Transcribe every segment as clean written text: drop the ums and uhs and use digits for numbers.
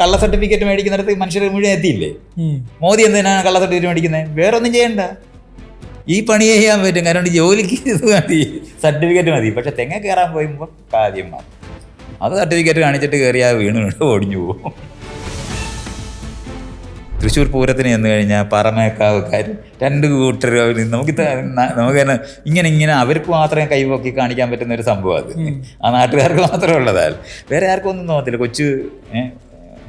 കള്ള സർട്ടിഫിക്കറ്റ് മേടിക്കുന്നിടത്ത് മനുഷ്യർ മുഴുവൻ എത്തിയില്ലേ? മോദി എന്തിനാണ് കള്ള സർട്ടിഫിക്കറ്റ് മേടിക്കുന്നത്? വേറൊന്നും ചെയ്യണ്ട, ഈ പണി ചെയ്യാൻ പറ്റും. കാരണം ജോലിക്ക് ഇത് മതി, സർട്ടിഫിക്കറ്റ് മതി. പക്ഷെ തെങ്ങ കയറാൻ പോയുമ്പോൾ കാര്യം മാറും. അത് സർട്ടിഫിക്കറ്റ് കാണിച്ചിട്ട് കയറിയാൽ വീണ് ഓടിഞ്ഞു പോകും. തൃശ്ശൂർ പൂരത്തിന് ചെന്ന് കഴിഞ്ഞാൽ പറമേക്കാവുകാർ രണ്ട് കൂട്ടർ നമുക്ക് തന്നെ ഇങ്ങനെ അവർക്ക് മാത്രമേ കൈപോക്കി കാണിക്കാൻ പറ്റുന്ന ഒരു സംഭവം. അത് ആ നാട്ടുകാർക്ക് മാത്രമേ ഉള്ളതാണ്, വേറെ ആർക്കും ഒന്നും തോന്നത്തില്ല. കൊച്ചു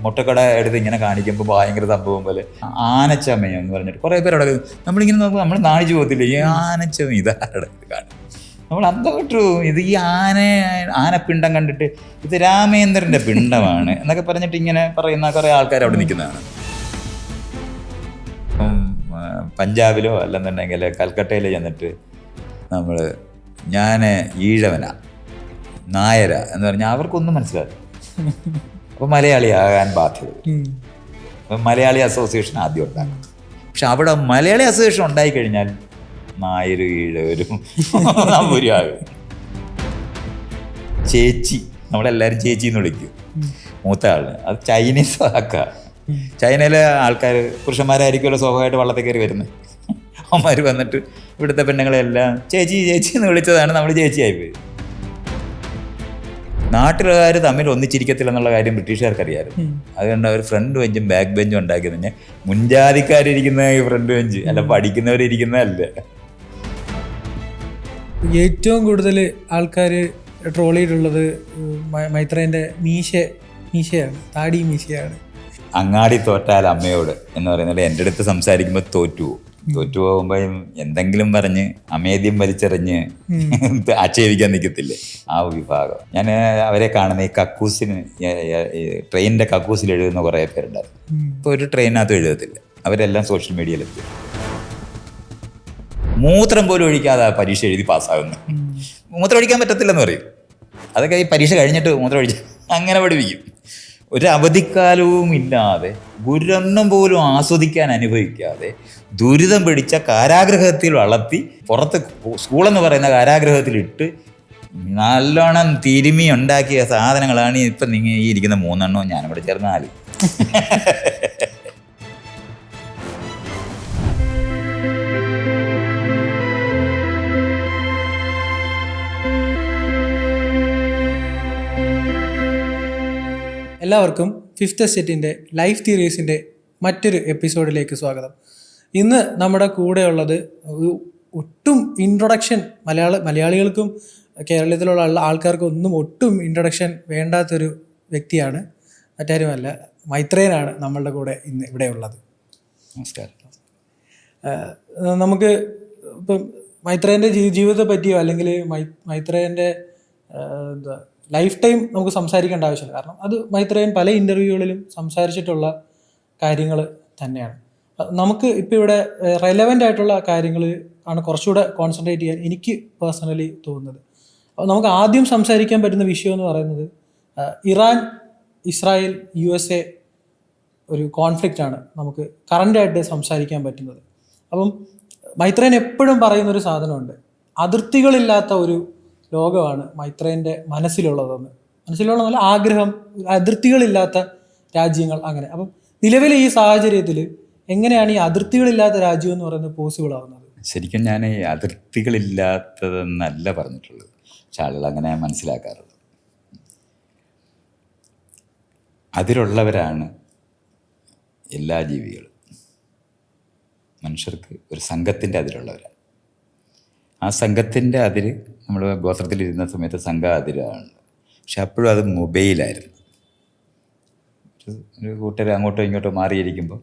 മുട്ടക്കട എടുത്ത് ഇങ്ങനെ കാണിക്കുമ്പോൾ ഭയങ്കര സംഭവം പോലെ. ആനച്ചമയം എന്ന് പറഞ്ഞിട്ട് കുറേ പേരവിടെ നമ്മളിങ്ങനെ നോക്കുമ്പോൾ നമ്മൾ നാണിച്ചു പോകത്തില്ല. ഈ ആനച്ചമയം ഇതാരുടെ കാണും, നമ്മൾ അന്തപ്പെട്ടു. ഇത് ഈ ആനപ്പിണ്ടം കണ്ടിട്ട് ഇത് രാമേന്ദ്രൻ്റെ പിണ്ടമാണ് എന്നൊക്കെ പറഞ്ഞിട്ട് ഇങ്ങനെ പറയുന്ന കുറേ ആൾക്കാർ അവിടെ നിൽക്കുന്നതാണ്. പഞ്ചാബിലോ അല്ലെന്നുണ്ടെങ്കിൽ കൽക്കട്ടയിൽ ചെന്നിട്ട് ഞാൻ ഈഴവനാ നായര എന്ന് പറഞ്ഞാൽ അവർക്കൊന്നും മനസ്സിലാവില്ല. അപ്പോൾ മലയാളിയാകാൻ ബാധ്യത. അപ്പം മലയാളി അസോസിയേഷൻ ആദ്യം ഉണ്ടാകും. പക്ഷെ അവിടെ മലയാളി അസോസിയേഷൻ ഉണ്ടായിക്കഴിഞ്ഞാൽ നായരും ഈഴവരും നമ്പൂരിയാകും. ചേച്ചി, നമ്മളെല്ലാവരും ചേച്ചി എന്ന് വിളിക്കും മൂത്ത ആള്. അത് ചൈനീസ് വാക്കാ. ചൈനയിലെ ആൾക്കാർ പുരുഷന്മാരായിരിക്കുമല്ലോ സ്വാഭാവികമായിട്ട് വള്ളത്തിൽ കയറി വരുന്നത്. അവന്മാർ വന്നിട്ട് ഇവിടുത്തെ പെണ്ണുങ്ങളെല്ലാം ചേച്ചി ചേച്ചി എന്ന് വിളിച്ചതാണ് നമ്മൾ ചേച്ചിയായിപ്പോയി. നാട്ടുകാർ തമ്മിൽ ഒന്നിച്ചിരിക്കത്തില്ല എന്നുള്ള കാര്യം ബ്രിട്ടീഷുകാർക്കറിയാമായിരുന്നു. അതുകൊണ്ട് അവർ ഫ്രണ്ട് ബെഞ്ചും ബാക്ക് ബെഞ്ചും ഉണ്ടാക്കി തന്നെ മുൻജാതിക്കാരിരിക്കുന്ന ഈ ഫ്രണ്ട് ബെഞ്ച്, അല്ല പഠിക്കുന്നവരിരിക്കുന്നതല്ല. ഏറ്റവും കൂടുതൽ ആൾക്കാർ ട്രോൾ ചെയ്തിട്ടുള്ളത് മൈത്രേൻ്റെ മീശയാണ്, താടി മീശയാണ്. അങ്ങാടി തോറ്റാൽ അമ്മയോട് എന്ന് പറയുന്നത് എൻ്റെ അടുത്ത് സംസാരിക്കുമ്പോൾ തോറ്റു പോകുമ്പോൾ എന്തെങ്കിലും പറഞ്ഞ് അമേദ്യം വലിച്ചെറിഞ്ഞ് ആക്ഷേപിക്കാൻ നിൽക്കത്തില്ലേ ആ വിഭാഗം. ഞാൻ അവരെ കാണുന്ന ഈ കക്കൂസിന്, ട്രെയിനിൻ്റെ കക്കൂസിൽ എഴുതുന്ന കുറേ പേരുണ്ടായിരുന്നു. ഇപ്പോൾ ഒരു ട്രെയിനകത്തും എഴുതത്തില്ല, അവരെല്ലാം സോഷ്യൽ മീഡിയയിലെത്തി. മൂത്രം പോലും ഒഴിക്കാതെ പരീക്ഷ എഴുതി പാസ്സാകുന്നു. മൂത്രം ഒഴിക്കാൻ പറ്റത്തില്ലെന്ന് പറയും. അതൊക്കെ ഈ പരീക്ഷ കഴിഞ്ഞിട്ട് മൂത്രം ഒഴിച്ച് അങ്ങനെ പഠിപ്പിക്കും. ഒരു അവധിക്കാലവും ഇല്ലാതെ ഗുരുവെണ്ണം പോലും ആസ്വദിക്കാൻ അനുഭവിക്കാതെ ദുരിതം പിടിച്ച കാരാഗ്രഹത്തിൽ വളർത്തി പുറത്ത് സ്കൂളെന്ന് പറയുന്ന കാരാഗ്രഹത്തിലിട്ട് നല്ലോണം തിരുമി ഉണ്ടാക്കിയ സാധനങ്ങളാണ് ഇപ്പം നിങ്ങൾ ഈ ഇരിക്കുന്ന 3 എണ്ണവും ഞാനിവിടെ ചേർന്ന് 4. എല്ലാവർക്കും ഫിഫ്ത്ത് എസ്റ്റേറ്റിൻ്റെ ലൈഫ് തിയറീസിൻ്റെ മറ്റൊരു എപ്പിസോഡിലേക്ക് സ്വാഗതം. ഇന്ന് നമ്മുടെ കൂടെയുള്ളത് ഒട്ടും ഇൻട്രൊഡക്ഷൻ മലയാളികൾക്കും കേരളത്തിലുള്ള ആൾക്കാർക്കും ഒട്ടും ഇൻട്രൊഡക്ഷൻ വേണ്ടാത്തൊരു വ്യക്തിയാണ്. മറ്റാരുമല്ല, മൈത്രേയനാണ് നമ്മളുടെ കൂടെ ഇന്ന് ഇവിടെ ഉള്ളത്. നമസ്കാരം. നമുക്ക് ഇപ്പം മൈത്രേയൻ്റെ ജീവിതത്തെ പറ്റിയോ അല്ലെങ്കിൽ മൈത്രേയൻ്റെ ലൈഫ് ടൈം നമുക്ക് സംസാരിക്കേണ്ട ആവശ്യമില്ല. കാരണം അത് മൈത്രേയൻ പല ഇൻ്റർവ്യൂകളിലും സംസാരിച്ചിട്ടുള്ള കാര്യങ്ങൾ തന്നെയാണ്. നമുക്ക് ഇപ്പോൾ ഇവിടെ റെലവൻ്റ് ആയിട്ടുള്ള കാര്യങ്ങൾ ആണ് കുറച്ചുകൂടെ കോൺസെൻട്രേറ്റ് ചെയ്യാൻ എനിക്ക് പേഴ്സണലി തോന്നുന്നത്. അപ്പോൾ നമുക്ക് ആദ്യം സംസാരിക്കാൻ പറ്റുന്ന വിഷയം എന്ന് പറയുന്നത് ഇറാൻ, ഇസ്രായേൽ, USA ഒരു കോൺഫ്ലിക്റ്റാണ് നമുക്ക് കറൻ്റായിട്ട് സംസാരിക്കാൻ പറ്റുന്നത്. അപ്പം മൈത്രേയൻ എപ്പോഴും പറയുന്നൊരു സാധനമുണ്ട്, അതിർത്തികളില്ലാത്ത ഒരു ലോകമാണ് മൈത്രേയൻ്റെ മനസ്സിലുള്ളതെന്ന്. ആഗ്രഹം, അതിർത്തികളില്ലാത്ത രാജ്യങ്ങൾ അങ്ങനെ. അപ്പം നിലവിലെ ഈ സാഹചര്യത്തിൽ എങ്ങനെയാണ് ഈ അതിർത്തികളില്ലാത്ത രാജ്യം എന്ന് പറയുന്നത് പോസിബിൾ ആവുന്നത്? ശരിക്കും ഞാൻ ഈ അതിർത്തികളില്ലാത്തതെന്നല്ല പറഞ്ഞിട്ടുള്ളത്, പക്ഷെ ആളുകൾ അങ്ങനെ മനസ്സിലാക്കാറുള്ളത്. അതിരുള്ളവരാണ് എല്ലാ ജീവികളും. മനുഷ്യർക്ക് ഒരു സംഘത്തിൻ്റെ അതിരുള്ളവരാണ്. ആ സംഘത്തിൻ്റെ അതിര് നമ്മൾ ഗോത്രത്തിലിരുന്ന സമയത്ത് സംഘ അതിരാണ്. പക്ഷെ അപ്പോഴും അത് മൊബൈലായിരുന്നു. ഒരു കൂട്ടർ അങ്ങോട്ടോ ഇങ്ങോട്ടോ മാറിയിരിക്കുമ്പോൾ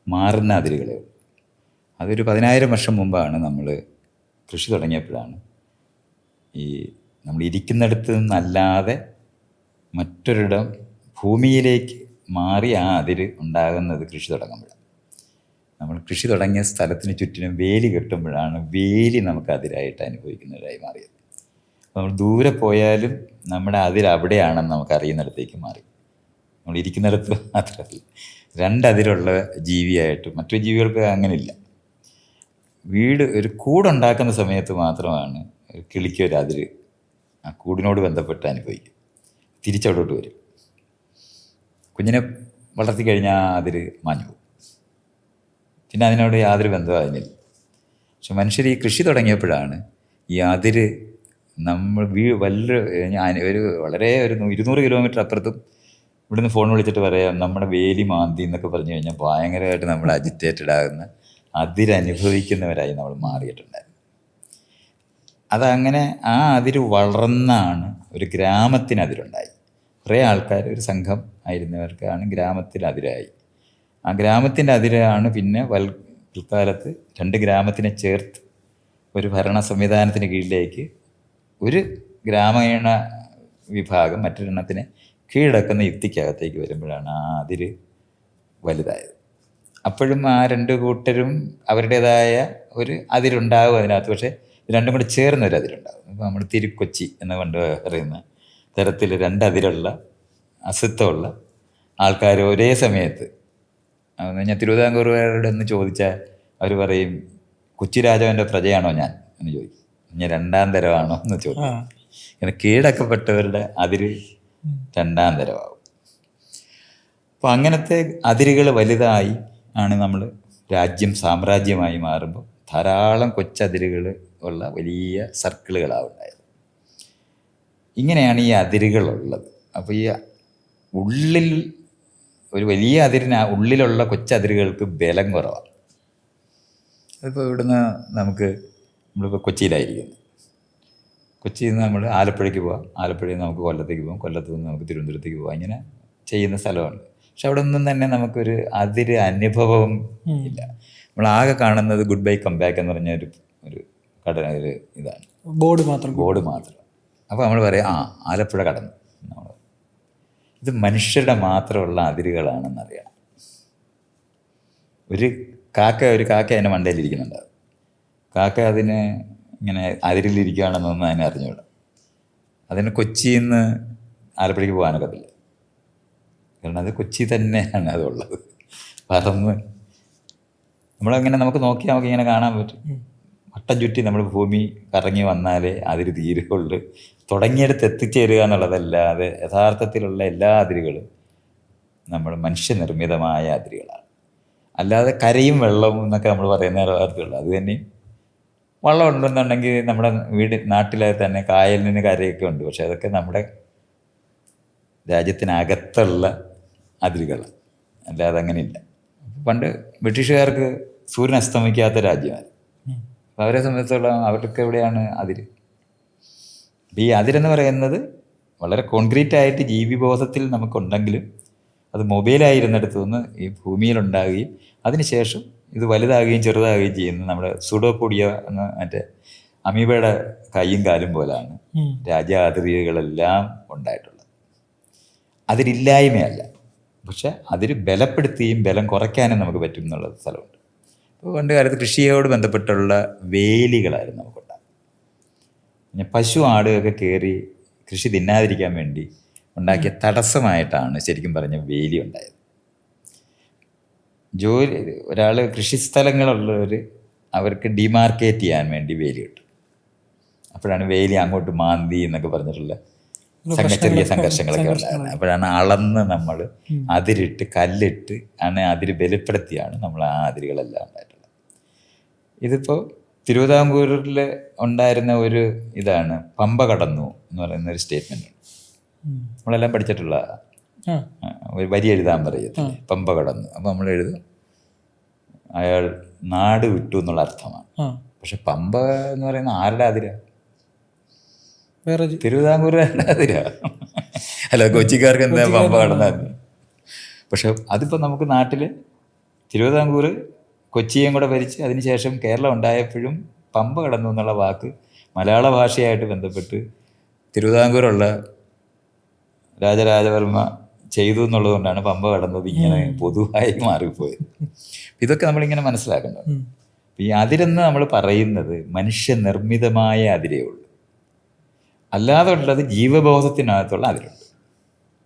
മാറുന്ന അതിരുകളേ ഉള്ളൂ. അതൊരു 10,000 വർഷം മുമ്പാണ് നമ്മൾ കൃഷി തുടങ്ങിയപ്പോഴാണ് ഈ നമ്മൾ ഇരിക്കുന്നിടത്ത് നിന്നല്ലാതെ മറ്റൊരിടം ഭൂമിയിലേക്ക് മാറി ആ അതിര് ഉണ്ടാകുന്നത് കൃഷി തുടങ്ങുമ്പോഴാണ്. നമ്മൾ കൃഷി തുടങ്ങിയ സ്ഥലത്തിന് ചുറ്റിനും വേലി കെട്ടുമ്പോഴാണ് വേലി നമുക്ക് അതിരായിട്ട് അനുഭവിക്കുന്നവരായി മാറിയത്. നമ്മൾ ദൂരെ പോയാലും നമ്മുടെ അതിരവിടെയാണെന്ന് നമുക്ക് അറിയുന്നിടത്തേക്ക് മാറി. നമ്മൾ ഇരിക്കുന്നിടത്ത് മാത്രമല്ല, 2 അതിരുള്ള ജീവിയായിട്ട് മറ്റു ജീവികൾക്ക് അങ്ങനെയില്ല. വീട് ഒരു കൂടുണ്ടാക്കുന്ന സമയത്ത് മാത്രമാണ് കിളിക്ക് ഒരു അതിര് ആ കൂടിനോട് ബന്ധപ്പെട്ട് അനുഭവിക്കും. തിരിച്ചവിടോട്ട് വരും. കുഞ്ഞിനെ വളർത്തി കഴിഞ്ഞാൽ അതിര് മാഞ്ഞു പോകും. പിന്നെ അതിനോട് യാതൊരു ബന്ധവും അതിനില്ല. പക്ഷെ മനുഷ്യർ ഈ കൃഷി തുടങ്ങിയപ്പോഴാണ് ഈ അതിര് നമ്മൾ ഒരു വളരെ ഒരു 200 കിലോമീറ്റർ അപ്പുറത്തും ഇവിടുന്ന് ഫോൺ വിളിച്ചിട്ട് പറയാം നമ്മുടെ വേലി മാന്തി എന്നൊക്കെ പറഞ്ഞു കഴിഞ്ഞാൽ ഭയങ്കരമായിട്ട് നമ്മൾ അജിറ്റേറ്റഡ് ആകുന്ന അതിരനുഭവിക്കുന്നവരായി നമ്മൾ മാറിയിട്ടുണ്ടായിരുന്നു. അതങ്ങനെ ആ അതിര് വളർന്നാണ് ഒരു ഗ്രാമത്തിന് അതിരുണ്ടായി. കുറേ ആൾക്കാർ, ഒരു സംഘം ആയിരുന്നവർക്കാണ് ഗ്രാമത്തിൽ അതിരായി. ആ ഗ്രാമത്തിൻ്റെ അതിരാണ് പിന്നെ പിൽക്കാലത്ത് 2 ഗ്രാമത്തിനെ ചേർത്ത് ഒരു ഭരണ സംവിധാനത്തിന് കീഴിലേക്ക് ഒരു ഗ്രാമീണ വിഭാഗം മറ്റൊരെണ്ണത്തിനെ കീഴടക്കുന്ന യുക്തിക്കകത്തേക്ക് വരുമ്പോഴാണ് ആ അതിര് വലുതായത്. അപ്പോഴും ആ 2 കൂട്ടരും അവരുടേതായ ഒരു അതിരുണ്ടാകും അതിനകത്ത്. പക്ഷേ രണ്ടും കൂടെ ചേർന്നൊരു അതിരുണ്ടാകും. ഇപ്പോൾ നമ്മൾ തിരുക്കൊച്ചി എന്ന് കൊണ്ട് പറയുന്ന തരത്തിൽ 2 അതിരുള്ള അസ്തിത്വമുള്ള ആൾക്കാർ ഒരേ സമയത്ത് ഞാൻ തിരുവിതാംകൂറുകാരോട് എന്ന് ചോദിച്ചാൽ അവർ പറയും കൊച്ചി രാജാവിൻ്റെ പ്രജയാണോ ഞാൻ എന്ന് ചോദിക്കും. ഞാൻ 2ാം തരമാണോ എന്ന് ചോദിക്കും. ഇങ്ങനെ കീഴടക്കപ്പെട്ടവരുടെ അതിര് 2ാം തരമാവും. അപ്പോൾ അങ്ങനത്തെ അതിരുകൾ വലുതായി ആണ് നമ്മൾ രാജ്യം സാമ്രാജ്യമായി മാറുമ്പോൾ ധാരാളം കൊച്ചതിരുകൾ ഉള്ള വലിയ സർക്കിളുകളാണ് ഉണ്ടായത്. ഇങ്ങനെയാണ് ഈ അതിരുകളുള്ളത്. അപ്പോൾ ഈ ഉള്ളിൽ ഒരു വലിയ ഉള്ളിലുള്ള കൊച്ചതിരുകൾക്ക് ബലം കുറവാണ്. അതിപ്പോൾ ഇവിടുന്ന് നമ്മളിപ്പോൾ കൊച്ചിയിലായിരിക്കുന്നത്. കൊച്ചിയിൽ നിന്ന് നമ്മൾ ആലപ്പുഴയ്ക്ക് പോവാം, ആലപ്പുഴയിൽ നിന്ന് നമുക്ക് കൊല്ലത്തേക്ക് പോകാം, കൊല്ലത്ത് നിന്ന് നമുക്ക് തിരുവനന്തപുരത്തേക്ക് പോകാം. ഇങ്ങനെ ചെയ്യുന്ന സ്ഥലമുണ്ട്. പക്ഷെ അവിടെ ഒന്നും തന്നെ നമുക്കൊരു അതിര് അനുഭവം ഇല്ല. നമ്മളാകെ കാണുന്നത് ഗുഡ് ബൈ കം ബാക്ക് എന്ന് പറഞ്ഞ ഒരു ഇതാണ്, ബോർഡ് മാത്രം. അപ്പോൾ നമ്മൾ പറയാം ആലപ്പുഴ കടന്നു. ഇത് മനുഷ്യരുടെ മാത്രമുള്ള അതിരുകളാണെന്നറിയണം. ഒരു കാക്ക അതിൻ്റെ മണ്ടയിലിരിക്കുന്നുണ്ടാവും. കാക്ക അതിന് ഇങ്ങനെ അതിരിലിരിക്കുകയാണെന്നൊന്നും അതിനെ അറിഞ്ഞുകൂടാ. അതിന് കൊച്ചിയിൽ നിന്ന് ആലപ്പുഴയ്ക്ക് പോകാനൊക്കത്തില്ല. കാരണം അത് കൊച്ചി തന്നെയാണ് അതുള്ളത്. പറന്ന് നമ്മളങ്ങനെ നമുക്ക് നോക്കിയാൽ നമുക്കിങ്ങനെ കാണാൻ പറ്റും. വട്ടം ചുറ്റി നമ്മൾ ഭൂമി കറങ്ങി വന്നാലേ അതിര് തീരുള്ളൂ. തുടങ്ങിയെടുത്ത് എത്തിച്ചേരുക എന്നുള്ളതല്ലാതെ യഥാർത്ഥത്തിലുള്ള എല്ലാ അതിരുകളും നമ്മൾ മനുഷ്യനിർമ്മിതമായ അതിരുകളാണ്. അല്ലാതെ കരയും വെള്ളവും എന്നൊക്കെ നമ്മൾ പറയുന്ന യഥാർത്ഥമുള്ളൂ. അത് തന്നെയും വള്ളം ഉണ്ടെന്നുണ്ടെങ്കിൽ നമ്മുടെ നാട്ടിലെ തന്നെ കായലിന് കരയൊക്കെ ഉണ്ട്. പക്ഷെ അതൊക്കെ നമ്മുടെ രാജ്യത്തിനകത്തുള്ള അതിരുകളാണ്, അല്ലാതെ അങ്ങനെയില്ല. പണ്ട് ബ്രിട്ടീഷുകാർക്ക് സൂര്യൻ അസ്തമിക്കാത്ത രാജ്യമാണ്. അപ്പോൾ അവരെ സംബന്ധിച്ചിടത്തോളം അവർക്ക് എവിടെയാണ് അതിര്? അപ്പോൾ ഈ അതിരെന്ന് പറയുന്നത് വളരെ കോൺക്രീറ്റായിട്ട് ജീവിബോധത്തിൽ നമുക്കുണ്ടെങ്കിലും അത് മൊബൈലായിരുന്നിടത്തു നിന്ന് ഈ ഭൂമിയിലുണ്ടാകുകയും അതിനുശേഷം ഇത് വലുതാകുകയും ചെറുതാകുകയും ചെയ്യുന്ന നമ്മുടെ സുഡോപോഡിയ എന്ന മറ്റേ അമീബയുടെ കൈയും കാലും പോലാണ് രാജ്യാതിഥികളെല്ലാം ഉണ്ടായിട്ടുള്ളത്. അതിരില്ലായ്മയല്ല, പക്ഷെ അതിര് ബലപ്പെടുത്തുകയും ബലം കുറയ്ക്കാനും നമുക്ക് പറ്റും എന്നുള്ള സ്ഥലമുണ്ട്. അപ്പോൾ പണ്ട് കാലത്ത് കൃഷിയോട് ബന്ധപ്പെട്ടുള്ള വേലികളായിരുന്നു നമുക്കുണ്ടാകും. പിന്നെ പശു ആടുകൾക്ക് കയറി കൃഷി തിന്നാതിരിക്കാൻ വേണ്ടി ഉണ്ടാക്കിയ തടസ്സമായിട്ടാണ് ശരിക്കും പറഞ്ഞ വേലി ഉണ്ടായത്. ഒരാൾ കൃഷിസ്ഥലങ്ങളുള്ളവർ അവർക്ക് ഡിമാർക്കേറ്റ് ചെയ്യാൻ വേണ്ടി വേലി കിട്ടും. അപ്പോഴാണ് വേലി അങ്ങോട്ട് മാന്തി എന്നൊക്കെ പറഞ്ഞിട്ടുള്ള ചെറിയ സംഘർഷങ്ങളൊക്കെ ഉണ്ടായിരുന്നത്. അപ്പോഴാണ് അളന്ന് നമ്മൾ അതിരിട്ട് കല്ലിട്ട് അതിര് ബലപ്പെടുത്തിയാണ് നമ്മൾ ആ അതിരുകളെല്ലാം ഉണ്ടായിട്ടുള്ളത്. ഇതിപ്പോൾ തിരുവിതാംകൂറിൽ ഉണ്ടായിരുന്ന ഒരു ഇതാണ് പമ്പ കടന്നു എന്ന് പറയുന്ന ഒരു സ്റ്റേറ്റ്മെൻറ്റ്. നമ്മളെല്ലാം പഠിച്ചിട്ടുള്ള ഒരു വരി എഴുതാൻ പറയത്തില്ലേ, പമ്പ കടന്നു. അപ്പോൾ നമ്മൾ എഴുതും അയാൾ നാട് വിട്ടു എന്നുള്ള അർത്ഥമാണ്. പക്ഷെ പമ്പ എന്ന് പറയുന്ന ആരുടെ അതിരാ? തിരുവിതാംകൂറുകാരുടെ അതിരാ. അല്ല, കൊച്ചിക്കാർക്ക് എന്താ പമ്പ കടന്നായിരുന്നു. പക്ഷെ അതിപ്പോൾ നമുക്ക് നാട്ടിൽ തിരുവിതാംകൂർ കൊച്ചിയും കൂടെ ഭരിച്ച് അതിനുശേഷം കേരളം ഉണ്ടായപ്പോഴും പമ്പ കടന്നു എന്നുള്ള വാക്ക് മലയാള ഭാഷയായിട്ട് ബന്ധപ്പെട്ട് തിരുവിതാംകൂറുള്ള രാജരാജവർമ്മ ചെയ്തു എന്നുള്ളതുകൊണ്ടാണ് പമ്പ കടന്നത് ഇങ്ങനെ പൊതുവായി മാറിപ്പോയത്. ഇതൊക്കെ നമ്മളിങ്ങനെ മനസ്സിലാക്കേണ്ടത്. ഈ അതിരെന്ന് നമ്മൾ പറയുന്നത് മനുഷ്യനിർമ്മിതമായ അതിരേ ഉള്ളൂ. അല്ലാതെ ഉള്ളത് ജീവബോധത്തിനകത്തുള്ള അതിരുണ്ട്.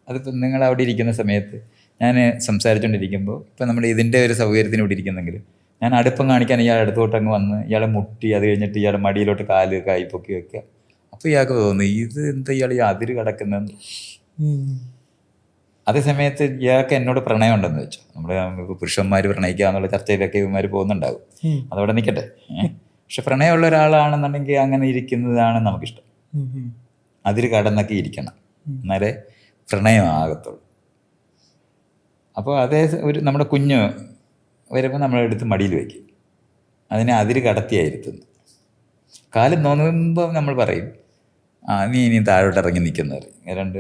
അതിപ്പോൾ നിങ്ങൾ അവിടെ ഇരിക്കുന്ന സമയത്ത് ഞാൻ സംസാരിച്ചുകൊണ്ടിരിക്കുമ്പോൾ ഇപ്പം നമ്മൾ ഇതിൻ്റെ ഒരു സൗകര്യത്തിന് ഇവിടെ ഇരിക്കുന്നെങ്കിൽ ഞാൻ അടുപ്പം കാണിക്കാൻ ഇയാൾ അടുത്തോട്ട് അങ്ങ് വന്ന് ഇയാളെ മുട്ടി, അത് കഴിഞ്ഞിട്ട് ഇയാളെ മടിയിലോട്ട് കാല് കൈപ്പൊക്കി വെക്കുക. അപ്പോൾ ഇയാൾക്ക് തോന്നുന്നു ഇത് എന്താ ഇയാൾ ഈ അതിര് കിടക്കുന്നതെന്ന്. അതേസമയത്ത് ഇയാൾക്ക് എന്നോട് പ്രണയം ഉണ്ടെന്ന് വെച്ചു. നമ്മുടെ പുരുഷന്മാർ പ്രണയിക്കുക എന്നുള്ള ചർച്ചയിലൊക്കെ ഇവന്മാർ പോകുന്നുണ്ടാവും. അതവിടെ നിൽക്കട്ടെ. പക്ഷെ പ്രണയമുള്ള ഒരാളാണെന്നുണ്ടെങ്കിൽ അങ്ങനെ ഇരിക്കുന്നതാണ് നമുക്കിഷ്ടം. അതിൽ കടന്നൊക്കെ ഇരിക്കണം, എന്നാലേ പ്രണയമാകത്തുള്ളൂ. അപ്പോൾ അതേ നമ്മുടെ കുഞ്ഞ് വരുമ്പോൾ നമ്മളെടുത്ത് മടിയിൽ വയ്ക്കും, അതിനെ അതിൽ കടത്തിയായിരുത്തുന്നു. കാലം നോക്കുമ്പോൾ നമ്മൾ പറയും നീ ഇനി താഴോട്ട് ഇറങ്ങി നിൽക്കുന്നത്. രണ്ട്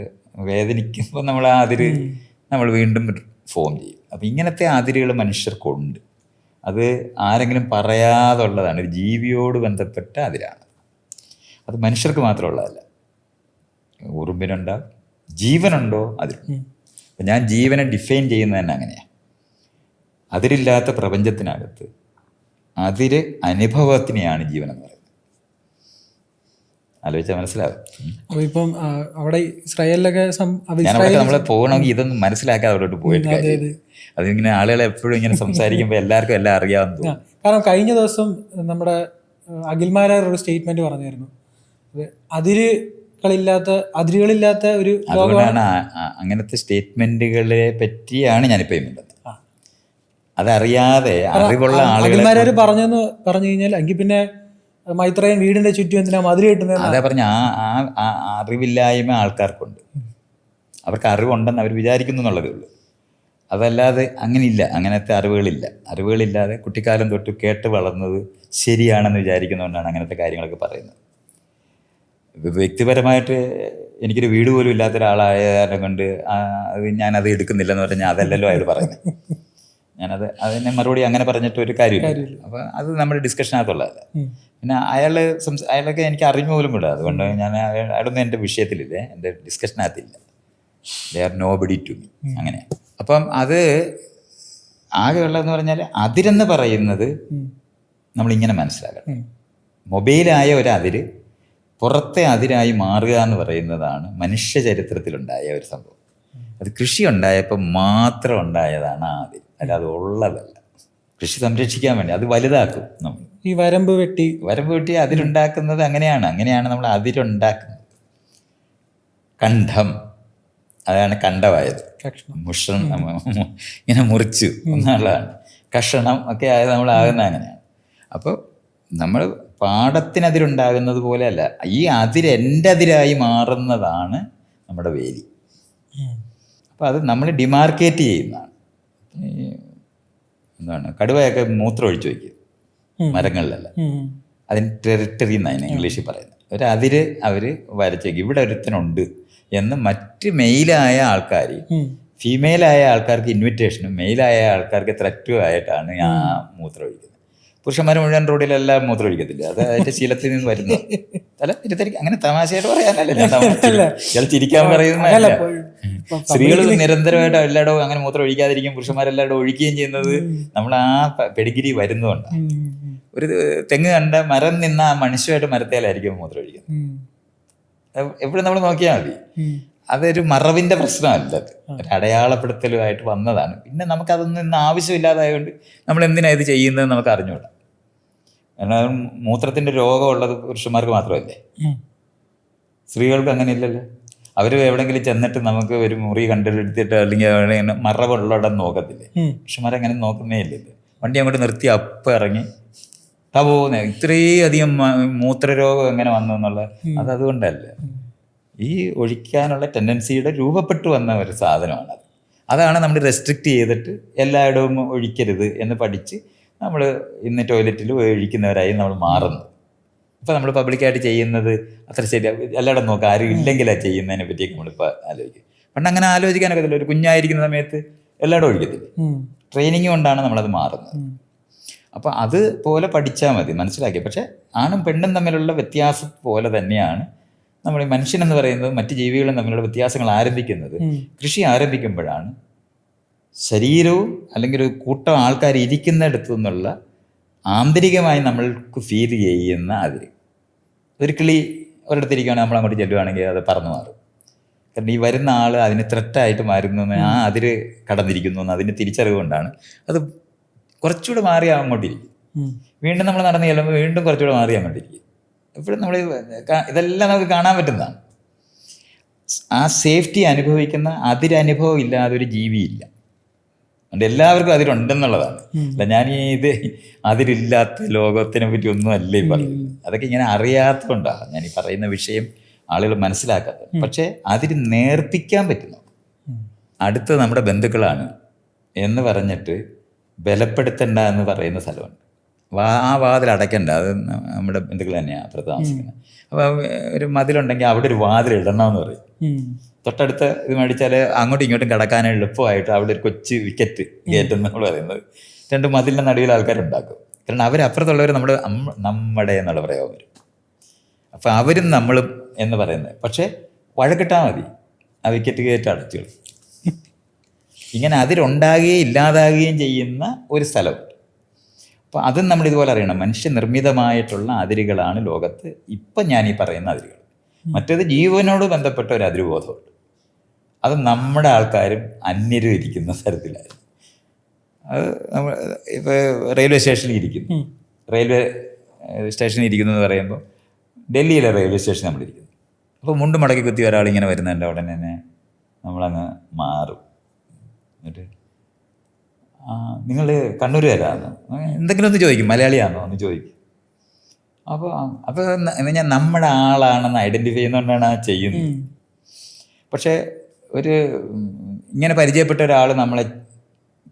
വേദനിക്കുമ്പോൾ നമ്മൾ ആ അതിര് നമ്മൾ വീണ്ടും ഫോം ചെയ്യും. അപ്പം ഇങ്ങനത്തെ അതിരുകൾ മനുഷ്യർക്കുണ്ട്. അത് ആരെങ്കിലും പറയാതുള്ളതാണ്. ഒരു ജീവിയോട് ബന്ധപ്പെട്ട അതിരാണ്. അത് മനുഷ്യർക്ക് മാത്രമുള്ളതല്ല. ഉറുമ്പിനുണ്ടാവും. ജീവനുണ്ടോ അതിരുണ്ട്. അപ്പം ഞാൻ ജീവനെ ഡിഫൈൻ ചെയ്യുന്നത് തന്നെ അങ്ങനെയാണ്. അതിരില്ലാത്ത പ്രപഞ്ചത്തിനകത്ത് അതിര് അനുഭവത്തിനെയാണ് ജീവൻ എന്ന് പറയുന്നത്. ആലോചിച്ചാൽ മനസ്സിലാവും. അപ്പൊ ഇപ്പം അവിടെ ഇസ്രായേലിലൊക്കെ ഞാനവിടെ നമ്മളെ പോകണമെങ്കിൽ ഇതൊന്നും മനസ്സിലാക്കാതെ അവിടോട്ട് പോയിട്ട് കാര്യം. അതിങ്ങനെ ആളുകളെ എപ്പോഴും ഇങ്ങനെ സംസാരിക്കുമ്പോൾ എല്ലാവർക്കും എല്ലാം അറിയാമെന്ന് തോന്നും. കാരണം കഴിഞ്ഞ ദിവസം നമ്മുടെ അഖിൽമാരാർ ഒരു സ്റ്റേറ്റ്മെന്റ് പറഞ്ഞായിരുന്നു, അതിരുകളില്ലാത്ത ഒരു അതുകൊണ്ടാണ് അങ്ങനത്തെ സ്റ്റേറ്റ്മെന്റുകളെ പറ്റിയാണ് ഞാനിപ്പോൾ ഇന്നുള്ളത്. അതറിയാതെ അറിവുള്ള ആളുകൾ പറഞ്ഞെന്ന് പറഞ്ഞു കഴിഞ്ഞാൽ എങ്കിൽ പിന്നെ മൈത്രേയൻ വീടിന്റെ ചുറ്റും എന്തിനാ മതിൽ കിട്ടുന്നത്? അതേ പറഞ്ഞ ആ അറിവില്ലായ്മ ആൾക്കാർക്കുണ്ട്. അവർക്ക് അറിവുണ്ടെന്ന് അവർ വിചാരിക്കുന്നു എന്നുള്ളതേ ഉള്ളൂ. അതല്ലാതെ അങ്ങനെയില്ല, അങ്ങനത്തെ അറിവുകളില്ലാതെ കുട്ടിക്കാലം തൊട്ട് കേട്ട് വളർന്നത് ശരിയാണെന്ന് വിചാരിക്കുന്നതുകൊണ്ടാണ് അങ്ങനത്തെ കാര്യങ്ങളൊക്കെ പറയുന്നത്. വ്യക്തിപരമായിട്ട് എനിക്കൊരു വീട് പോലും ഇല്ലാത്ത ഒരാളായ കൊണ്ട് ഞാനത് എടുക്കുന്നില്ലെന്ന് പറഞ്ഞാൽ അതല്ലല്ലോ അയാൾ പറയുന്നത്. അതിനെ മറുപടി അങ്ങനെ പറഞ്ഞിട്ട് ഒരു കാര്യമില്ല. അപ്പം അത് നമ്മുടെ ഡിസ്കഷനകത്തുള്ളതല്ല. പിന്നെ അയാളൊക്കെ എനിക്ക് അറിഞ്ഞു പോലും കൂടാ. അതുകൊണ്ട് അയാളൊന്നും എൻ്റെ വിഷയത്തിലില്ല, എൻ്റെ ഡിസ്കഷനകത്തില്ല. They are nobody to me. അങ്ങനെ. അപ്പം അത് ആകെയുള്ളതെന്ന് പറഞ്ഞാൽ അതിരെന്ന് പറയുന്നത് നമ്മളിങ്ങനെ മനസ്സിലാക്കണം. മൊബൈലായ ഒരതിര് പുറത്തെ അതിരായി മാറുക എന്ന് പറയുന്നതാണ് മനുഷ്യ ചരിത്രത്തിലുണ്ടായ ഒരു സംഭവം. അത് കൃഷി ഉണ്ടായപ്പോൾ മാത്രം ഉണ്ടായതാണ് ആ അതിര്, അല്ലാതെ ഉള്ളതല്ല. കൃഷി സംരക്ഷിക്കാൻ വേണ്ടി അത് വലുതാക്കും നമ്മൾ. ഈ വരമ്പ് വെട്ടി അതിരുണ്ടാക്കുന്നത് അങ്ങനെയാണ് നമ്മൾ അതിരുണ്ടാക്കുന്നത്. കണ്ഠം, അതാണ് കണ്ഠമായത്. ഇങ്ങനെ മുറിച്ചു എന്നുള്ളതാണ്. കഷണം ഒക്കെ ആയത് നമ്മളാകുന്ന അങ്ങനെയാണ്. അപ്പോൾ നമ്മൾ പാടത്തിനതിരുണ്ടാകുന്നത് പോലെയല്ല, ഈ അതിരെൻ്റെ അതിരായി മാറുന്നതാണ് നമ്മുടെ വേലി. അപ്പോൾ അത് നമ്മൾ ഡിമാർക്കേറ്റ് ചെയ്യുന്നതാണ്. എന്താണ്, കടുവയൊക്കെ മൂത്രം ഒഴിച്ചു വയ്ക്കും മരങ്ങളിലല്ല. അതിന് ടെറിട്ടറി എന്നാണ് ഇംഗ്ലീഷിൽ പറയുന്നത്. ഒരതിര് അവർ വരച്ചു വയ്ക്കും. ഇവിടെ ഒരുത്തനുണ്ട് എന്ന് മറ്റ് മെയിലായ ആൾക്കാർ, ഫീമെയിലായ ആൾക്കാർക്ക് ഇൻവിറ്റേഷനും മെയിലായ ആൾക്കാർക്ക് ത്രെറ്റും ആയിട്ടാണ് ആ മൂത്രം ഒഴിക്കുന്നത്. പുരുഷന്മാർ മുഴുവൻ റോഡിലെല്ലാം മൂത്രം ഒഴിക്കത്തില്ല. അത് അതിൻ്റെ ശീലത്തിൽ നിന്ന് വരുന്നത്. അല്ല, തിരുത്തരിക്കും. അങ്ങനെ തമാശയായിട്ട് പറയാനല്ല ഞാൻ ചിരിക്കാൻ പറയുന്നതല്ല. സ്ത്രീകൾ നിരന്തരമായിട്ട് എല്ലായിടവും അങ്ങനെ മൂത്രം ഒഴിക്കാതിരിക്കും, പുരുഷന്മാരെല്ലായിടും ഒഴിക്കുകയും ചെയ്യുന്നത് നമ്മൾ ആ പെഡിഗിരി വരുന്നതുകൊണ്ടാണ്. ഒരു തെങ്ങ് കണ്ട മരം നിന്ന ആ മനുഷ്യമായിട്ട് മരത്തേലായിരിക്കും മൂത്രം ഒഴിക്കുന്നത്. എപ്പോഴും നമ്മൾ നോക്കിയാൽ മതി. അതൊരു മറവിൻ്റെ പ്രശ്നമല്ല, ഒരു അടയാളപ്പെടുത്തലുമായിട്ട് വന്നതാണ്. പിന്നെ നമുക്കതൊന്നും ഇന്ന് ആവശ്യമില്ലാതായതുകൊണ്ട് നമ്മൾ എന്തിനാണ് ഇത് ചെയ്യുന്നത് നമുക്ക് അറിഞ്ഞുകൂടാ. കാരണം മൂത്രത്തിൻ്റെ രോഗമുള്ളത് പുരുഷന്മാർക്ക് മാത്രമല്ലേ, സ്ത്രീകൾക്ക് അങ്ങനെ ഇല്ലല്ലോ. അവർ എവിടെയെങ്കിലും ചെന്നിട്ട് നമുക്ക് ഒരു മുറി കണ്ടെടുത്തിട്ട് അല്ലെങ്കിൽ മറവുള്ളടം നോക്കത്തില്ലേ. പുരുഷന്മാരങ്ങനെ നോക്കുന്നേ ഇല്ലല്ലോ. വണ്ടി അങ്ങോട്ട് നിർത്തി അപ്പം ഇറങ്ങി പോകുന്നത്. ഇത്രയും അധികം മൂത്രരോഗം എങ്ങനെ വന്നു എന്നുള്ളത് അതുകൊണ്ടല്ല, ഈ ഒഴിക്കാനുള്ള ടെൻഡൻസിയുടെ രൂപപ്പെട്ടു വന്ന ഒരു സാധനമാണത്. അതാണ് നമ്മൾ റെസ്ട്രിക്റ്റ് ചെയ്തിട്ട് എല്ലായിടവും ഒഴിക്കരുത് എന്ന് പഠിച്ച് നമ്മൾ ഇന്ന് ടോയ്ലറ്റിൽ ഒഴിക്കുന്നവരായി നമ്മൾ മാറുന്നത്. ഇപ്പോൾ നമ്മൾ പബ്ലിക്കായിട്ട് ചെയ്യുന്നത് അത്ര ശരി, എല്ലായിടം നോക്കാം, ആരും ഇല്ലെങ്കിലാണ് ചെയ്യുന്നതിനെ പറ്റിയൊക്കെ നമ്മളിപ്പോൾ ആലോചിക്കും. പണ്ട് അങ്ങനെ ആലോചിക്കാനൊക്കെ പറ്റില്ല. ഒരു കുഞ്ഞായിരിക്കുന്ന സമയത്ത് എല്ലായിടം ഒഴിക്കത്തില്ല. ട്രെയിനിങ് കൊണ്ടാണ് നമ്മളത് മാറുന്നത്. അപ്പോൾ അതുപോലെ പഠിച്ചാൽ മതി, മനസ്സിലാക്കി. പക്ഷേ ആണും പെണ്ണും തമ്മിലുള്ള വ്യത്യാസം പോലെ തന്നെയാണ് നമ്മൾ ഈ മനുഷ്യനെന്ന് പറയുന്നത് മറ്റ് ജീവികളും തമ്മിലുള്ള വ്യത്യാസങ്ങൾ ആരംഭിക്കുന്നത് കൃഷി ആരംഭിക്കുമ്പോഴാണ്. ശരീരവും അല്ലെങ്കിൽ ഒരു കൂട്ടം ആൾക്കാർ ഇരിക്കുന്നിടത്തു നിന്നുള്ള ആന്തരികമായി നമ്മൾക്ക് ഫീൽ ചെയ്യുന്ന അതിര്. ഒരു കിളി ഒരിടത്തിരിക്കുകയാണെങ്കിൽ നമ്മൾ അങ്ങോട്ട് ചെല്ലുവാണെങ്കിൽ അത് പറന്നു മാറും. കാരണം ഈ വരുന്ന ആൾ അതിന് ത്രെറ്റായിട്ട് മാറുന്നു, ആ അതിര് കടന്നിരിക്കുന്നു എന്ന് അതിൻ്റെ തിരിച്ചറിവ് കൊണ്ടാണ് അത് കുറച്ചുകൂടെ മാറി അങ്ങോട്ടിരിക്കും. വീണ്ടും നമ്മൾ നടന്നു ചെല്ലുമ്പോൾ വീണ്ടും കുറച്ചുകൂടെ മാറി അങ്ങോട്ടിരിക്കും. എപ്പോഴും നമ്മൾ ഇതെല്ലാം നമുക്ക് കാണാൻ പറ്റുന്നതാണ്. ആ സേഫ്റ്റി അനുഭവിക്കുന്ന അതിരനുഭവം ഇല്ലാതെ ഒരു ജീവിയില്ല. അതുകൊണ്ട് എല്ലാവർക്കും അതിലുണ്ടെന്നുള്ളതാണ്. അല്ല ഞാൻ ഇത് അതിരില്ലാത്ത ലോകത്തിനെ പറ്റി ഒന്നും അല്ലേ പറയുന്നത്. അതൊക്കെ ഇങ്ങനെ അറിയാത്തതുകൊണ്ടാണ് ഞാൻ ഈ പറയുന്ന വിഷയം ആളുകൾ മനസ്സിലാക്കാത്തത്. പക്ഷേ അതിന് നേർപ്പിക്കാൻ പറ്റുന്നു. അടുത്ത നമ്മുടെ ബന്ധുക്കളാണ് എന്ന് പറഞ്ഞിട്ട് ബലപ്പെടുത്തണ്ട എന്ന് പറയുന്ന സ്ഥലമുണ്ട്. ആ വാതിൽ അടയ്ക്കണ്ട, അത് നമ്മുടെ ബന്ധുക്കൾ തന്നെയാണ് അപ്പുറത്ത് താമസിക്കുന്നത്. അപ്പോൾ ഒരു മതിലുണ്ടെങ്കിൽ അവിടെ ഒരു വാതിൽ ഇടണമെന്ന് പറയും. തൊട്ടടുത്ത് ഇത് മേടിച്ചാൽ അങ്ങോട്ടും ഇങ്ങോട്ടും കിടക്കാൻ എളുപ്പമായിട്ട് അവിടെ ഒരു കൊച്ചു വിക്കറ്റ് ഗേറ്റ് എന്ന് നമ്മൾ പറയുന്നത്. രണ്ട് മതിലിൻ്റെ നടുവിൽ ആൾക്കാരുണ്ടാക്കും. കാരണം അവരപ്പുറത്തുള്ളവർ നമ്മുടെ എന്നുള്ള പ്രയോഗം വരും. അപ്പം അവരും നമ്മളും എന്ന് പറയുന്നത്. പക്ഷേ വഴക്കിട്ടാൽ മതി, ആ വിക്കറ്റ് ഗേറ്റ് അടച്ചു. ഇങ്ങനെ അതിലുണ്ടാകുകയും ഇല്ലാതാകുകയും ചെയ്യുന്ന ഒരു സ്ഥലമുണ്ട്. അപ്പോൾ അതും നമ്മളിതുപോലെ അറിയണം. മനുഷ്യനിർമ്മിതമായിട്ടുള്ള അതിരുകളാണ് ലോകത്ത് ഇപ്പം ഞാൻ ഈ പറയുന്ന അതിരുകൾ. മറ്റേത് ജീവനോട് ബന്ധപ്പെട്ട ഒരു അതിരുബോധമുണ്ട്. അത് നമ്മുടെ ആൾക്കാരും അന്യരും ഇരിക്കുന്ന തരത്തിലായിരുന്നു. അത് നമ്മൾ ഇപ്പോൾ റെയിൽവേ സ്റ്റേഷനിൽ ഇരിക്കുന്നു. റെയിൽവേ സ്റ്റേഷനിൽ ഇരിക്കുന്നു എന്ന് പറയുമ്പോൾ ഡൽഹിയിലെ റെയിൽവേ സ്റ്റേഷൻ നമ്മളിരിക്കുന്നു. അപ്പോൾ മുണ്ട് മടക്കി കുത്തി ഒരാളിങ്ങനെ വരുന്നുണ്ട്, ഉടനെ തന്നെ നമ്മളങ്ങ് മാറും. എന്നിട്ട് നിങ്ങൾ കണ്ണൂരുകാരാണോ, എന്തെങ്കിലും ഒന്ന് ചോദിക്കും, മലയാളിയാണോ എന്ന് ചോദിക്കും. അപ്പോൾ ഞാൻ നമ്മുടെ ആളാണെന്ന് ഐഡൻറ്റിഫൈ ചെയ്യുന്നതുകൊണ്ടാണ് ആ ചെയ്യുന്നത്. പക്ഷേ ഒരു ഇങ്ങനെ പരിചയപ്പെട്ട ഒരാൾ നമ്മളെ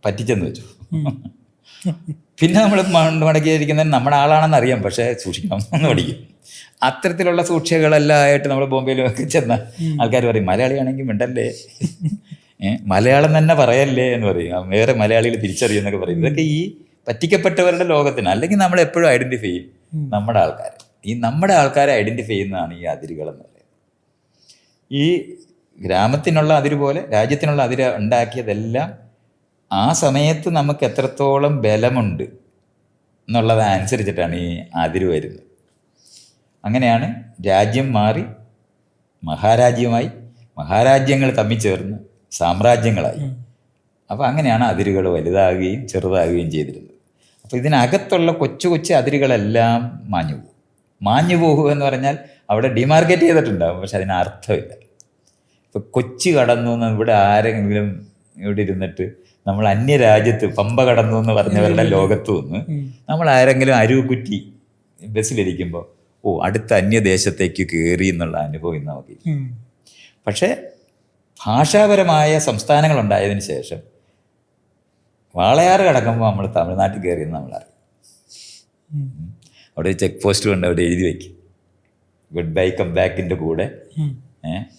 പറ്റിച്ചെന്ന് വെച്ചു, പിന്നെ നമ്മൾ മടക്കിയിരിക്കുന്നത് നമ്മുടെ ആളാണെന്ന് അറിയാം, പക്ഷേ സൂക്ഷിക്കണം എന്ന് പഠിക്കും. അത്തരത്തിലുള്ള സൂക്ഷികളെല്ലാം ആയിട്ട് നമ്മൾ ബോംബെയിലൊക്കെ ചെന്ന ആൾക്കാർ പറയും, മലയാളിയാണെങ്കിൽ മിണ്ടല്ലേ, മലയാളം തന്നെ പറയല്ലേ എന്ന് പറയും, വേറെ മലയാളികൾ തിരിച്ചറിയുമെന്നൊക്കെ പറയും. ഇതൊക്കെ ഈ പറ്റിക്കപ്പെട്ടവരുടെ ലോകത്തിന്. അല്ലെങ്കിൽ നമ്മൾ എപ്പോഴും ഐഡൻറ്റിഫൈ ചെയ്യും നമ്മുടെ ആൾക്കാരെ. ഈ നമ്മുടെ ആൾക്കാരെ ഐഡൻറ്റിഫൈ ചെയ്യുന്നതാണ് ഈ അതിരുകളെന്ന് പറയുന്നത്. ഈ ഗ്രാമത്തിനുള്ള അതിര് പോലെ രാജ്യത്തിനുള്ള അതിര് ഉണ്ടാക്കിയതെല്ലാം ആ സമയത്ത് നമുക്ക് എത്രത്തോളം ബലമുണ്ട് എന്നുള്ളതനുസരിച്ചിട്ടാണ് ഈ അതിര് വരുന്നത്. അങ്ങനെയാണ് രാജ്യം മാറി മഹാരാജ്യമായി, മഹാരാജ്യങ്ങൾ തമ്മിൽ ചേർന്ന് സാമ്രാജ്യങ്ങളായി. അപ്പോൾ അങ്ങനെയാണ് അതിരുകൾ വലുതാകുകയും ചെറുതാകുകയും ചെയ്തിരുന്നത്. അപ്പോൾ ഇതിനകത്തുള്ള കൊച്ചു കൊച്ചു അതിരുകളെല്ലാം മാഞ്ഞു പോകുക എന്ന് പറഞ്ഞാൽ അവിടെ ഡിമാർക്കേറ്റ് ചെയ്തിട്ടുണ്ടാകും, പക്ഷെ അതിന് അർത്ഥമില്ല. ഇപ്പോൾ കൊച്ചി കടന്നു എന്ന് ഇവിടെ ആരെങ്കിലും ഇവിടെ ഇരുന്നിട്ട് നമ്മൾ അന്യരാജ്യത്ത് പമ്പ കടന്നു എന്ന് പറഞ്ഞവരുടെ ലോകത്ത് നിന്ന് നമ്മൾ ആരെങ്കിലും അരുക്കുറ്റി ബസ്സിലിരിക്കുമ്പോൾ അടുത്ത അന്യദേശത്തേക്ക് കയറി എന്നുള്ള അനുഭവം ഇന്ന് നമുക്ക്. പക്ഷേ ഭാഷാപരമായ സംസ്ഥാനങ്ങളുണ്ടായതിന് ശേഷം വാളയാറ് കടക്കുമ്പോൾ നമ്മൾ തമിഴ്നാട്ടിൽ കയറിയെന്ന് നമ്മളറിയും. അവിടെ ചെക്ക് പോസ്റ്റ് കൊണ്ട് അവിടെ എഴുതി വയ്ക്കും, ഗുഡ് ബൈ കം ബാക്കിൻ്റെ കൂടെ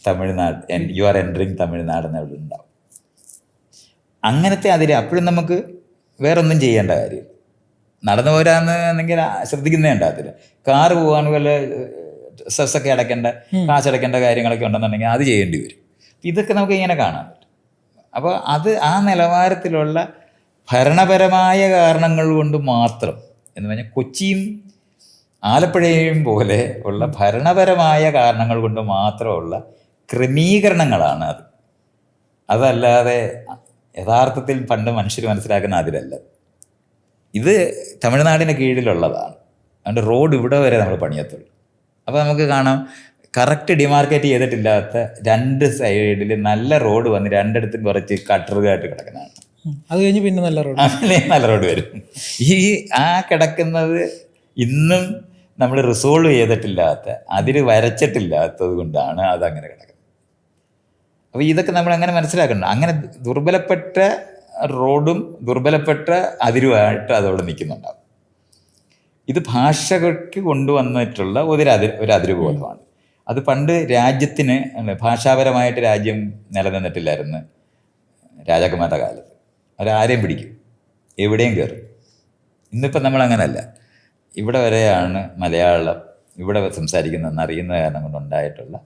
Tamil Nadu, you are entering Tamil Nadu എന്ന് അവിടെ ഉണ്ടാവും. അങ്ങനത്തെ അതിര് അപ്പോഴും നമുക്ക് വേറൊന്നും ചെയ്യേണ്ട കാര്യം, നടന്നു പോരാന്നെങ്കിൽ ശ്രദ്ധിക്കുന്നേ ഉണ്ടാകത്തില്ല. കാറ് പോകാൻ വല്ല സെസ്സൊക്കെ അടയ്ക്കേണ്ട, കാശടയ്ക്കേണ്ട കാര്യങ്ങളൊക്കെ ഉണ്ടെന്നുണ്ടെങ്കിൽ അത് ചെയ്യേണ്ടി വരും. ഇതൊക്കെ നമുക്ക് ഇങ്ങനെ കാണാൻ പറ്റും. അപ്പോൾ അത് ആ നിലവാരത്തിലുള്ള ഭരണപരമായ കാരണങ്ങൾ കൊണ്ട് മാത്രം എന്ന് പറഞ്ഞാൽ കൊച്ചിയും ആലപ്പുഴയും പോലെ ഉള്ള ഭരണപരമായ കാരണങ്ങൾ കൊണ്ട് മാത്രമുള്ള ക്രമീകരണങ്ങളാണ് അത്. അതല്ലാതെ യഥാർത്ഥത്തിൽ പണ്ട് മനുഷ്യർ മനസ്സിലാക്കുന്ന അതിലല്ല. ഇത് തമിഴ്നാടിന് കീഴിലുള്ളതാണ്. അതുകൊണ്ട് റോഡ് ഇവിടെ വരെ നമ്മൾ പണിയത്തുള്ളൂ. അപ്പോൾ നമുക്ക് കാണാം, കറക്റ്റ് ഡിമാർക്കേറ്റ് ചെയ്തിട്ടില്ലാത്ത രണ്ട് സൈഡിൽ നല്ല റോഡ് വന്ന് രണ്ടിടത്തും കുറച്ച് കട്ടറുകായിട്ട് കിടക്കുന്നതാണ്. അത് കഴിഞ്ഞ് പിന്നെ നല്ല റോഡ് വരും. ഈ ആ കിടക്കുന്നത് ഇന്നും നമ്മൾ റിസോൾവ് ചെയ്തിട്ടില്ലാത്ത, അതിൽ വരച്ചിട്ടില്ലാത്തത് കൊണ്ടാണ് അതങ്ങനെ കിടക്കുന്നത്. അപ്പോൾ ഇതൊക്കെ നമ്മൾ അങ്ങനെ മനസ്സിലാക്കണം. അങ്ങനെ ദുർബലപ്പെട്ട റോഡും ദുർബലപ്പെട്ട അതിരുമായിട്ട് അതവിടെ നിൽക്കുന്നുണ്ടാവും. ഇത് ഭാഷകൾക്ക് കൊണ്ടുവന്നിട്ടുള്ള ഒരു അതിരുബോധമാണ്. അത് പണ്ട് രാജ്യത്തിന് ഭാഷാപരമായിട്ട് രാജ്യം നിലനിന്നിട്ടില്ലായിരുന്നു. രാജാക്കന്മാരുടെ കാലത്ത് അവരാരെയും പിടിക്കും, എവിടെയും കയറും. ഇന്നിപ്പം നമ്മളങ്ങനല്ല. ഇവിടെ വരെയാണ് മലയാളം ഇവിടെ സംസാരിക്കുന്നതെന്ന് അറിയുന്ന കാരണം കൊണ്ടുണ്ടായിട്ടുള്ള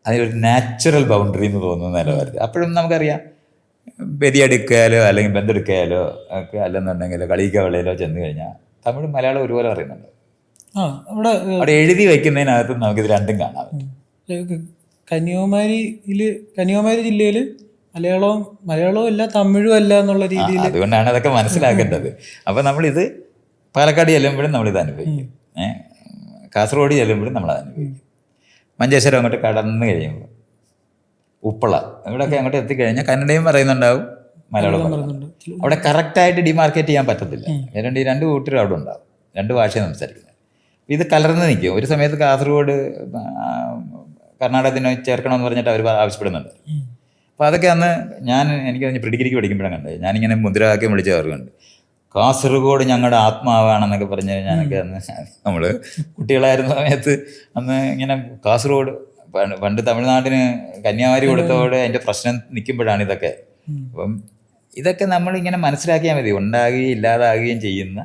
അതിനൊരു നാച്ചുറൽ ബൗണ്ടറി എന്ന് തോന്നുന്ന നിലവാരത്തിൽ. അപ്പോഴും നമുക്കറിയാം, ബെരിയെടുക്കാലോ അല്ലെങ്കിൽ ബന്ധെടുക്കാലോ ഒക്കെ അല്ലെന്നുണ്ടെങ്കിൽ കളിക്കവളയിലോ ചെന്ന് കഴിഞ്ഞാൽ തമിഴും മലയാളം ഒരുപോലെ അറിയുന്നുണ്ട്. അവിടെ എഴുതി വയ്ക്കുന്നതിനകത്ത് നമുക്കിത് രണ്ടും കാണാൻ പറ്റും. കന്യാകുമാരി ജില്ലയിൽ മലയാളവും അല്ല തമിഴും അല്ല എന്നുള്ള രീതിയിൽ. അതുകൊണ്ടാണ് അതൊക്കെ മനസ്സിലാക്കേണ്ടത്. അപ്പോൾ നമ്മളിത് പാലക്കാട് ചെല്ലുമ്പോഴും നമ്മളിത് അനുഭവിക്കും, കാസർഗോഡ് ചെല്ലുമ്പോഴും നമ്മളത് അനുഭവിക്കും. മഞ്ചേശ്വരം അങ്ങോട്ട് കടന്നു കഴിയുമ്പോൾ ഉപ്പള ഇവിടെയൊക്കെ അങ്ങോട്ട് എത്തിക്കഴിഞ്ഞാൽ കന്നഡയും പറയുന്നുണ്ടാവും, മലയാളം പറയുന്നുണ്ട്. അവിടെ കറക്റ്റായിട്ട് ഡിമാർക്കേറ്റ് ചെയ്യാൻ പറ്റത്തില്ല. ഈ രണ്ട് കൂട്ടരും അവിടെ ഉണ്ടാവും, രണ്ട് ഭാഷയും സംസാരിക്കുന്നത്. ഇത് കലർന്ന് നിൽക്കും. ഒരു സമയത്ത് കാസർഗോഡ് കർണാടകത്തിന് ചേർക്കണമെന്ന് പറഞ്ഞിട്ട് അവർ ആവശ്യപ്പെടുന്നുണ്ട്. അപ്പോൾ അതൊക്കെ അന്ന് എനിക്ക് പ്രിഡിഗ്രിക്ക് പഠിക്കുമ്പോഴാണ് കണ്ടത്. ഞാനിങ്ങനെ മുദ്രാവാക്യം വിളിച്ച് ഓർക്കുന്നുണ്ട്, കാസർഗോഡ് ഞങ്ങളുടെ ആത്മാവാണെന്നൊക്കെ പറഞ്ഞ് ഞാനൊക്കെ അന്ന് നമ്മൾ കുട്ടികളായിരുന്ന സമയത്ത് അന്ന് ഇങ്ങനെ കാസർഗോഡ് പണ്ട് തമിഴ്നാടിന് കന്യാകുമാരി കൊടുത്തതോടെ അതിൻ്റെ പ്രശ്നം നിൽക്കുമ്പോഴാണ് ഇതൊക്കെ. അപ്പം ഇതൊക്കെ നമ്മളിങ്ങനെ മനസ്സിലാക്കിയാൽ മതി. ഉണ്ടാകുകയും ഇല്ലാതാകുകയും ചെയ്യുന്ന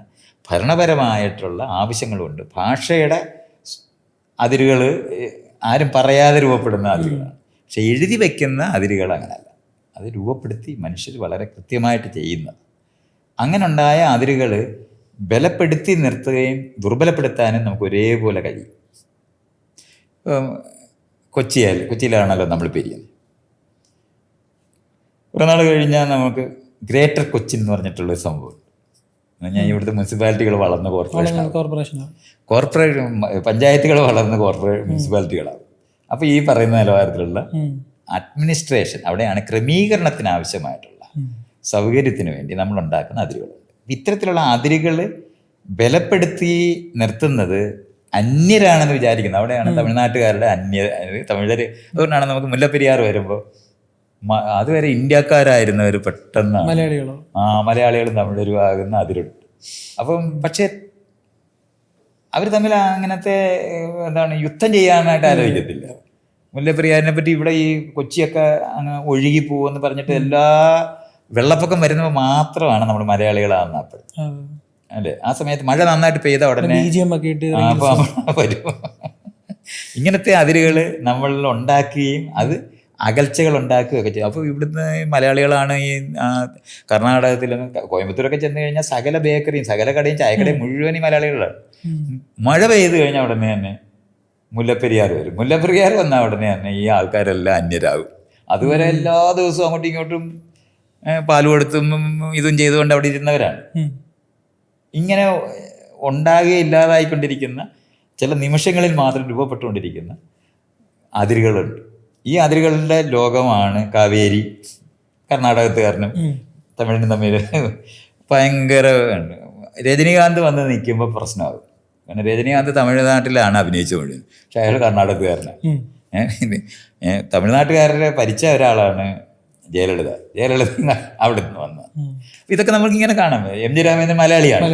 ഭരണപരമായിട്ടുള്ള ആവശ്യങ്ങളുണ്ട്. ഭാഷയുടെ അതിരുകൾ ആരും പറയാതെ രൂപപ്പെടുന്ന അതിരുകളാണ്. പക്ഷെ എഴുതി വയ്ക്കുന്ന അതിരുകൾ അങ്ങനെയല്ല, അത് രൂപപ്പെടുത്തി മനുഷ്യർ വളരെ കൃത്യമായിട്ട് ചെയ്യുന്നത്. അങ്ങനെ ഉണ്ടായ അതിരുകൾ ബലപ്പെടുത്തി നിർത്തുകയും ദുർബലപ്പെടുത്താനും നമുക്ക് ഒരേപോലെ കഴിയും. കൊച്ചിയിലാണല്ലോ നമ്മൾ പിരിയുന്നത്. കുറേ നാൾ കഴിഞ്ഞാൽ നമുക്ക് ഗ്രേറ്റർ കൊച്ചിൻ എന്ന് പറഞ്ഞിട്ടുള്ളൊരു സംഭവം. ഞാൻ ഇവിടുത്തെ മുനിസിപ്പാലിറ്റികൾ വളർന്ന കോർപ്പറേഷൻ പഞ്ചായത്തുകൾ വളർന്ന മുനിസിപ്പാലിറ്റികളാകും. അപ്പോൾ ഈ പറയുന്ന നിലവാരത്തിലുള്ള അഡ്മിനിസ്ട്രേഷൻ, അവിടെയാണ് ക്രമീകരണത്തിന് ആവശ്യമായിട്ടുള്ള സൗകര്യത്തിന് വേണ്ടി നമ്മൾ ഉണ്ടാക്കുന്ന അതിരുകളുണ്ട്. ഇത്തരത്തിലുള്ള അതിരുകൾ ബലപ്പെടുത്തി നിർത്തുന്നത് അന്യരാണെന്ന് വിചാരിക്കുന്നത്. അവിടെയാണ് തമിഴ്നാട്ടുകാരുടെ തമിഴർ. അതുകൊണ്ടാണ് നമുക്ക് മുല്ലപ്പെരിയാർ വരുമ്പോൾ അതുവരെ ഇന്ത്യക്കാരായിരുന്നവർ പെട്ടെന്ന് മലയാളികളും തമിഴരും ആകുന്ന അതിരുണ്ട്. അപ്പം പക്ഷേ അവർ തമ്മിൽ അങ്ങനത്തെ യുദ്ധം ചെയ്യാനായിട്ട് ആലോചിക്കത്തില്ല. മുല്ലപ്പെരിയാറിനെ പറ്റി ഇവിടെ ഈ കൊച്ചിയൊക്കെ അങ്ങ് ഒഴുകി പോകുമെന്ന് പറഞ്ഞിട്ട് എല്ലാ വെള്ളപ്പൊക്കം വരുമ്പോൾ മാത്രമാണ് നമ്മൾ മലയാളികളാകുന്നത്. അല്ലേ? ആ സമയത്ത് മഴ നന്നായിട്ട് പെയ്ത ഉടനെ വരും. ഇങ്ങനത്തെ അതിരുകൾ നമ്മൾ ഉണ്ടാക്കുകയും അത് അകൽച്ചകൾ ഉണ്ടാക്കുകയൊക്കെ ചെയ്യും. അപ്പോൾ ഇവിടുന്ന് മലയാളികളാണ് ഈ കർണാടകത്തിലും കോയമ്പത്തൂരൊക്കെ ചെന്ന് കഴിഞ്ഞാൽ സകല ബേക്കറിയും സകല കടയും ചായക്കടയും മുഴുവൻ ഈ മലയാളികളാണ്. മഴ പെയ്ത് കഴിഞ്ഞാൽ ഉടനെ തന്നെ മുല്ലപ്പെരിയാർ വരും. മുല്ലപ്പെരിയാർ വന്നാൽ ഉടനെ തന്നെ ഈ ആൾക്കാരെല്ലാം അന്യരാകും. അതുവരെ എല്ലാ ദിവസവും അങ്ങോട്ടും ഇങ്ങോട്ടും പാൽ കൊടുത്തും ഇതും ചെയ്തുകൊണ്ട് അവിടെ ഇരുന്നവരാണ്. ഇങ്ങനെ ഇല്ലാതായിക്കൊണ്ടിരിക്കുന്ന ചില നിമിഷങ്ങളിൽ മാത്രം രൂപപ്പെട്ടുകൊണ്ടിരിക്കുന്ന അതിരുകളുണ്ട്. ഈ അതിരുകളുടെ ലോകമാണ് കാവേരി. കർണാടകത്തുകാരനും തമിഴിനും തമ്മിൽ ഭയങ്കര രജനീകാന്ത് വന്ന് നിൽക്കുമ്പോൾ പ്രശ്നമാകും. കാരണം രജനീകാന്ത് തമിഴ്നാട്ടിലാണ് അഭിനയിച്ചുകൊണ്ടിരുന്നത്, പക്ഷെ അയാൾ കർണാടകത്തുകാരനാണ്. തമിഴ്നാട്ടുകാരുടെ പരിചയ ഒരാളാണ് ജയലളിത അവിടെ നിന്ന് വന്നത്. ഇതൊക്കെ നമുക്കിങ്ങനെ കാണാം. എം ജി രാമേന്ദ്രൻ മലയാളിയാണ്,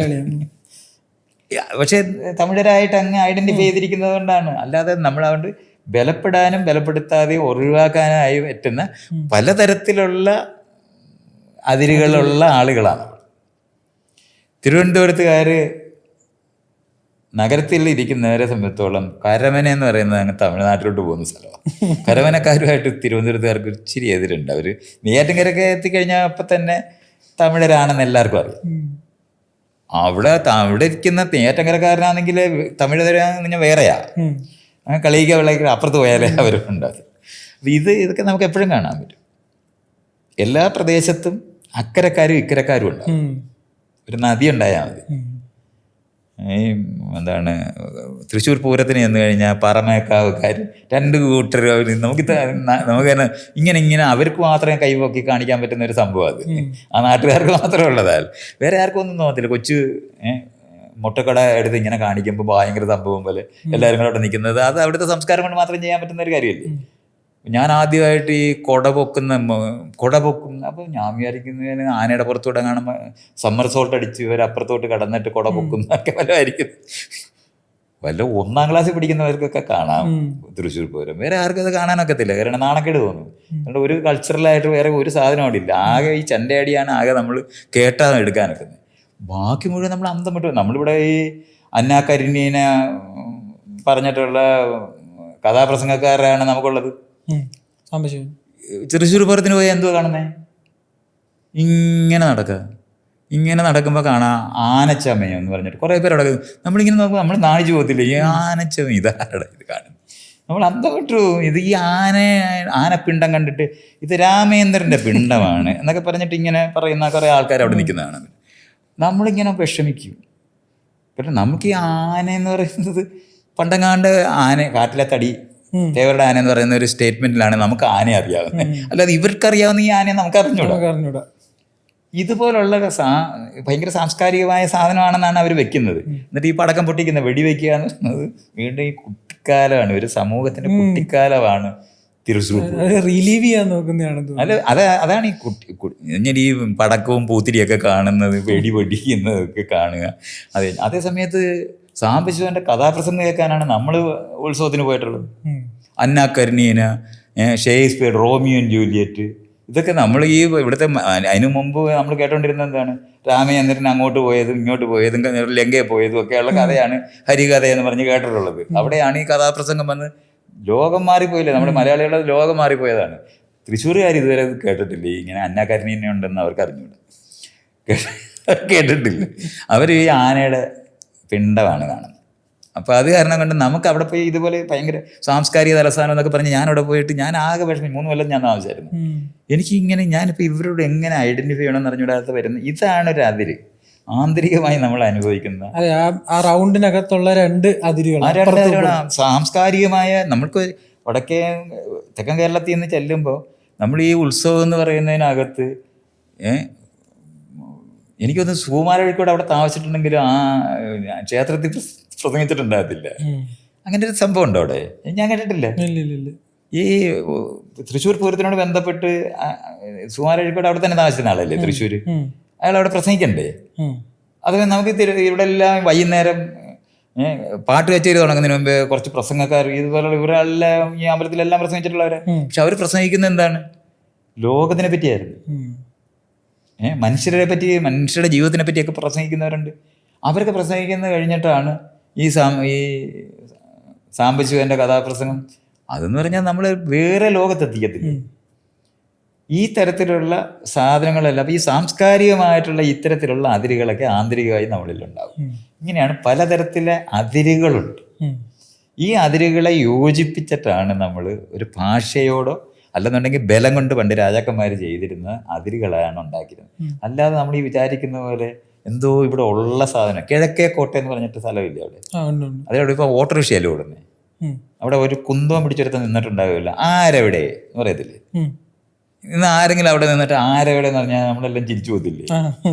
പക്ഷെ തമിഴരായിട്ട് അങ്ങ് ഐഡന്റിഫൈ ചെയ്തിരിക്കുന്നത് കൊണ്ടാണ്. അല്ലാതെ നമ്മളതുകൊണ്ട് ബലപ്പെടാനും ബലപ്പെടുത്താതെയും ഒഴിവാക്കാനായി പറ്റുന്ന പലതരത്തിലുള്ള അതിരുകളുള്ള ആളുകളാണ്. തിരുവനന്തപുരത്തുകാർ നഗരത്തിൽ ഇരിക്കുന്നവരെ സംബന്ധിച്ചോളം കരമന എന്ന് പറയുന്നത് അങ്ങ് തമിഴ്നാട്ടിലോട്ട് പോകുന്ന സ്ഥലമാണ്. കരമനക്കാരുമായിട്ട് തിരുവനന്തപുരത്തുകാർക്ക് ഇച്ചിരി എതിരുണ്ട്. അവർ നെയ്യാറ്റിൻകരയൊക്കെ എത്തിക്കഴിഞ്ഞാൽ അപ്പം തന്നെ തമിഴരാണെന്ന് എല്ലാവർക്കും അറിയാം. അവിടെ ഇരിക്കുന്ന നെയ്യാറ്റിൻകരക്കാരനാണെങ്കിൽ തമിഴ് വേറെയാ. കളിയിക്കുക വിളയിക്കുക അപ്പുറത്ത് പോയാലേ അവരുണ്ടാകും. ഇതൊക്കെ നമുക്ക് എപ്പോഴും കാണാൻ പറ്റും. എല്ലാ പ്രദേശത്തും അക്കരക്കാരും ഇക്കരക്കാരും ഉണ്ടാകും. ഒരു നദി ഉണ്ടായാൽ മതി. തൃശ്ശൂർ പൂരത്തിന് ചെന്ന് കഴിഞ്ഞാൽ പറമേക്കാവുകാർ രണ്ട് കൂട്ടർ നമുക്ക് തന്നെ ഇങ്ങനെ അവർക്ക് മാത്രമേ കൈപോക്കി കാണിക്കാൻ പറ്റുന്ന ഒരു സംഭവം. അത് ആ നാട്ടുകാർക്ക് മാത്രമേ ഉള്ളതാണ്, വേറെ ആർക്കും ഒന്നും തോന്നത്തില്ല. കൊച്ചു മുട്ടക്കട എടുത്ത് ഇങ്ങനെ കാണിക്കുമ്പോൾ ഭയങ്കര സംഭവം പോലെ എല്ലാവരും കൂടെ അവിടെ നിൽക്കുന്നത് അത് അവിടുത്തെ സംസ്കാരം കൊണ്ട് മാത്രം ചെയ്യാൻ പറ്റുന്ന ഒരു കാര്യമല്ലേ. ഞാൻ ആദ്യമായിട്ട് ഈ കുട പൊക്കും. അപ്പോൾ ഞാൻ വിചാരിക്കുന്നതിന് ആനയുടെ പുറത്തൂടെ കാണുമ്പോൾ സമ്മർ സോൾട്ട് അടിച്ച് ഇവർ അപ്പുറത്തോട്ട് കടന്നിട്ട് കുട പൊക്കുന്നതൊക്കെ വല്ലതായിരിക്കും. വല്ല 1ാം ക്ലാസ്സിൽ പഠിക്കുന്നവർക്കൊക്കെ കാണാം തൃശ്ശൂർ പൂരം. വേറെ ആർക്കും അത് കാണാനൊക്കത്തില്ല, കാരണം നാണക്കേട് തോന്നും. അതുകൊണ്ട് ഒരു കൾച്ചറലായിട്ട് വേറെ ഒരു സാധനം അവിടെ ഇല്ല. ആകെ ഈ ചണ്ടയടിയാണ് ആകെ നമ്മൾ കേട്ടാൽ എടുക്കാനൊക്കെ. ബാക്കി മുഴുവൻ നമ്മൾ അന്തം വിട്ടു. നമ്മളിവിടെ ഈ അന്നാ കരിനീനെ പറഞ്ഞിട്ടുള്ള കഥാപ്രസംഗക്കാരാണ് നമുക്കുള്ളത്. തൃശ്ശൂർ പൂരത്തിന് പോയി എന്തുവാ കാണുന്നേ? ഇങ്ങനെ നടക്കുമ്പോൾ കാണാം ആനച്ചമയം എന്ന് പറഞ്ഞിട്ട് കുറേ പേര് അവിടെ. നമ്മളിങ്ങനെ നോക്കുമ്പോൾ നമ്മൾ നാണിച്ചു പോകത്തില്ല. ഈ ആനച്ചമയം ഇതാരുടെ ഇത് കാണുന്നത്? നമ്മൾ അന്തം വിട്ടു. ഇത് ഈ ആനപ്പിണ്ടം കണ്ടിട്ട് ഇത് രാമേന്ദ്രൻ്റെ പിണ്ടമാണ് എന്നൊക്കെ പറഞ്ഞിട്ട് ഇങ്ങനെ പറയുന്ന കുറേ ആൾക്കാർ അവിടെ നിൽക്കുന്നതാണ്. നമ്മളിങ്ങനെ വിഷമിക്കും. കാരണം നമുക്ക് ഈ ആന എന്ന് പറയുന്നത് പണ്ടങ്ങാണ്ട് കാട്ടിലെ തടി തേവരുടെ ആന എന്ന് പറയുന്ന ഒരു സ്റ്റേറ്റ്മെന്റിലാണ് നമുക്ക് ആനയെ അറിയാവുന്നത്. അല്ലാതെ ഇവർക്കറിയാവുന്ന ഈ ആനയെ നമുക്ക് അറിഞ്ഞൂടാ. ഇതുപോലുള്ള ഭയങ്കര സാംസ്കാരികമായ സാധനമാണെന്നാണ് അവർ വെക്കുന്നത്. എന്നിട്ട് ഈ പടക്കം പൊട്ടിക്കുന്ന വെടിവെക്കുക എന്ന് പറയുന്നത് വീണ്ടും ഈ കുട്ടിക്കാലമാണ്, ഒരു സമൂഹത്തിന്റെ കുട്ടിക്കാലമാണ് തിരുസൂർ. റിലീവ് ചെയ്യാൻ നോക്കുന്നതാണ്. അല്ല, അതാണ് ഈ ഈ പടക്കവും പൂത്തിരിയൊക്കെ കാണുന്നത്, വെടി പൊടിക്കുന്നതൊക്കെ കാണുക. അതേ സമയത്ത് സാംബശിവന്റെ കഥാപ്രസംഗം കേൾക്കാനാണ് നമ്മൾ ഉത്സവത്തിന് പോയിട്ടുള്ളത്. Anna Karenina, Shakespeare, Romeo and Juliet, ഇതൊക്കെ നമ്മൾ ഈ ഇവിടുത്തെ അതിനു മുമ്പ് നമ്മൾ കേട്ടോണ്ടിരുന്നത് എന്താണ്? രാമചന്ദ്രൻ അങ്ങോട്ട് പോയതും ഇങ്ങോട്ട് പോയതും ലങ്കയിൽ പോയതും ഒക്കെയുള്ള കഥയാണ് ഹരികഥ എന്ന് പറഞ്ഞ് കേട്ടിട്ടുള്ളത്. അവിടെയാണ് ഈ കഥാപ്രസംഗം വന്ന് ലോകം മാറിപ്പോയില്ലേ, നമ്മുടെ മലയാളികളുടെ ലോകം മാറിപ്പോയതാണ്. തൃശ്ശൂരുകാർ ഇതുവരെ കേട്ടിട്ടില്ല ഇങ്ങനെ അന്ന കരീന ഉണ്ടെന്ന് അവർക്ക് അറിഞ്ഞൂടെ, കേട്ടിട്ടില്ല. അവർ ഈ ആനയുടെ പിണ്ടമാണ് കാണുന്നത്. അപ്പോൾ അത് കാരണം കൊണ്ട് നമുക്ക് അവിടെ പോയി ഇതുപോലെ ഭയങ്കര സാംസ്കാരിക തലസ്ഥാനം എന്നൊക്കെ പറഞ്ഞ് ഞാൻ അവിടെ പോയിട്ട് ഞാൻ ആകെ വിഷമം. 3 കൊല്ലം ഞാൻ താമസിച്ചായിരുന്നു. എനിക്ക് ഇങ്ങനെ ഞാനിപ്പോൾ ഇവരോട് എങ്ങനെ ഐഡന്റിഫൈ ചെയ്യണമെന്ന് അറിഞ്ഞൂടാത്ത വരുന്നത്. ഇതാണ് ഒരു അതിര് ആന്തരികമായി നമ്മൾ അനുഭവിക്കുന്ന. ആ റൗണ്ടിനകത്തുള്ള 2 അതിരുകൾ, ആ 2 അതിരുകളാണ് സാംസ്കാരികമായ. നമ്മൾക്ക് വടക്കേ തെക്കൻ കേരളത്തിൽ നിന്ന് ചെല്ലുമ്പോൾ നമ്മൾ ഈ ഉത്സവം എന്ന് പറയുന്നതിനകത്ത് എനിക്കൊന്ന് സുകുമാരഴിക്കോട് അവിടെ താമസിച്ചിട്ടുണ്ടെങ്കിലും ആ ക്ഷേത്രത്തിൽ പ്രസംഗിച്ചിട്ടുണ്ടാകത്തില്ല. അങ്ങനെ ഒരു സംഭവം ഉണ്ടോ അവിടെ? ഞാൻ കേട്ടിട്ടില്ല. ഈ തൃശ്ശൂർ പൂരത്തിനോട് ബന്ധപ്പെട്ട് സുകുമാരഴിക്കോട് അവിടെ തന്നെ താമസിക്കുന്ന ആളല്ലേ തൃശ്ശൂർ, അയാൾ അവിടെ പ്രസംഗിക്കണ്ടേ? അത് നമുക്ക് ഇവിടെ എല്ലാം വൈകുന്നേരം പാട്ട് കച്ചേരി തുടങ്ങുന്നതിന് മുമ്പ് കുറച്ച് പ്രസംഗക്കാർ ഇതുപോലെ ഇവരെല്ലാം ഈ അമ്പലത്തിലെല്ലാം പ്രസംഗിച്ചിട്ടുള്ളവരെ. പക്ഷെ അവർ പ്രസംഗിക്കുന്നത് എന്താണ്? ലോകത്തിനെ പറ്റിയായിരുന്നു. മനുഷ്യരെ പറ്റി, മനുഷ്യരുടെ ജീവിതത്തിനെ പറ്റിയൊക്കെ പ്രസംഗിക്കുന്നവരുണ്ട്. അവരൊക്കെ പ്രസംഗിക്കുന്നത് കഴിഞ്ഞിട്ടാണ് ഈ സാംബശിവന്റെ കഥാപ്രസംഗം. അതെന്ന് പറഞ്ഞാൽ നമ്മൾ വേറെ ലോകത്തെത്തിക്കത്തില്ല. ഈ തരത്തിലുള്ള സാധനങ്ങളെല്ലാം ഈ സാംസ്കാരികമായിട്ടുള്ള ഇത്തരത്തിലുള്ള അതിരുകളൊക്കെ ആന്തരികമായി നമ്മളിലുണ്ടാവും. ഇങ്ങനെയാണ് പലതരത്തിലെ അതിരുകളുണ്ട്. ഈ അതിരുകളെ യോജിപ്പിച്ചിട്ടാണ് നമ്മൾ ഒരു ഭാഷയോടോ അല്ലെന്നുണ്ടെങ്കിൽ ബലം കൊണ്ട് പണ്ട് രാജാക്കന്മാർ ചെയ്തിരുന്ന അതിരുകളാണ് ഉണ്ടാക്കിയിരുന്നത്. അല്ലാതെ നമ്മൾ ഈ വിചാരിക്കുന്ന പോലെ എന്തോ ഇവിടെ ഉള്ള സാധനം. കിഴക്കേ കോട്ട എന്ന് പറഞ്ഞിട്ട് സ്ഥലമില്ല അവിടെ. അതിലവിടെ ഇപ്പോൾ ഓട്ടോറിക്ഷയല്ലേ ഓടുന്നത്. അവിടെ ഒരു കുന്തം പിടിച്ചെടുത്ത് നിന്നിട്ടുണ്ടാവില്ല. ആരെവിടെ എന്ന് പറയത്തില്ലേ? ഇന്ന് ആരെങ്കിലും അവിടെ നിന്നിട്ട് ആരെവിടെ എന്ന് പറഞ്ഞാൽ നമ്മളെല്ലാം ചിരിച്ചു പോകത്തില്ലേ?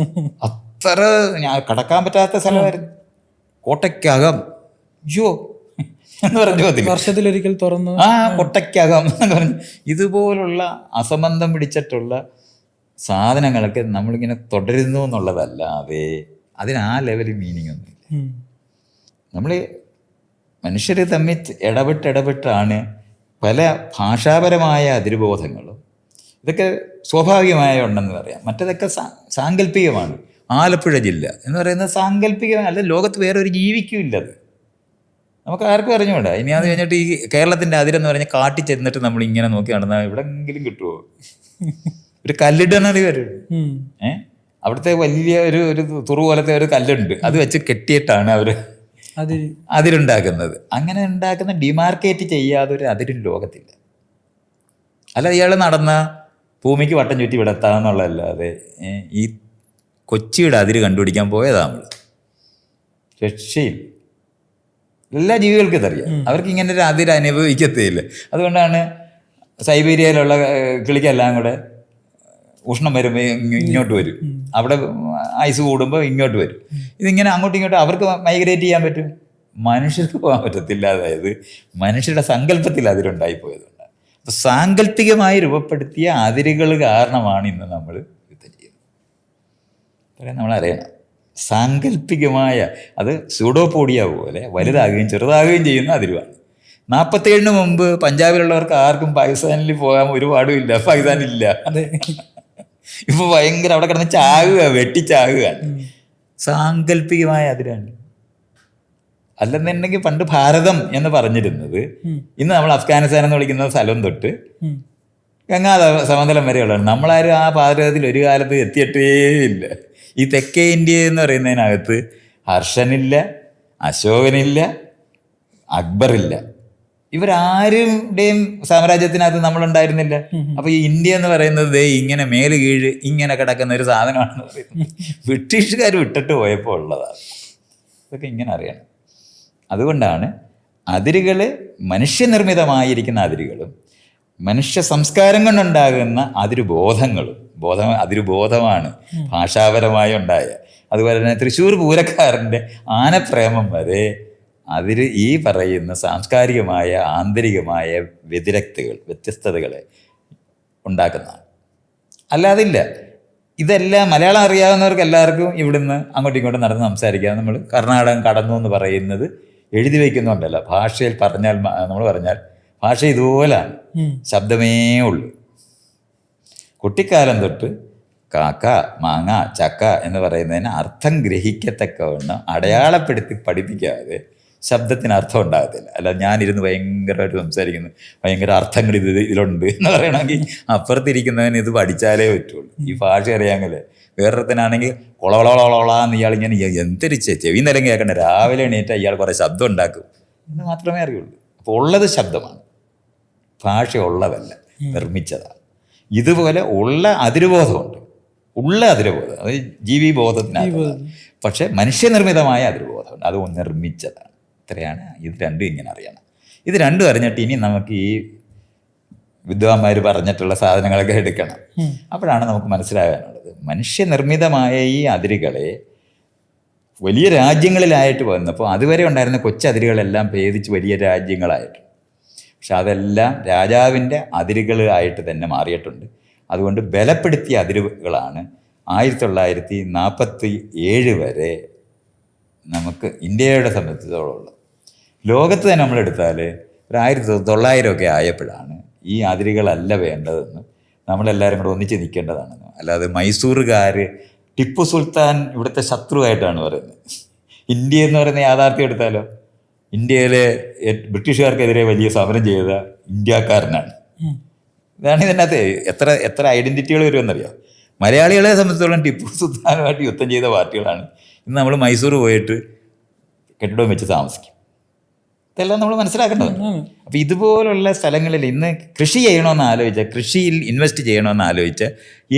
അത്ര ഞാൻ കടക്കാൻ പറ്റാത്ത സ്ഥലമായിരുന്നു. കോട്ടയ്ക്കകം ജോ എന്ന് പറഞ്ഞു പോകത്തില്ല. വർഷത്തിലൊരിക്കൽ തുറന്നു കൊട്ടയ്ക്കകം എന്ന് പറഞ്ഞു. ഇതുപോലുള്ള അസംബന്ധം പിടിച്ചിട്ടുള്ള സാധനങ്ങളൊക്കെ നമ്മളിങ്ങനെ തുടരുന്നു എന്നുള്ളതല്ലാതെ അതിന് ആ ലെവലിൽ മീനിങ് ഒന്നുമില്ല. നമ്മൾ മനുഷ്യർ തമ്മിൽ ഇടപെട്ടാണ് പല ഭാഷാപരമായ അതിരുബോധങ്ങളും ഇതൊക്കെ സ്വാഭാവികമായ ഉണ്ടെന്ന് പറയാം. മറ്റതൊക്കെ സാങ്കല്പികമാണ്. ആലപ്പുഴ ജില്ല എന്ന് പറയുന്നത് സാങ്കല്പികമല്ല. അല്ല, ലോകത്ത് വേറെ ഒരു ജീവിക്കും ഇല്ലത്. നമുക്ക് ആർക്കും അറിഞ്ഞുകൂടാ. ഇനി അത് കഴിഞ്ഞിട്ട് ഈ കേരളത്തിൻ്റെ അതിരെന്ന് പറഞ്ഞാൽ കാട്ടി ചെന്നിട്ട് നമ്മൾ ഇങ്ങനെ നോക്കി നടന്നാൽ എവിടെയെങ്കിലും കിട്ടുമോ? ഒരു കല്ലിടണടി വരും. അവിടുത്തെ വലിയ ഒരു തുറു പോലത്തെ ഒരു കല്ലുണ്ട്, അത് വെച്ച് കെട്ടിയിട്ടാണ് അവർ അതിരുണ്ടാക്കുന്നത്. അങ്ങനെ ഉണ്ടാക്കുന്ന ഡിമാർക്കേറ്റ് ചെയ്യാതെ ഒരു അതിരും ലോകത്തില്ല. അല്ല, ഇയാൾ നടന്ന ഭൂമിക്ക് വട്ടം ചുറ്റി ഇവിടെ എത്താമെന്നുള്ളതല്ലാതെ ഈ കൊച്ചിയുടെ അതിര് കണ്ടുപിടിക്കാൻ പോയതാ നമ്മൾ. രക്ഷയില്ല. എല്ലാ ജീവികൾക്കും ഇതറിയാം. അവർക്ക് ഇങ്ങനെ ഒരു അതിര് അനുഭവിക്കത്തേയില്ല. അതുകൊണ്ടാണ് സൈബീരിയയിലുള്ള കിളിക്കെല്ലാം കൂടെ ഉഷ്ണം വരുമ്പോൾ ഇങ്ങോട്ട് വരും, അവിടെ ഐസ് കൂടുമ്പോൾ ഇങ്ങോട്ട് വരും. ഇതിങ്ങനെ അങ്ങോട്ടും ഇങ്ങോട്ടും അവർക്ക് മൈഗ്രേറ്റ് ചെയ്യാൻ പറ്റും, മനുഷ്യർക്ക് പോകാൻ പറ്റത്തില്ല. അതായത് മനുഷ്യരുടെ സങ്കല്പത്തിൽ അതിരുണ്ടായിപ്പോയതുകൊണ്ട്. അപ്പോൾ സാങ്കല്പികമായി രൂപപ്പെടുത്തിയ അതിരുകൾ കാരണമാണ് ഇന്ന് നമ്മൾ യുദ്ധം ചെയ്യുന്നത്. നമ്മളറിയണം, സാങ്കല്പികമായ അത് സ്യൂഡോപോഡിയ പോലെ വലുതാകുകയും ചെറുതാകുകയും ചെയ്യുന്ന അതിരുവാണ്. 47 മുമ്പ് പഞ്ചാബിലുള്ളവർക്ക് ആർക്കും പാകിസ്ഥാനിൽ പോകാൻ ഒരുപാടുമില്ല, പാകിസ്ഥാനില്ല. ഇപ്പൊ ഭയങ്കര അവിടെ കിടന്ന് ചാകുക, വെട്ടിച്ചാകുകയാണ്. സാങ്കല്പികമായ അതിരാണ്. അല്ലെന്നുണ്ടെങ്കിൽ പണ്ട് ഭാരതം എന്ന് പറഞ്ഞിരുന്നത് ഇന്ന് നമ്മൾ അഫ്ഗാനിസ്ഥാൻ എന്ന് വിളിക്കുന്ന സ്ഥലം തൊട്ട് ഗംഗാ സമതലം വരെയുള്ളതാണ്. നമ്മളാരും ആ ഭാരതത്തിൽ ഒരു കാലത്ത് എത്തിയിട്ടേ ഇല്ല. ഈ തെക്കേ ഇന്ത്യ എന്ന് പറയുന്നതിനകത്ത് ഹർഷനില്ല, അശോകനില്ല, അക്ബറില്ല. ഇവരാരുടെയും സാമ്രാജ്യത്തിനകത്ത് നമ്മളുണ്ടായിരുന്നില്ല. അപ്പൊ ഈ ഇന്ത്യ എന്ന് പറയുന്നത് ഇങ്ങനെ മേല് കീഴ് ഇങ്ങനെ കിടക്കുന്ന ഒരു സാധനമാണെന്ന് പറയുന്നത് ബ്രിട്ടീഷുകാർ വിട്ടിട്ട് പോയപ്പോൾ ഉള്ളതാണ്. ഇതൊക്കെ ഇങ്ങനെ അറിയണം. അതുകൊണ്ടാണ് അതിരുകൾ മനുഷ്യനിർമ്മിതമായിരിക്കുന്ന അതിരുകളും മനുഷ്യ സംസ്കാരം കൊണ്ടുണ്ടാകുന്ന അതിരുബോധമാണ് ഭാഷാപരമായി ഉണ്ടായ. അതുപോലെ തന്നെ തൃശ്ശൂർ പൂരക്കാരൻ്റെ ആനപ്രേമം വരെ ഈ പറയുന്ന സാംസ്കാരികമായ ആന്തരികമായ വ്യത്യസ്തതകളെ ഉണ്ടാക്കുന്നതാണ്. അല്ലാതില്ല. ഇതെല്ലാം മലയാളം അറിയാവുന്നവർക്ക് എല്ലാവർക്കും ഇവിടുന്ന് അങ്ങോട്ടും ഇങ്ങോട്ടും നടന്ന് സംസാരിക്കാം. നമ്മൾ കർണാടകം കടന്നു എന്ന് പറയുന്നത് എഴുതി വയ്ക്കുന്നുണ്ടല്ലോ. ഭാഷയിൽ നമ്മൾ പറഞ്ഞാൽ ഭാഷ ഇതുപോലാണ്, ശബ്ദമേ ഉള്ളൂ. കുട്ടിക്കാലം തൊട്ട് കാക്ക, മാങ്ങ, ചക്ക എന്ന് പറയുന്നതിന് അർത്ഥം ഗ്രഹിക്കത്തക്കവണ്ണം അടയാളപ്പെടുത്തി പഠിപ്പിക്കാതെ ശബ്ദത്തിന് അർത്ഥം ഉണ്ടാകത്തില്ല. അല്ല ഞാനിരുന്ന് ഭയങ്കരമായിട്ട് സംസാരിക്കുന്നു, ഭയങ്കര അർത്ഥങ്ങൾ ഇതിലുണ്ട് എന്ന് പറയണമെങ്കിൽ അപ്പുറത്തിരിക്കുന്നവന് ഇത് പഠിച്ചാലേ പറ്റുള്ളൂ. ഈ ഭാഷ അറിയാമെങ്കിൽ വേറൊരുത്തനാണെങ്കിൽ കൊളവളവളവളാന്ന് ഇയാളിങ്ങനെ എന്തൊരു ചെവി നിലം കേൾക്കണ്ട, രാവിലെ എണീറ്റ് ഇയാൾ കുറേ ശബ്ദം ഉണ്ടാക്കും എന്ന് മാത്രമേ അറിയുള്ളൂ. അപ്പോൾ ഉള്ളത് ശബ്ദമാണ്, ഭാഷ ഉള്ളതല്ല, നിർമ്മിച്ചതാണ്. ഇതുപോലെ ഉള്ള അതിരുബോധമുണ്ട്, അത് ജീവിബോധത്തിനകത്ത്. പക്ഷെ മനുഷ്യനിർമ്മിതമായ അതിരുബോധമുണ്ട്, അത് നിർമ്മിച്ചതാണ്. ഇത്രയാണ്. ഇത് രണ്ടും ഇങ്ങനെ അറിയണം. ഇത് രണ്ടും അറിഞ്ഞിട്ട് ഇനി നമുക്ക് ഈ വിദ്വാന്മാർ പറഞ്ഞിട്ടുള്ള സാധനങ്ങളൊക്കെ എടുക്കണം. അപ്പോഴാണ് നമുക്ക് മനസ്സിലാകാനുള്ളത്, മനുഷ്യനിർമ്മിതമായ ഈ അതിരുകളെ വലിയ രാജ്യങ്ങളിലായിട്ട് വന്നപ്പോൾ അതുവരെ ഉണ്ടായിരുന്ന കൊച്ചതിരുകളെല്ലാം ഭേദിച്ച് വലിയ രാജ്യങ്ങളായിട്ടുണ്ട്. പക്ഷെ അതെല്ലാം രാജാവിൻ്റെ അതിരുകളായിട്ട് തന്നെ മാറിയിട്ടുണ്ട്. അതുകൊണ്ട് ബലപ്പെടുത്തിയ അതിരുകളാണ് 1947 വരെ നമുക്ക് ഇന്ത്യയുടെ സംബന്ധിച്ചിടത്തോളം. ലോകത്ത് തന്നെ നമ്മളെടുത്താൽ ഒരു 1900 ആയപ്പോഴാണ് ഈ അതിരുകളല്ല വേണ്ടതെന്ന് നമ്മളെല്ലാവരും കൂടെ ഒന്നിച്ച് നിൽക്കേണ്ടതാണെന്ന്. അല്ലാതെ മൈസൂറുകാർ ടിപ്പു സുൽത്താൻ ഇവിടുത്തെ ശത്രുവായിട്ടാണ് പറയുന്നത്. ഇന്ത്യ എന്ന് പറയുന്ന യാഥാർത്ഥ്യം എടുത്താലോ, ഇന്ത്യയിലെ ബ്രിട്ടീഷുകാർക്കെതിരെ വലിയ സമരം ചെയ്ത ഇന്ത്യക്കാരനാണ്. ഇതാണ് ഇതിനകത്ത് എത്ര ഐഡൻറ്റിറ്റികൾ വരുമെന്നറിയാം. മലയാളികളെ സംബന്ധിച്ചിടത്തോളം ടിപ്പു സുൽത്താനുമായിട്ട് യുദ്ധം ചെയ്ത പാർട്ടികളാണ്. ഇന്ന് നമ്മൾ മൈസൂർ പോയിട്ട് കെട്ടിടവും വെച്ച് താമസിക്കും. ഇതെല്ലാം നമ്മൾ മനസ്സിലാക്കേണ്ടതുണ്ട്. അപ്പോൾ ഇതുപോലുള്ള സ്ഥലങ്ങളിൽ ഇന്ന് കൃഷി ചെയ്യണമെന്ന് ആലോചിച്ചാൽ, കൃഷിയിൽ ഇൻവെസ്റ്റ് ചെയ്യണമെന്ന് ആലോചിച്ചാൽ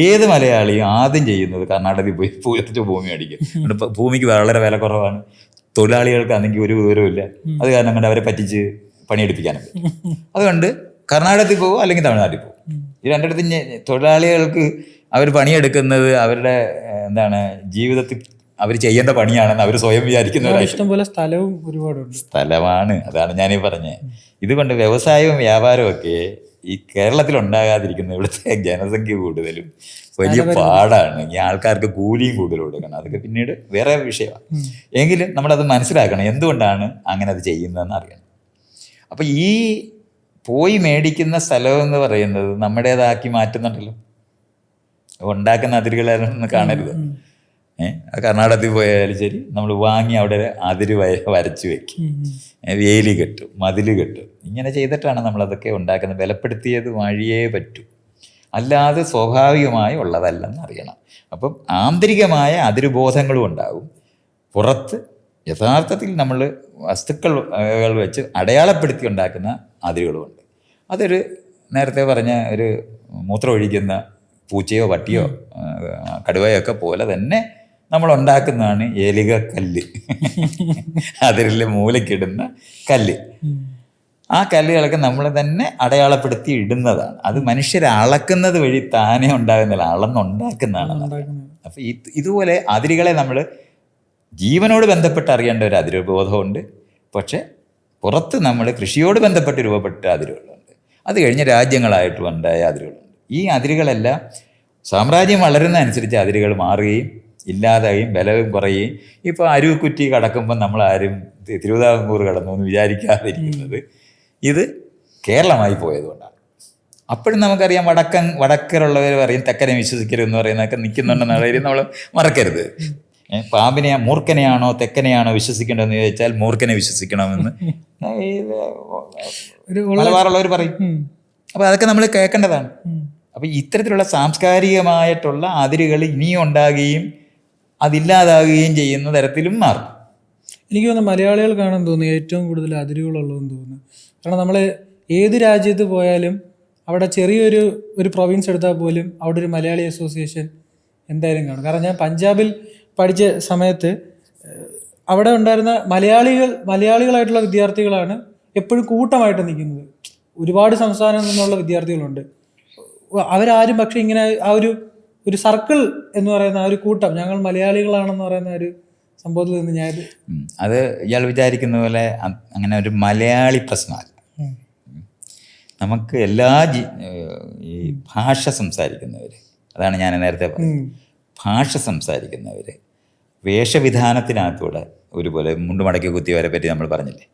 ഏത് മലയാളിയും ആദ്യം ചെയ്യുന്നത് കർണാടകത്തിൽ പോയി പൂരത്തിച്ച് ഭൂമി അടിക്കും. ഭൂമിക്ക് വളരെ വില കുറവാണ്, തൊഴിലാളികൾക്കാണെങ്കിൽ ഒരു വിവരമില്ല. അത് കാരണം കൊണ്ട് അവരെ പറ്റിച്ച് പണിയെടുപ്പിക്കാനുണ്ട്. അതുകൊണ്ട് കർണാടകത്തിൽ പോകും, അല്ലെങ്കിൽ തമിഴ്നാട്ടിൽ പോകും. ഈ രണ്ടിടത്തും തൊഴിലാളികൾക്ക് അവർ പണിയെടുക്കുന്നത് അവരുടെ ജീവിതത്തിൽ അവർ ചെയ്യേണ്ട പണിയാണെന്ന് അവർ സ്വയം വിചാരിക്കുന്നവരാണ്. ഇഷ്ടംപോലെ സ്ഥലവും ഒരുപാടുണ്ട്. സ്ഥലമാണ്, അതാണ് ഞാനീ പറഞ്ഞത്. ഇതുകൊണ്ട് വ്യവസായവും വ്യാപാരവും ഒക്കെ ഈ കേരളത്തിൽ ഉണ്ടാകാതിരിക്കുന്ന ഇവിടുത്തെ ജനസംഖ്യ കൂടുതലും വലിയ പാടാണ്. ഈ ആൾക്കാർക്ക് കൂലിയും കൂടുതൽ കൊടുക്കണം. അതൊക്കെ പിന്നീട് വേറെ വിഷയമാണ്. എങ്കിലും നമ്മളത് മനസ്സിലാക്കണം, എന്തുകൊണ്ടാണ് അങ്ങനെ അത് ചെയ്യുന്നതെന്ന് അറിയണം. അപ്പം ഈ പോയി മേടിക്കുന്ന സ്ഥലമെന്ന് പറയുന്നത് നമ്മുടേതാക്കി മാറ്റുന്നുണ്ടല്ലോ. ഉണ്ടാക്കുന്ന അതിരുകളൊന്നും കാണരുത്. കർണാടകത്തിൽ പോയാലും ശരി, നമ്മൾ വാങ്ങി അവിടെ അതിര് വരച്ച് വെക്കും, വേലി കെട്ടും, മതിൽ കെട്ടും. ഇങ്ങനെ ചെയ്തിട്ടാണ് നമ്മളതൊക്കെ ഉണ്ടാക്കുന്നത്. ബലപ്പെടുത്തിയത് വഴിയേ പറ്റൂ, അല്ലാതെ സ്വാഭാവികമായി ഉള്ളതല്ലെന്ന് അറിയണം. അപ്പം ആന്തരികമായ അതിരുബോധങ്ങളും ഉണ്ടാകും. പുറത്ത് യഥാർത്ഥത്തിൽ നമ്മൾ വസ്തുക്കൾ വെച്ച് അടയാളപ്പെടുത്തി ഉണ്ടാക്കുന്ന അതിരുകളുമുണ്ട്. അതൊരു നേരത്തെ പറഞ്ഞ ഒരു മൂത്രം ഒഴിക്കുന്ന പൂച്ചയോ പട്ടിയോ കടുവയോ ഒക്കെ പോലെ തന്നെ നമ്മൾ ഉണ്ടാക്കുന്നതാണ് എലികക്കല്ല്. അതിലെ മൂലക്കിടുന്ന കല്ല്. ആ കല്ലുകളൊക്കെ നമ്മൾ തന്നെ അടയാളപ്പെടുത്തി ഇടുന്നതാണ്. അത് മനുഷ്യരെ അളക്കുന്നത് വഴി താനേ ഉണ്ടാകുന്നില്ല, അളന്നുണ്ടാക്കുന്നതാണ്. അപ്പം ഇതുപോലെ അതിരുകളെ നമ്മൾ ജീവനോട് ബന്ധപ്പെട്ട് അറിയേണ്ട ഒരു അതിരുബോധമുണ്ട്. പക്ഷെ പുറത്ത് നമ്മൾ കൃഷിയോട് ബന്ധപ്പെട്ട് രൂപപ്പെട്ട അതിരുകളുണ്ട്. അത് കഴിഞ്ഞ് രാജ്യങ്ങളായിട്ട് ഉണ്ടായ അതിരുകളുണ്ട്. ഈ അതിരുകളെല്ലാം സാമ്രാജ്യം വളരുന്നതനുസരിച്ച് അതിരുകൾ മാറുകയും ഇല്ലാതായും ബലവും കുറയുകയും. ഇപ്പോൾ അരുക്കുറ്റി കടക്കുമ്പോൾ നമ്മളാരും തിരുവിതാംകൂർ കടന്നു എന്ന് വിചാരിക്കാതിരിക്കുന്നത് ഇത് കേരളമായി പോയതുകൊണ്ടാണ്. അപ്പോഴും നമുക്കറിയാം, വടക്കരുള്ളവർ പറയും തെക്കനെ വിശ്വസിക്കരുതെന്ന് പറയുന്നതൊക്കെ നിൽക്കുന്നുണ്ടെന്ന കാര്യം നമ്മൾ മറക്കരുത്. പാമ്പിനെ മൂർഖനെയാണോ തെക്കനെയാണോ വിശ്വസിക്കേണ്ടതെന്ന് ചോദിച്ചാൽ മൂർഖനെ വിശ്വസിക്കണമെന്ന് മലബാറുള്ളവർ പറയും. അപ്പോൾ അതൊക്കെ നമ്മൾ കേൾക്കേണ്ടതാണ്. അപ്പോൾ ഇത്തരത്തിലുള്ള സാംസ്കാരികമായിട്ടുള്ള അതിരുകൾ ഇനിയും ഉണ്ടാകുകയും അതില്ലാതാകുകയും ചെയ്യുന്ന തരത്തിലും മാറും. എനിക്ക് തോന്നുന്നു മലയാളികൾക്കാണെന്ന് തോന്നുന്നു ഏറ്റവും കൂടുതൽ അതിരുകളുള്ളതെന്ന് തോന്നുന്നു. കാരണം നമ്മൾ ഏത് രാജ്യത്ത് പോയാലും അവിടെ ചെറിയൊരു പ്രൊവിൻസ് എടുത്താൽ പോലും അവിടെ ഒരു മലയാളി അസോസിയേഷൻ എന്തായാലും കാണും. കാരണം ഞാൻ പഞ്ചാബിൽ പഠിച്ച സമയത്ത് അവിടെ ഉണ്ടായിരുന്ന മലയാളികളായിട്ടുള്ള വിദ്യാർത്ഥികളാണ് എപ്പോഴും കൂട്ടമായിട്ട് നിൽക്കുന്നത്. ഒരുപാട് സംസ്ഥാനങ്ങളിൽ നിന്നുള്ള വിദ്യാർത്ഥികളുണ്ട്. അവരാരും പക്ഷെ ഇങ്ങനെ ആ ഒരു സർക്കിൾ എന്ന് പറയുന്ന ആ ഒരു കൂട്ടം, ഞങ്ങൾ മലയാളികളാണെന്ന് പറയുന്ന ഒരു സംഭവത്തിൽ നിന്ന് ഞാൻ അത് ഇയാൾ വിചാരിക്കുന്ന പോലെ അങ്ങനെ ഒരു മലയാളി പ്രശ്നമല്ല. നമുക്ക് ഈ ഭാഷ സംസാരിക്കുന്നവർ, അതാണ് ഞാൻ നേരത്തെ പറഞ്ഞത്, ഭാഷ സംസാരിക്കുന്നവർ വേഷവിധാനത്തിനകത്തൂടെ ഒരുപോലെ മുണ്ട് മടക്കി കുത്തിയവരെ പറ്റി നമ്മൾ പറഞ്ഞില്ലേ,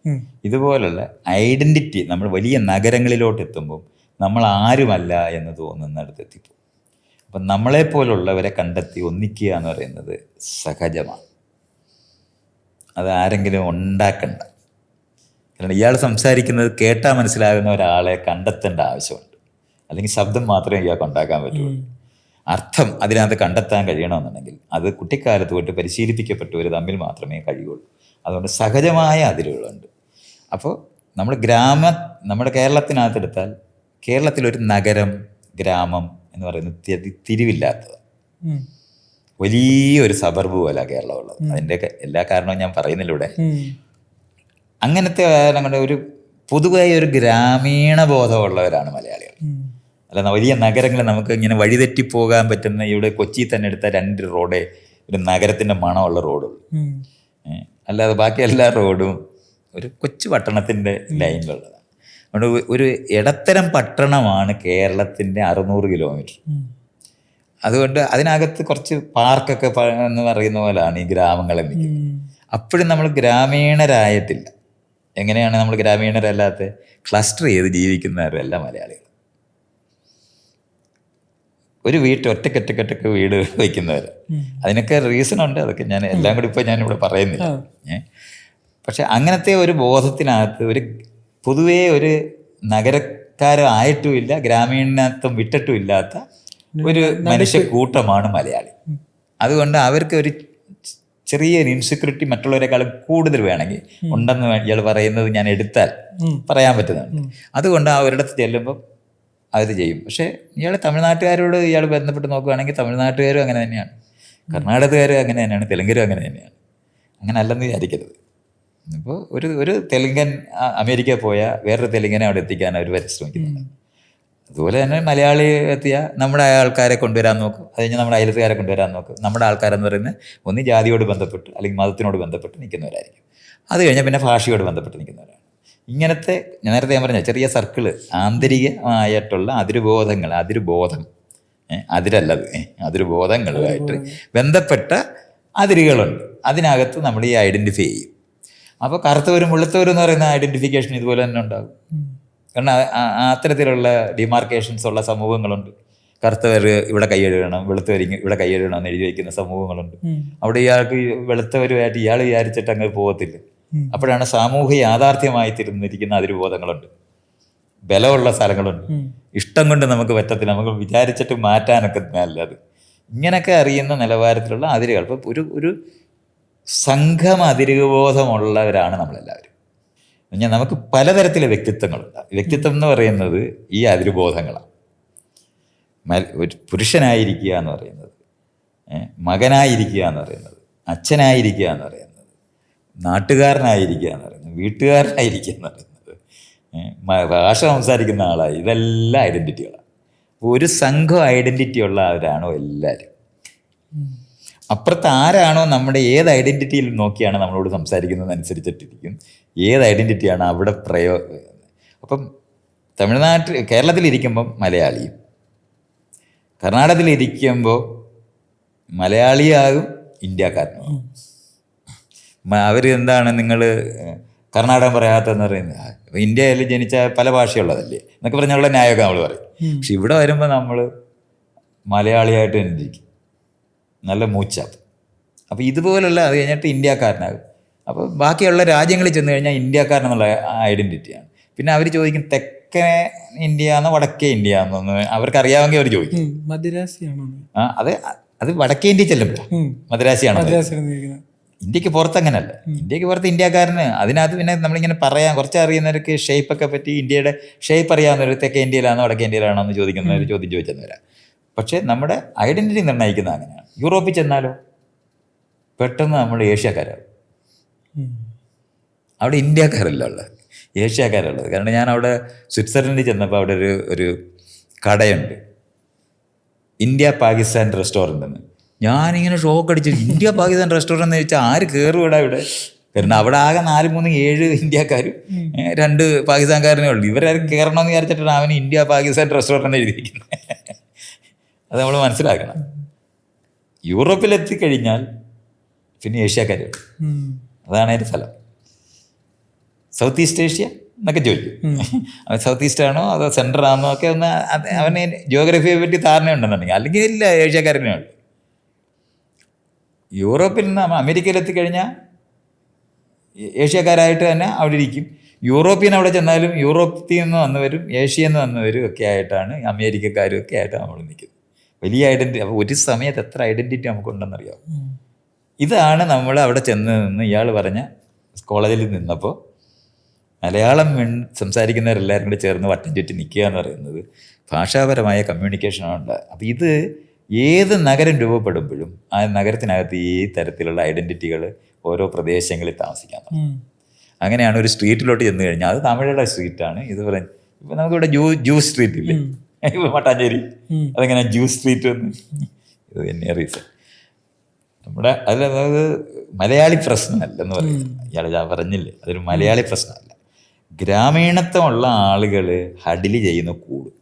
ഇതുപോലുള്ള ഐഡൻറ്റിറ്റി നമ്മൾ വലിയ നഗരങ്ങളിലോട്ട് എത്തുമ്പോൾ നമ്മൾ ആരുമല്ല എന്ന് തോന്നുന്നിടത്ത് എത്തിപ്പോകും. അപ്പം നമ്മളെപ്പോലുള്ളവരെ കണ്ടെത്തി ഒന്നിക്കുക എന്ന് പറയുന്നത് സഹജമാണ്, അത് ആരെങ്കിലും ഉണ്ടാക്കണ്ട. കാരണം ഇയാൾ സംസാരിക്കുന്നത് കേട്ടാൽ മനസ്സിലാകുന്ന ഒരാളെ കണ്ടെത്തേണ്ട ആവശ്യമുണ്ട്. അല്ലെങ്കിൽ ശബ്ദം മാത്രമേ ഇയാൾക്ക് ഉണ്ടാക്കാൻ പറ്റുള്ളൂ. അർത്ഥം അതിനകത്ത് കണ്ടെത്താൻ കഴിയണമെന്നുണ്ടെങ്കിൽ അത് കുട്ടിക്കാലത്ത് തൊട്ട് പരിശീലിപ്പിക്കപ്പെട്ടവർ തമ്മിൽ മാത്രമേ കഴിയുള്ളൂ. അതുകൊണ്ട് സഹജമായ അതിരുകളുണ്ട്. അപ്പോൾ നമ്മുടെ കേരളത്തിനകത്തെടുത്താൽ കേരളത്തിലൊരു നഗരം ഗ്രാമം എന്ന് പറയുന്നത് തിരിവില്ലാത്തത്, വലിയൊരു സബർബ് പോലെ കേരളം ഉള്ളത്. അതിൻ്റെയൊക്കെ എല്ലാ കാരണവും ഞാൻ പറയുന്നില്ല ഇവിടെ. അങ്ങനത്തെ ഞങ്ങളുടെ ഒരു പൊതുവായ ഒരു ഗ്രാമീണ ബോധമുള്ളവരാണ് മലയാളികൾ. അല്ല വലിയ നഗരങ്ങളിൽ നമുക്ക് ഇങ്ങനെ വഴിതെറ്റിപ്പോകാൻ പറ്റുന്ന, ഇവിടെ കൊച്ചി തന്നെ എടുത്ത 2 റോഡേ ഒരു നഗരത്തിൻ്റെ മണമുള്ള റോഡുള്ളൂ. അല്ലാതെ ബാക്കി എല്ലാ റോഡും ഒരു കൊച്ചു പട്ടണത്തിൻ്റെ ലൈനിലുള്ളതാണ്. അതുകൊണ്ട് ഒരു ഇടത്തരം പട്ടണമാണ് കേരളത്തിൻ്റെ 600 കിലോമീറ്റർ. അതുകൊണ്ട് അതിനകത്ത് കുറച്ച് പാർക്കൊക്കെ എന്ന് പറയുന്ന പോലെയാണ് ഈ ഗ്രാമങ്ങളിൽ നിൽക്കുന്നത്. അപ്പോഴും നമ്മൾ ഗ്രാമീണരായിട്ടില്ല. എങ്ങനെയാണ് നമ്മൾ ഗ്രാമീണരല്ലാത്ത? ക്ലസ്റ്റർ ചെയ്ത് ജീവിക്കുന്നവരല്ല മലയാളികൾ. ഒരു ഒറ്റക്കൊറ്റക്കൊറ്റക്ക് വീട് വയ്ക്കുന്നവർ. അതിനൊക്കെ റീസൺ ഉണ്ട്. അതൊക്കെ ഞാൻ എല്ലാം കൂടി ഇപ്പോൾ ഞാനിവിടെ പറയുന്നില്ല. പക്ഷെ അങ്ങനത്തെ ഒരു ബോധത്തിനകത്ത് പൊതുവേ ഒരു നഗരക്കാരായിട്ടുമില്ല ഗ്രാമീണത്വം വിട്ടിട്ടും ഇല്ലാത്ത ഒരു മനുഷ്യ കൂട്ടമാണ് മലയാളി. അതുകൊണ്ട് അവർക്ക് ഒരു ചെറിയൊരു ഇൻസെക്യൂരിറ്റി മറ്റുള്ളവരെക്കാളും കൂടുതൽ വേണമെങ്കിൽ ഉണ്ടെന്ന് ഇയാൾ പറയുന്നത് ഞാൻ എടുത്താൽ പറയാൻ പറ്റുന്നുണ്ട്. അതുകൊണ്ട് അവരുടെ ചെല്ലുമ്പം അത് ചെയ്യും. പക്ഷേ ഇയാൾ തമിഴ്നാട്ടുകാരോട് ഇയാൾ ബന്ധപ്പെട്ട് നോക്കുകയാണെങ്കിൽ തമിഴ്നാട്ടുകാരും അങ്ങനെ തന്നെയാണ്, കർണാടകക്കാരും അങ്ങനെ തന്നെയാണ്, തെലുങ്കരും അങ്ങനെ തന്നെയാണ്. അങ്ങനെ അല്ലെന്ന് വിചാരിക്കരുത്. ഇപ്പോൾ ഒരു തെലുങ്കൻ അമേരിക്കയിൽ പോയാൽ വേറൊരു തെലുങ്കനെ അവിടെ എത്തിക്കാൻ അവർ പരിശ്രമിക്കുന്നുണ്ട്. അതുപോലെ തന്നെ മലയാളി എത്തിയാൽ നമ്മുടെ ആൾക്കാരെ കൊണ്ടുവരാൻ നോക്കും. അത് കഴിഞ്ഞാൽ നമ്മുടെ അയൽക്കാരെ കൊണ്ടുവരാൻ നോക്കും. നമ്മുടെ ആൾക്കാരെന്ന് പറയുന്നത് ഒന്ന് ജാതിയോട് ബന്ധപ്പെട്ട് അല്ലെങ്കിൽ മതത്തിനോട് ബന്ധപ്പെട്ട് നിൽക്കുന്നവരായിരിക്കും. അത് കഴിഞ്ഞാൽ പിന്നെ ഭാഷയോട് ബന്ധപ്പെട്ട് നിൽക്കുന്നവരാണ്. ഇങ്ങനത്തെ നേരത്തെ ഞാൻ പറഞ്ഞ ചെറിയ സർക്കിള്, ആന്തരികമായിട്ടുള്ള അതിരുബോധം അതിരുബോധങ്ങളുമായിട്ട് ബന്ധപ്പെട്ട അതിരുകളുണ്ട്. അതിനകത്ത് നമ്മൾ ഈ ഐഡൻറ്റിഫൈ ചെയ്യും. അപ്പോൾ കറുത്തവരും വെളുത്തവരും എന്ന് പറയുന്ന ഐഡൻറ്റിഫിക്കേഷൻ ഇതുപോലെ തന്നെ ഉണ്ടാകും. കാരണം അത്തരത്തിലുള്ള ഡിമാർക്കേഷൻസ് ഉള്ള സമൂഹങ്ങളുണ്ട്. കറുത്തവർ ഇവിടെ കൈയെഴുതണം, വെളുത്തവർ ഇവിടെ കൈയെഴുതണം എന്ന് എഴുതി വയ്ക്കുന്ന സമൂഹങ്ങളുണ്ട്. അവിടെ ഇയാൾക്ക് വെളുത്തവരുമായിട്ട് ഇയാൾ വിചാരിച്ചിട്ട് അങ്ങ് പോകത്തില്ല. അപ്പോഴാണ് സാമൂഹ്യ യാഥാർത്ഥ്യമായി തിരുന്നിരിക്കുന്ന അതിരുബോധങ്ങളുണ്ട്, ബലമുള്ള സ്ഥലങ്ങളുണ്ട്. ഇഷ്ടം കൊണ്ട് നമുക്ക് പറ്റത്തില്ല, നമുക്ക് വിചാരിച്ചിട്ട് മാറ്റാനൊക്കെ നല്ലത്. ഇങ്ങനെയൊക്കെ അറിയുന്ന നിലവാരത്തിലുള്ള അതിരുകൾ. ഇപ്പം ഒരു സംഘം അതിരുബോധമുള്ളവരാണ് നമ്മളെല്ലാവരും. ഞാൻ നമുക്ക് പലതരത്തിലെ വ്യക്തിത്വങ്ങളുണ്ട്. വ്യക്തിത്വം എന്ന് പറയുന്നത് ഈ അതിരുബോധങ്ങളാണ്. ഒരു പുരുഷനായിരിക്കുക എന്ന് പറയുന്നത്, മകനായിരിക്കുക എന്ന് പറയുന്നത്, അച്ഛനായിരിക്കുക എന്ന് പറയുന്നത്, നാട്ടുകാരനായിരിക്കുക എന്ന് പറയുന്നത്, വീട്ടുകാരനായിരിക്കുക എന്ന് പറയുന്നത്, ഭാഷ സംസാരിക്കുന്ന ആളായി, ഇതെല്ലാം ഐഡൻറ്റിറ്റികളാണ്. ഒരു സംഘം ഐഡൻറ്റിറ്റി ഉള്ളവരാണോ എല്ലാവരും. അപ്പുറത്ത് ആരാണോ നമ്മുടെ ഏത് ഐഡൻറ്റിറ്റിയിൽ നോക്കിയാണ് നമ്മളോട് സംസാരിക്കുന്നതനുസരിച്ചിട്ടിരിക്കും ഏത് ഐഡൻറ്റിറ്റിയാണ് അവിടെ അപ്പം കേരളത്തിലിരിക്കുമ്പം മലയാളിയും, കർണാടകത്തിലിരിക്കുമ്പോൾ മലയാളിയാകും, ഇന്ത്യക്കാരനും. അവർ എന്താണ് നിങ്ങൾ കർണാടകം പറയാത്തതെന്ന് പറയുന്നത്? ഇന്ത്യയിൽ ജനിച്ച പല ഭാഷയുള്ളതല്ലേ എന്നൊക്കെ പറഞ്ഞുള്ള ന്യായമൊക്കെ നമ്മൾ പറയും. പക്ഷെ ഇവിടെ വരുമ്പോൾ നമ്മൾ മലയാളിയായിട്ട് തന്നെ ഇരിക്കും, നല്ല മൂച്ചാപ്പ്. അപ്പോൾ ഇതുപോലുള്ള അത് കഴിഞ്ഞിട്ട് ഇന്ത്യക്കാരനാകും. അപ്പോൾ ബാക്കിയുള്ള രാജ്യങ്ങളിൽ ചെന്ന് കഴിഞ്ഞാൽ ഇന്ത്യക്കാരനെന്നുള്ള ഐഡൻറ്റിറ്റിയാണ്. പിന്നെ അവർ ചോദിക്കും തെക്കേ ഇന്ത്യ എന്നോ വടക്കേ ഇന്ത്യ എന്നൊന്ന് അവർക്കറിയാമെങ്കിൽ അവർ ചോദിക്കും മദ്രാസിയാണോ. അത് വടക്കേ ഇന്ത്യ ചെല്ലുമ്പോഴാണ് മദ്രാസിയാണോ. ഇന്ത്യക്ക് പുറത്ത് അങ്ങനല്ല. ഇന്ത്യക്ക് പുറത്ത് ഇന്ത്യക്കാരന് അതിനകത്ത് പിന്നെ നമ്മളിങ്ങനെ പറയാൻ കുറച്ച് അറിയുന്നവർക്ക് ഷേപ്പൊക്കെ പറ്റി ഇന്ത്യയുടെ ഷേപ്പ് അറിയാവുന്നവർ തെക്കേ ഇന്ത്യയിലാണോ വടക്കേ ഇന്ത്യയിലാണോ എന്ന് ചോദിക്കുന്നവർ ചോദ്യം ചോദിച്ചെന്നവരാ. പക്ഷേ നമ്മുടെ ഐഡൻറ്റിറ്റി നിർണ്ണയിക്കുന്നത് അങ്ങനെയാണ്. യൂറോപ്പിൽ ചെന്നാലോ പെട്ടെന്ന് നമ്മൾ ഏഷ്യക്കാരാകും, അവിടെ ഇന്ത്യക്കാരല്ല ഉള്ളത്. ഏഷ്യക്കാരുള്ളത്. കാരണം ഞാൻ അവിടെ സ്വിറ്റ്സർലൻഡിൽ ചെന്നപ്പോൾ അവിടെ ഒരു കടയുണ്ട്, ഇന്ത്യ പാകിസ്ഥാൻ റെസ്റ്റോറൻ്റ് എന്ന്. ഞാനിങ്ങനെ ഷോക്ക് അടിച്ചു, ഇന്ത്യ പാകിസ്ഥാൻ റെസ്റ്റോറൻ്റ് എന്ന് ചോദിച്ചാൽ ആര് കയറുകൂടാ ഇവിടെ? കാരണം അവിടെ ആകെ 4-3-7 ഇന്ത്യക്കാരും 2 പാകിസ്ഥാൻകാരനേ ഉള്ളൂ. ഇവരാരും കയറണമെന്ന് വിചാരിച്ചിട്ടാണ് അവന് ഇന്ത്യ പാകിസ്ഥാൻ റെസ്റ്റോറൻ്റ് എഴുതിയിരിക്കുന്നത്. അത് നമ്മൾ മനസ്സിലാക്കണം. യൂറോപ്പിലെത്തിക്കഴിഞ്ഞാൽ പിന്നെ ഏഷ്യക്കാരുണ്ട്, അതാണ് അതിൻ്റെ സ്ഥലം. സൗത്ത് ഈസ്റ്റ് ഏഷ്യ എന്നൊക്കെ ചോദിക്കും. അവൻ സൗത്ത് ഈസ്റ്റ് ആണോ അതോ സെൻട്രൽ ആണോ ഒക്കെ ഒന്ന് അവന് ജിയോഗ്രഫിയെ പറ്റി ധാരണയുണ്ടെന്നുണ്ടെങ്കിൽ, അല്ലെങ്കിൽ ഇല്ല, ഏഷ്യക്കാരനേ ഉള്ളൂ. യൂറോപ്പിൽ നിന്ന് അമേരിക്കയിലെത്തിക്കഴിഞ്ഞാൽ ഏഷ്യക്കാരായിട്ട് തന്നെ അവിടെ ഇരിക്കും. യൂറോപ്യൻ അവിടെ ചെന്നാലും യൂറോപ്പിൽ നിന്ന് വന്നവരും ഏഷ്യയിൽ നിന്ന് വന്നവരും ഒക്കെ ആയിട്ടാണ്, അമേരിക്കക്കാരും ഒക്കെ ആയിട്ട് നമ്മൾ നിൽക്കുന്നത്. വലിയ ഐഡൻറ്റിറ്റി. അപ്പോൾ ഒരു സമയത്ത് എത്ര ഐഡൻറ്റിറ്റി നമുക്കുണ്ടെന്നറിയാം. ഇതാണ് നമ്മൾ അവിടെ ചെന്ന് നിന്ന് ഇയാൾ പറഞ്ഞ കോളേജിൽ നിന്നപ്പോൾ മലയാളം സംസാരിക്കുന്നവരെല്ലാവരും കൂടി ചേർന്ന് വട്ടം ചുറ്റി നിൽക്കുക എന്ന് പറയുന്നത് ഭാഷാപരമായ കമ്മ്യൂണിക്കേഷനാണ് ഉണ്ടാകുക. അപ്പോൾ ഇത് ഏത് നഗരം രൂപപ്പെടുമ്പോഴും ആ നഗരത്തിനകത്ത് ഈ തരത്തിലുള്ള ഐഡൻറ്റിറ്റികൾ ഓരോ പ്രദേശങ്ങളിൽ താമസിക്കാൻ തുടങ്ങും. അങ്ങനെയാണ് ഒരു സ്ട്രീറ്റിലോട്ട് ചെന്ന് കഴിഞ്ഞാൽ അത് തമിഴരുടെ സ്ട്രീറ്റാണ്. ഇത് പറഞ്ഞ് ഇപ്പം നമുക്കിവിടെ ജ്യൂസ് സ്ട്രീറ്റ് ഇല്ലേ, ഇപ്പോൾ മട്ടാഞ്ചേരി, അതെങ്ങനെ ജ്യൂസ് സ്ട്രീറ്റ് എന്ന്, ഇത് തന്നെ റീസൺ. നമ്മുടെ അത് മലയാളി പ്രശ്നമല്ലെന്ന് പറയുന്നത്. ഇയാൾ ഞാൻ പറഞ്ഞില്ലേ, അതൊരു മലയാളി പ്രശ്നമല്ല. ഗ്രാമീണത്വമുള്ള ആളുകൾ ഹഡിൽ ചെയ്യുന്ന കൂടും,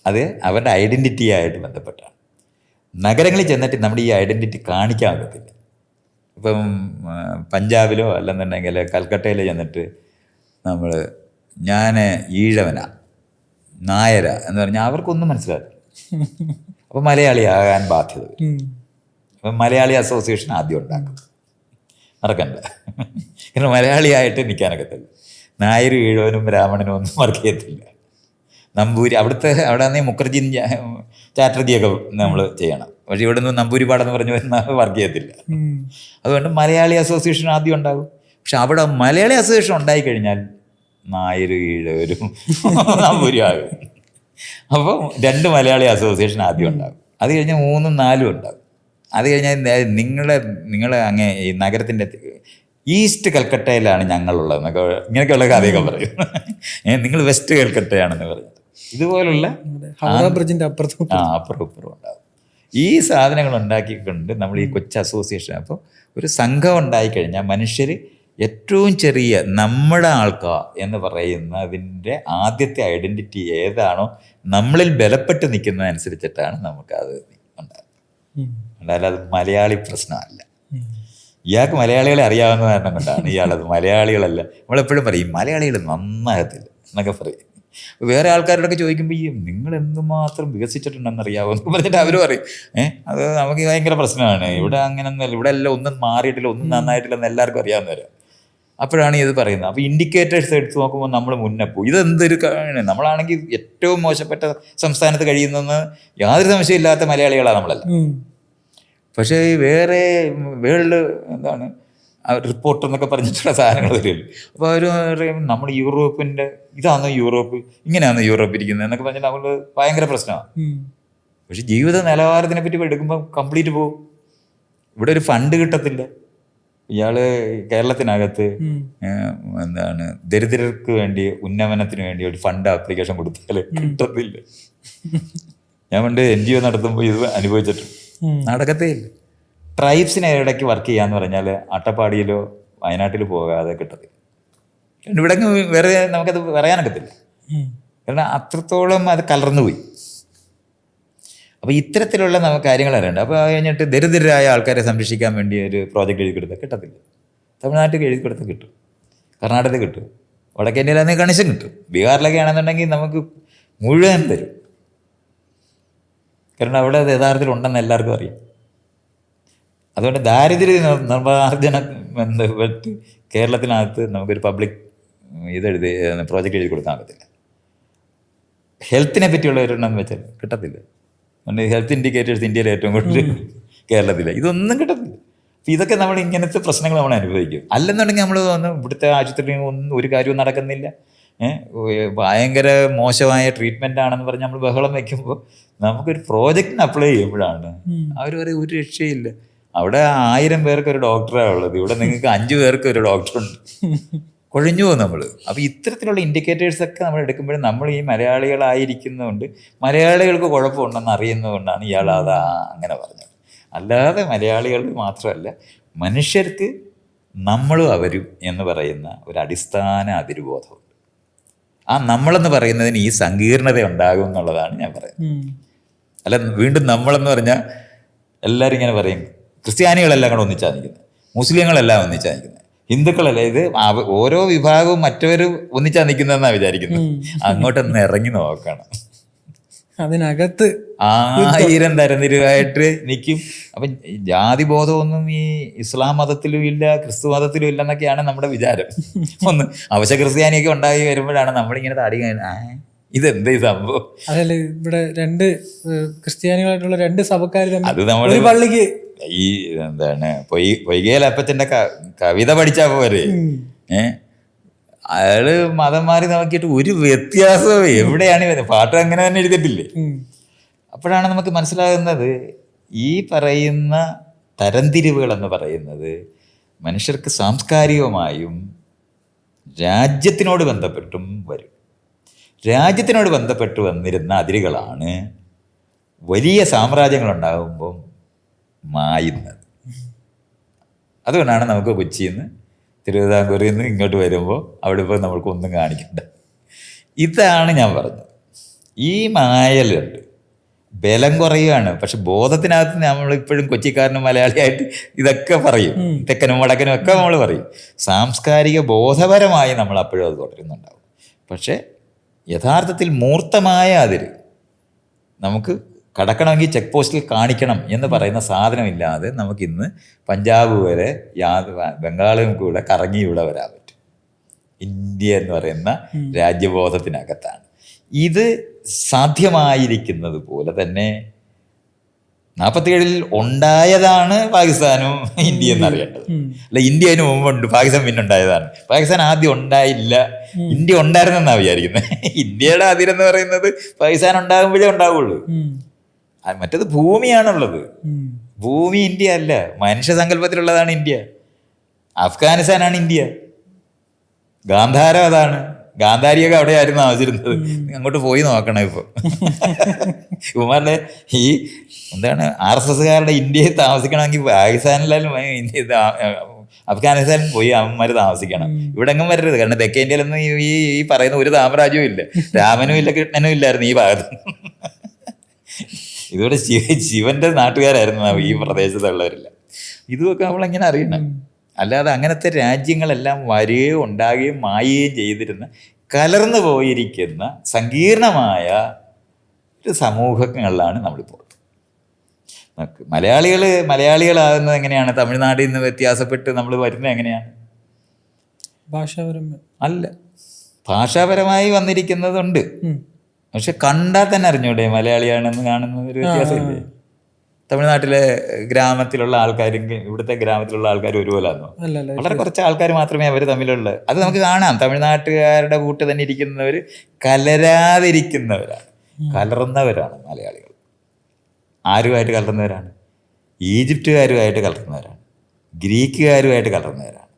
അത് അവരുടെ ഐഡൻറ്റിറ്റിയായിട്ട് ബന്ധപ്പെട്ടാണ്. നഗരങ്ങളിൽ ചെന്നിട്ട് നമ്മുടെ ഈ ഐഡൻറ്റിറ്റി കാണിക്കാൻ പറ്റത്തില്ല. ഇപ്പം പഞ്ചാബിലോ അല്ലെന്നുണ്ടെങ്കിൽ കൽക്കട്ടയിൽ ചെന്നിട്ട് നമ്മൾ ഞാൻ ഈഴവനാ നായര എന്ന് പറഞ്ഞാൽ അവർക്കൊന്നും മനസ്സിലാകില്ല. അപ്പം മലയാളിയാകാൻ ബാധ്യത വരും. അപ്പം മലയാളി അസോസിയേഷൻ ആദ്യം ഉണ്ടാക്കും, മറക്കണ്ട. കാരണം മലയാളിയായിട്ട് നിൽക്കാനൊക്കത്തില്ല. നായരും ഈഴവനും ബ്രാഹ്മണനും ഒന്നും വർക്ക് ചെയ്യത്തില്ല. നമ്പൂരി അവിടെ ആണെങ്കിൽ മുഖർജി ചാറ്റർജിയൊക്കെ നമ്മൾ ചെയ്യണം. പക്ഷേ ഇവിടെ നിന്ന് നമ്പൂരിപ്പാടെന്ന് പറഞ്ഞ് വരുന്ന വർക്ക് ചെയ്യത്തില്ല. അതുകൊണ്ട് മലയാളി അസോസിയേഷൻ ആദ്യം ഉണ്ടാകും. പക്ഷെ അവിടെ മലയാളി അസോസിയേഷൻ ഉണ്ടായിക്കഴിഞ്ഞാൽ നായരും ഈഴവരും നമ്പൂരി ആകും. അപ്പോൾ 2 മലയാളി അസോസിയേഷൻ ആദ്യം ഉണ്ടാകും. അത് കഴിഞ്ഞ് 3, 4 ഉണ്ടാകും. അത് കഴിഞ്ഞാൽ നിങ്ങളെ അങ്ങ് ഈ നഗരത്തിൻ്റെ ഈസ്റ്റ് കൽക്കട്ടയിലാണ് ഞങ്ങളുള്ളതെന്നൊക്കെ ഇങ്ങനെയൊക്കെയുള്ള കഥയൊക്കെ പറയും. നിങ്ങൾ വെസ്റ്റ് കൽക്കട്ടയാണെന്ന് പറഞ്ഞു. ഇതുപോലുള്ള ബ്രിഡ്ജിൻ്റെ അപ്പുറത്തും ഇപ്പുറം ഉണ്ടാകും. ഈ സാധനങ്ങൾ ഉണ്ടാക്കിക്കൊണ്ട് നമ്മൾ ഈ കൊച്ചു അസോസിയേഷൻ, അപ്പോൾ ഒരു സംഘം ഉണ്ടായിക്കഴിഞ്ഞാൽ മനുഷ്യർ ഏറ്റവും ചെറിയ നമ്മുടെ ആൾക്കാർ എന്ന് പറയുന്നതിൻ്റെ ആദ്യത്തെ ഐഡൻറ്റിറ്റി ഏതാണോ നമ്മളിൽ ബലപ്പെട്ട് നിൽക്കുന്നതനുസരിച്ചിട്ടാണ് നമുക്കത് ഉണ്ടാകുന്നത്. അല്ലാതെ മലയാളി പ്രശ്നമല്ല. ഇയാൾക്ക് മലയാളികളെ അറിയാവുന്ന കാരണം കൊണ്ടാണ് ഇയാളത് മലയാളികളല്ല. നമ്മളെപ്പോഴും പറയും മലയാളികൾ നന്നാകത്തില്ല എന്നൊക്കെ പറയും. വേറെ ആൾക്കാരോടൊക്കെ ചോദിക്കുമ്പോൾ ഈ നിങ്ങൾ എന്തുമാത്രം വികസിച്ചിട്ടുണ്ടെന്നറിയാമോ എന്ന് പറഞ്ഞിട്ട് അവർ പറയും അത് നമുക്ക് ഭയങ്കര പ്രശ്നമാണ്, ഇവിടെ അങ്ങനെയൊന്നുമല്ല, ഇവിടെ എല്ലാം ഒന്നും മാറിയിട്ടില്ല, ഒന്നും നന്നായിട്ടില്ലെന്ന് എല്ലാവർക്കും അറിയാവുന്നവരാണ്. അപ്പോഴാണ് ഇത് പറയുന്നത്. അപ്പോൾ ഇൻഡിക്കേറ്റേഴ്സ് എടുത്ത് നോക്കുമ്പോൾ നമ്മൾ മുന്നേ പോകും. ഇതെന്തൊരു നമ്മളാണെങ്കിൽ ഏറ്റവും മോശപ്പെട്ട സംസ്ഥാനത്ത് കഴിയുന്നെന്ന് യാതൊരു സംശയമില്ലാത്ത മലയാളികളാണ് നമ്മളല്ല. പക്ഷേ വേറെ വേൾഡ് എന്താണ് റിപ്പോർട്ട് എന്നൊക്കെ പറഞ്ഞിട്ടുള്ള സാധനങ്ങൾ വരുമല്ലോ. അപ്പോൾ അവർ പറയും നമ്മൾ യൂറോപ്പിൻ്റെ ഇതാണോ യൂറോപ്പ്, ഇങ്ങനെയാണോ യൂറോപ്പ് ഇരിക്കുന്നത് എന്നൊക്കെ പറഞ്ഞിട്ട് നമ്മൾ ഭയങ്കര പ്രശ്നമാണ്. പക്ഷെ ജീവിത നിലവാരത്തിനെ പറ്റി എടുക്കുമ്പോൾ കംപ്ലീറ്റ് പോകും. ഇവിടെ ഒരു ഫണ്ട് കിട്ടത്തില്ല. ഇയാൾ കേരളത്തിനകത്ത് എന്താണ് ദരിദ്രർക്ക് വേണ്ടി ഉന്നമനത്തിന് വേണ്ടി ഒരു ഫണ്ട് ആപ്ലിക്കേഷൻ കൊടുത്താൽ കിട്ടത്തില്ല. ഞാൻ പണ്ട് NGO നടത്തുമ്പോൾ ഇത് അനുഭവിച്ചിട്ടുണ്ട്. നടക്കത്തേ ഇല്ല. ട്രൈബ്സിനെ ഇടയ്ക്ക് വർക്ക് ചെയ്യാന്ന് പറഞ്ഞാൽ അട്ടപ്പാടിയിലോ വയനാട്ടിലോ പോകാതെ കിട്ടത്തില്ല. ഇവിടെ വേറെ നമുക്കത് പറയാനൊക്കത്തില്ല. കാരണം അത്രത്തോളം അത് കലർന്നു പോയി. അപ്പോൾ ഇത്തരത്തിലുള്ള നമുക്ക് കാര്യങ്ങൾ അറിയണ്ട. അപ്പോൾ അത് കഴിഞ്ഞിട്ട് ദരിദ്രരായ ആൾക്കാരെ സംരക്ഷിക്കാൻ വേണ്ടി ഒരു പ്രോജക്റ്റ് എഴുതി കൊടുത്താൽ കിട്ടത്തില്ല. തമിഴ്നാട്ടിൽ എഴുതി കൊടുത്താൽ കിട്ടും, കർണാടകത്തിൽ കിട്ടും, വടക്കേ ഇന്ത്യയിലാണെങ്കിൽ കണിശം കിട്ടും, ബീഹാറിലൊക്കെ ആണെന്നുണ്ടെങ്കിൽ നമുക്ക് മുഴുവൻ തരും. കാരണം അവിടെ അത് യഥാർത്ഥത്തിൽ ഉണ്ടെന്ന് എല്ലാവർക്കും അറിയാം. അതുകൊണ്ട് ദാരിദ്ര്യ നിർമ്മാർജ്ജന ബന്ധപ്പെട്ട് കേരളത്തിനകത്ത് നമുക്കൊരു പബ്ലിക് ഇതെഴുതി പ്രോജക്റ്റ് എഴുതി കൊടുക്കാൻ പറ്റത്തില്ല. ഹെൽത്തിനെ പറ്റിയുള്ള ഒരെണ്ണം വെച്ചാൽ കിട്ടത്തില്ല. അതുകൊണ്ട് ഹെൽത്ത് ഇൻഡിക്കേറ്റേഴ്സ് ഇന്ത്യയിൽ ഏറ്റവും കൂടുതൽ കേരളത്തില്ല. ഇതൊന്നും കിട്ടത്തില്ല. അപ്പം ഇതൊക്കെ നമ്മൾ ഇങ്ങനത്തെ പ്രശ്നങ്ങൾ നമ്മൾ അനുഭവിക്കും. അല്ലെന്നുണ്ടെങ്കിൽ നമ്മൾ വന്ന് ഇവിടുത്തെ ആശുപത്രിയിൽ ഒന്നും ഒരു കാര്യവും നടക്കുന്നില്ല, ഭയങ്കര മോശമായ ട്രീറ്റ്മെൻ്റ് ആണെന്ന് പറഞ്ഞ് നമ്മൾ ബഹളം വയ്ക്കുമ്പോൾ നമുക്കൊരു പ്രോജക്റ്റിന് അപ്ലൈ ചെയ്യുമ്പോഴാണ് അവർ പറയും ഒരു രക്ഷയില്ല, അവിടെ 1000 പേർക്ക് ഒരു ഡോക്ടറാണ് ഉള്ളത്, ഇവിടെ നിങ്ങൾക്ക് 5 പേർക്ക് ഒരു ഡോക്ടറുണ്ട്. കൊഴിഞ്ഞു പോകും നമ്മൾ. അപ്പോൾ ഇത്തരത്തിലുള്ള ഇൻഡിക്കേറ്റേഴ്സൊക്കെ നമ്മൾ എടുക്കുമ്പോഴും നമ്മൾ ഈ മലയാളികളായിരിക്കുന്നതുകൊണ്ട് മലയാളികൾക്ക് കുഴപ്പമുണ്ടെന്ന് അറിയുന്നതുകൊണ്ടാണ് ഇയാൾ അത് അങ്ങനെ പറഞ്ഞത്. അല്ലാതെ മലയാളികൾ മാത്രമല്ല, മനുഷ്യർക്ക് നമ്മളും അവരും എന്ന് പറയുന്ന ഒരു അടിസ്ഥാന അതിരുബോധമുണ്ട്. ആ നമ്മളെന്ന് പറയുന്നതിന് ഈ സങ്കീർണത ഉണ്ടാകും എന്നുള്ളതാണ് ഞാൻ പറയുന്നത്. അല്ല, വീണ്ടും നമ്മളെന്ന് പറഞ്ഞാൽ എല്ലാവരും ഇങ്ങനെ പറയും, ക്രിസ്ത്യാനികളെല്ലാം കൂടെ ഒന്നിച്ചാ നിൽക്കുന്നത്, മുസ്ലിങ്ങളെല്ലാം ഒന്നിച്ചാ നിൽക്കുന്നത്, ഹിന്ദുക്കളല്ല. ഇത് ഓരോ വിഭാഗവും മറ്റവരും ഒന്നിച്ചാ നിൽക്കുന്നതെന്നാണ് വിചാരിക്കുന്നത്. അങ്ങോട്ടൊന്ന് ഇറങ്ങി നോക്കണം. അതിനകത്ത് 1000 തരംതിരിവായിട്ട് നിൽക്കും. അപ്പം ജാതിബോധമൊന്നും ഈ ഇസ്ലാം മതത്തിലും ഇല്ല, ക്രിസ്തു മതത്തിലും ഇല്ല എന്നൊക്കെയാണ് നമ്മുടെ വിചാരം. ഒന്ന് അവശ്യ ക്രിസ്ത്യാനിയൊക്കെ ഉണ്ടായി വരുമ്പോഴാണ് നമ്മളിങ്ങനെ താടി ഇതെന്ത് ഈ സംഭവം. അതല്ലേ ഇവിടെ 2 ക്രിസ്ത്യാനികളായിട്ടുള്ള 2 സഭക്കാർ അത് നമ്മുടെ പള്ളിക്ക് ഈ എന്താണ് പൊയ്കേൽ അപ്പച്ചന്റെ കവിത പഠിച്ചാ പോരെ. അയാള് മതം മാറി നോക്കിയിട്ട് ഒരു വ്യത്യാസവും എവിടെയാണ് വരുന്നത്, പാട്ട് അങ്ങനെ തന്നെ എഴുതിയിട്ടില്ലേ. അപ്പോഴാണ് നമുക്ക് മനസ്സിലാകുന്നത് ഈ പറയുന്ന തരംതിരിവുകൾ എന്ന് പറയുന്നത് മനുഷ്യർക്ക് സാംസ്കാരികമായും രാജ്യത്തിനോട് ബന്ധപ്പെട്ടും വരും. രാജ്യത്തിനോട് ബന്ധപ്പെട്ട് വന്നിരുന്ന അതിരുകളാണ് വലിയ സാമ്രാജ്യങ്ങളുണ്ടാകുമ്പം മായുന്നത്. അതുകൊണ്ടാണ് നമുക്ക് കൊച്ചിയിൽ നിന്ന് തിരുവിതാംകൂറിൽ നിന്ന് ഇങ്ങോട്ട് വരുമ്പോൾ അവിടെ ഇപ്പോൾ നമ്മൾക്കൊന്നും കാണിക്കണ്ട. ഇതാണ് ഞാൻ പറഞ്ഞത്. ഈ മായലുണ്ട്, ബലം കുറയുകയാണ്. പക്ഷെ ബോധത്തിനകത്ത് നമ്മളിപ്പോഴും കൊച്ചിക്കാരനും മലയാളിയായിട്ട് ഇതൊക്കെ പറയും, തെക്കനും വടക്കനും ഒക്കെ നമ്മൾ പറയും. സാംസ്കാരിക ബോധപരമായി നമ്മൾ അപ്പോഴും അത് തുടരുന്നുണ്ടാവും. പക്ഷെ യാഥാർത്ഥത്തിൽ മൂർത്തമായ അതിര് നമുക്ക് കടക്കണമെങ്കിൽ ചെക്ക് പോസ്റ്റിൽ കാണിക്കണം എന്ന് പറയുന്ന സാധനമില്ലാതെ നമുക്കിന്ന് പഞ്ചാബ് വരെ ബംഗാളും കൂടെ കറങ്ങി ഇവിടെ വരാൻ പറ്റും. ഇന്ത്യ എന്ന് പറയുന്ന രാജ്യബോധത്തിനകത്താണ് ഇത് സാധ്യമായിരിക്കുന്നത്. പോലെ തന്നെ 47-ൽ ഉണ്ടായതാണ് പാകിസ്ഥാനും ഇന്ത്യ എന്നറിയേണ്ടത്. അല്ല, ഇന്ത്യ അതിന് മുമ്പുണ്ട്, പാകിസ്ഥാൻ പിന്നെ ഉണ്ടായതാണ്. പാകിസ്ഥാൻ ആദ്യം ഉണ്ടായില്ല, ഇന്ത്യ ഉണ്ടായിരുന്നെന്നാണ് വിചാരിക്കുന്നത്. ഇന്ത്യയുടെ അതിരെന്ന് പറയുന്നത് പാകിസ്ഥാൻ ഉണ്ടാകുമ്പോഴേ ഉണ്ടാവുള്ളൂ. മറ്റേത് ഭൂമിയാണുള്ളത്. ഭൂമി ഇന്ത്യ അല്ല, മനുഷ്യസങ്കല്പത്തിലുള്ളതാണ് ഇന്ത്യ. അഫ്ഗാനിസ്ഥാനാണ് ഇന്ത്യ. ഗാന്ധാരം അതാണ്. ഗാന്ധാരിയൊക്കെ അവിടെയായിരുന്നു താമസിച്ചിരുന്നത്. അങ്ങോട്ട് പോയി നോക്കണം. ഇപ്പോൾ ഇവന്മാരുടെ ഈ എന്താണ് RSSകാരുടെ ഇന്ത്യയിൽ താമസിക്കണമെങ്കിൽ പാകിസ്ഥാനിലായാലും അഫ്ഗാനിസ്ഥാനിൽ പോയി അവന്മാർ താമസിക്കണം. ഇവിടെ എങ്ങും വരരുത്. കാരണം തെക്കേ ഇന്ത്യയിലൊന്നും ഈ പറയുന്ന ഒരു സാമ്രാജ്യവും ഇല്ല. രാമനും ഇല്ല, കൃഷ്ണനും ഇല്ലായിരുന്നു ഈ ഭാഗത്ത്. ഇതുപോലെ ശിവന്റെ നാട്ടുകാരായിരുന്നു ഈ പ്രദേശത്തുള്ളവരില്ല. ഇതുമൊക്കെ നമ്മളെങ്ങനെ അറിയണം. അല്ലാതെ അങ്ങനത്തെ രാജ്യങ്ങളെല്ലാം വരികയും ഉണ്ടാകുകയും മായുകയും ചെയ്തിരുന്ന കലർന്നു പോയിരിക്കുന്ന സങ്കീർണമായ ഒരു സമൂഹങ്ങളിലാണ് നമ്മളിപ്പോൾ. മലയാളികളാകുന്നത് എങ്ങനെയാണ്? തമിഴ്നാട്ടിൽ നിന്ന് വ്യത്യാസപ്പെട്ട് നമ്മൾ വരുന്നത് എങ്ങനെയാണ്? ഭാഷാപരമായി അല്ല, ഭാഷാപരമായി വന്നിരിക്കുന്നതുണ്ട്. പക്ഷെ കണ്ടാൽ തന്നെ അറിഞ്ഞൂടെ മലയാളിയാണെന്ന് കാണുന്ന ഒരു വ്യത്യാസമില്ലേ? തമിഴ്നാട്ടിലെ ഗ്രാമത്തിലുള്ള ആൾക്കാരും ഇവിടുത്തെ ഗ്രാമത്തിലുള്ള ആൾക്കാരും ഒരുപോലാണോ? വളരെ കുറച്ച് ആൾക്കാർ മാത്രമേ അവർ തമ്മിലുള്ള. അത് നമുക്ക് കാണാം. തമിഴ്നാട്ടുകാരുടെ കൂട്ട് തന്നെ ഇരിക്കുന്നവർ കലരാതിരിക്കുന്നവരാണ്, കലർന്നവരാണ് മലയാളികൾ. ആരുമായിട്ട് കലർന്നവരാണ്? ഈജിപ്തുകാരുമായിട്ട് കലർന്നവരാണ്, ഗ്രീക്കുകാരുമായിട്ട് കലർന്നവരാണ്,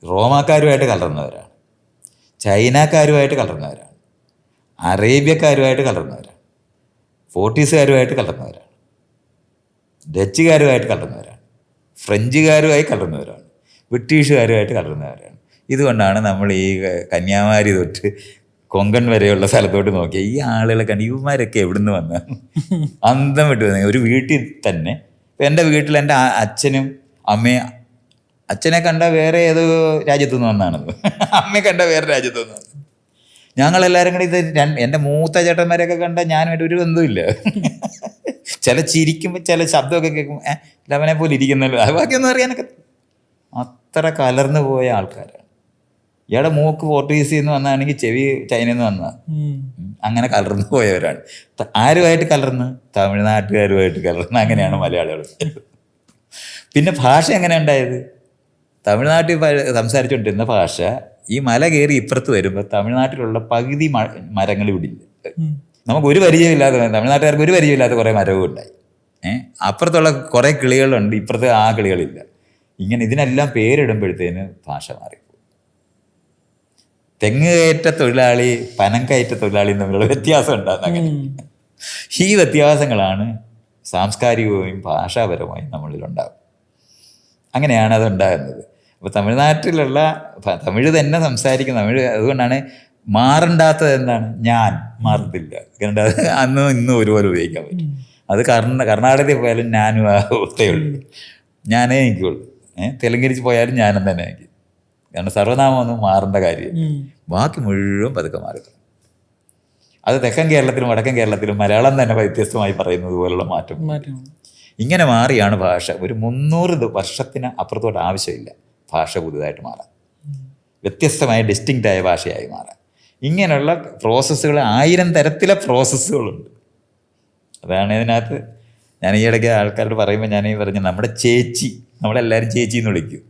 റോമാക്കാരുമായിട്ട് കലർന്നവരാണ്, ചൈനക്കാരുമായിട്ട് കലർന്നവരാണ്, അറേബ്യക്കാരുമായിട്ട് കലർന്നവരാണ്, പോർട്ടീസുകാരുമായിട്ട് കലർന്നവരാണ്, ഡച്ചുകാരുമായിട്ട് കലർന്നവരാണ്, ഫ്രഞ്ചുകാരുമായി കലർന്നവരാണ്, ബ്രിട്ടീഷുകാരുമായിട്ട് കലർന്നവരാണ്. ഇതുകൊണ്ടാണ് നമ്മൾ ഈ കന്യാകുമാരി തൊട്ട് കൊങ്കൺ വരെയുള്ള സ്ഥലത്തോട്ട് നോക്കിയാൽ ഈ ആളുകളെ കണ്ട് ഇവന്മാരൊക്കെ എവിടുന്ന് വന്ന അന്തം വിട്ടു വന്ന ഒരു വീട്ടിൽ തന്നെ. ഇപ്പം എൻ്റെ വീട്ടിൽ എൻ്റെ അച്ഛനും അമ്മയും, അച്ഛനെ കണ്ട വേറെ ഏതോ രാജ്യത്തു നിന്ന് വന്നാണെന്ന്, അമ്മയെ കണ്ട വേറെ രാജ്യത്തു നിന്ന്. ഞങ്ങളെല്ലാവരും കൂടി ഇത് എൻ്റെ മൂത്ത ചേട്ടന്മാരെയൊക്കെ കണ്ട ഞാനുമായിട്ട് ഒരു ബന്ധമില്ല. ചില ചിരിക്കുമ്പോൾ ചില ശബ്ദമൊക്കെ കേൾക്കുമ്പോൾ ലവനെ പോലെ ഇരിക്കുന്നല്ലോ, അത് ബാക്കിയൊന്നും അറിയാനൊക്കെ. അത്ര കലർന്നു പോയ ആൾക്കാരാണ്. ഇയാളുടെ മൂക്ക് പോർട്ടുഗീസിൽ നിന്ന് വന്നാണെങ്കിൽ ചെവി ചൈനയിൽ നിന്ന് വന്നതാണ്. അങ്ങനെ കലർന്നു പോയവരാണ്. ആരുമായിട്ട് കലർന്ന്? തമിഴ്നാട്ടുകാരുമായിട്ട് കലർന്ന്. അങ്ങനെയാണ് മലയാളികൾ. പിന്നെ ഭാഷ എങ്ങനെ ഉണ്ടായത്? തമിഴ്നാട്ടിൽ സംസാരിച്ചുകൊണ്ടിരുന്ന ഭാഷ ഈ മല കയറി ഇപ്പുറത്ത് വരുമ്പോൾ തമിഴ്നാട്ടിലുള്ള പകുതി മരങ്ങൾ ഇവിടെ ഇല്ല. നമുക്ക് ഒരു പരിചയമില്ലാത്ത, തമിഴ്നാട്ടുകാർക്ക് ഒരു പരിചയമില്ലാത്ത കുറേ മരവും ഉണ്ടായി. അപ്പുറത്തുള്ള കുറേ കിളികളുണ്ട്, ഇപ്പുറത്ത് ആ കിളികളില്ല. ഇങ്ങനെ ഇതിനെല്ലാം പേരിടുമ്പോഴത്തേന് ഭാഷ മാറിപ്പോകും. തെങ്ങ് കയറ്റ തൊഴിലാളി പനം കയറ്റ തൊഴിലാളിയും തമ്മിലുള്ള വ്യത്യാസം ഉണ്ടാകുന്ന അങ്ങനെ. ഈ വ്യത്യാസങ്ങളാണ് സാംസ്കാരികമായും ഭാഷാപരമായും നമ്മളിലുണ്ടാകും. അങ്ങനെയാണ് അതുണ്ടാകുന്നത്. അപ്പോൾ തമിഴ്നാട്ടിലുള്ള തമിഴ് തന്നെ സംസാരിക്കുന്ന തമിഴ്, അതുകൊണ്ടാണ് മാറണ്ടാത്തത് എന്താണ്, ഞാൻ മാറത്തില്ല. കാരണം അത് അന്നും ഇന്നും ഒരുപോലെ ഉപയോഗിക്കാൻ പറ്റും. അത് കർണാടകത്തിൽ പോയാലും ഞാനും ആ അവസ്ഥയേ ഉള്ളൂ, ഞാനേ എനിക്കുള്ളൂ. തെലുങ്കരിച്ച് പോയാലും ഞാനും തന്നെ എനിക്ക്. കാരണം സർവ്വനാമമൊന്നും മാറേണ്ട കാര്യം, ബാക്കി മുഴുവൻ പതുക്കെ മാറുക. അത് തെക്കൻ കേരളത്തിലും വടക്കൻ കേരളത്തിലും മലയാളം തന്നെ വ്യത്യസ്തമായി പറയുന്നത് പോലുള്ള മാറ്റം. ഇങ്ങനെ മാറിയാണ് ഭാഷ. ഒരു 300 വർഷത്തിന് അപ്പുറത്തോട്ട് ആവശ്യമില്ല ഭാഷ പുതുതായിട്ട് മാറാൻ, വ്യത്യസ്തമായ ഡിസ്റ്റിങ്ക്റ്റായ ഭാഷയായി മാറാൻ. ഇങ്ങനെയുള്ള പ്രോസസ്സുകൾ 1000 തരത്തിലെ പ്രോസസ്സുകളുണ്ട്. അതാണ് ഇതിനകത്ത് ഞാൻ ഈ ഇടയ്ക്ക് ആൾക്കാരോട് പറയുമ്പോൾ ഞാൻ പറഞ്ഞു, നമ്മുടെ ചേച്ചി, നമ്മളെല്ലാവരും ചേച്ചി എന്ന് വിളിക്കും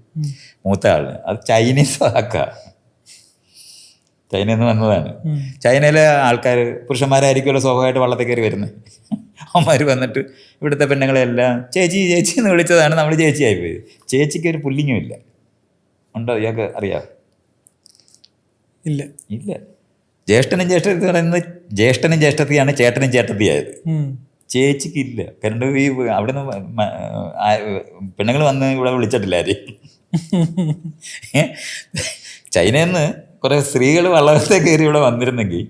മൂത്ത ആളിന്, അത് ചൈനീസ് വാക്കാണ്, ചൈനയിൽ നിന്ന് വന്നതാണ്. ചൈനയിലെ ആൾക്കാർ പുരുഷന്മാരായിരിക്കുമല്ലോ സ്വാഭാവികമായിട്ട് വള്ളത്തിൽ കയറി വരുന്നത്. അവന്മാർ വന്നിട്ട് ഇവിടുത്തെ പെണ്ണുങ്ങളെല്ലാം ചേച്ചി ചേച്ചി എന്ന് വിളിച്ചതാണ് നമ്മൾ ചേച്ചിയായി പോയത്. ചേച്ചിക്ക് ഒരു പുല്ലിങ്ങും ഇല്ല. ഉണ്ടോ? ഇയാൾക്ക് അറിയാം? ഇല്ല ഇല്ല. ജ്യേഷ്ഠനും ജ്യേഷ്ഠത്തി പറയുന്നത് ജ്യേഷ്ഠനും ജ്യേഷ്ഠത്തിയാണ് ചേട്ടനും ചേട്ടത്തിയായത്. ചേച്ചിക്കില്ല. കാരണം ഈ അവിടെ നിന്ന് പെണ്ണുങ്ങൾ വന്ന് ഇവിടെ വിളിച്ചിട്ടില്ല ആര്. ചൈനയിൽ നിന്ന് കുറേ സ്ത്രീകൾ വള്ളത്തെ കയറി ഇവിടെ വന്നിരുന്നെങ്കിൽ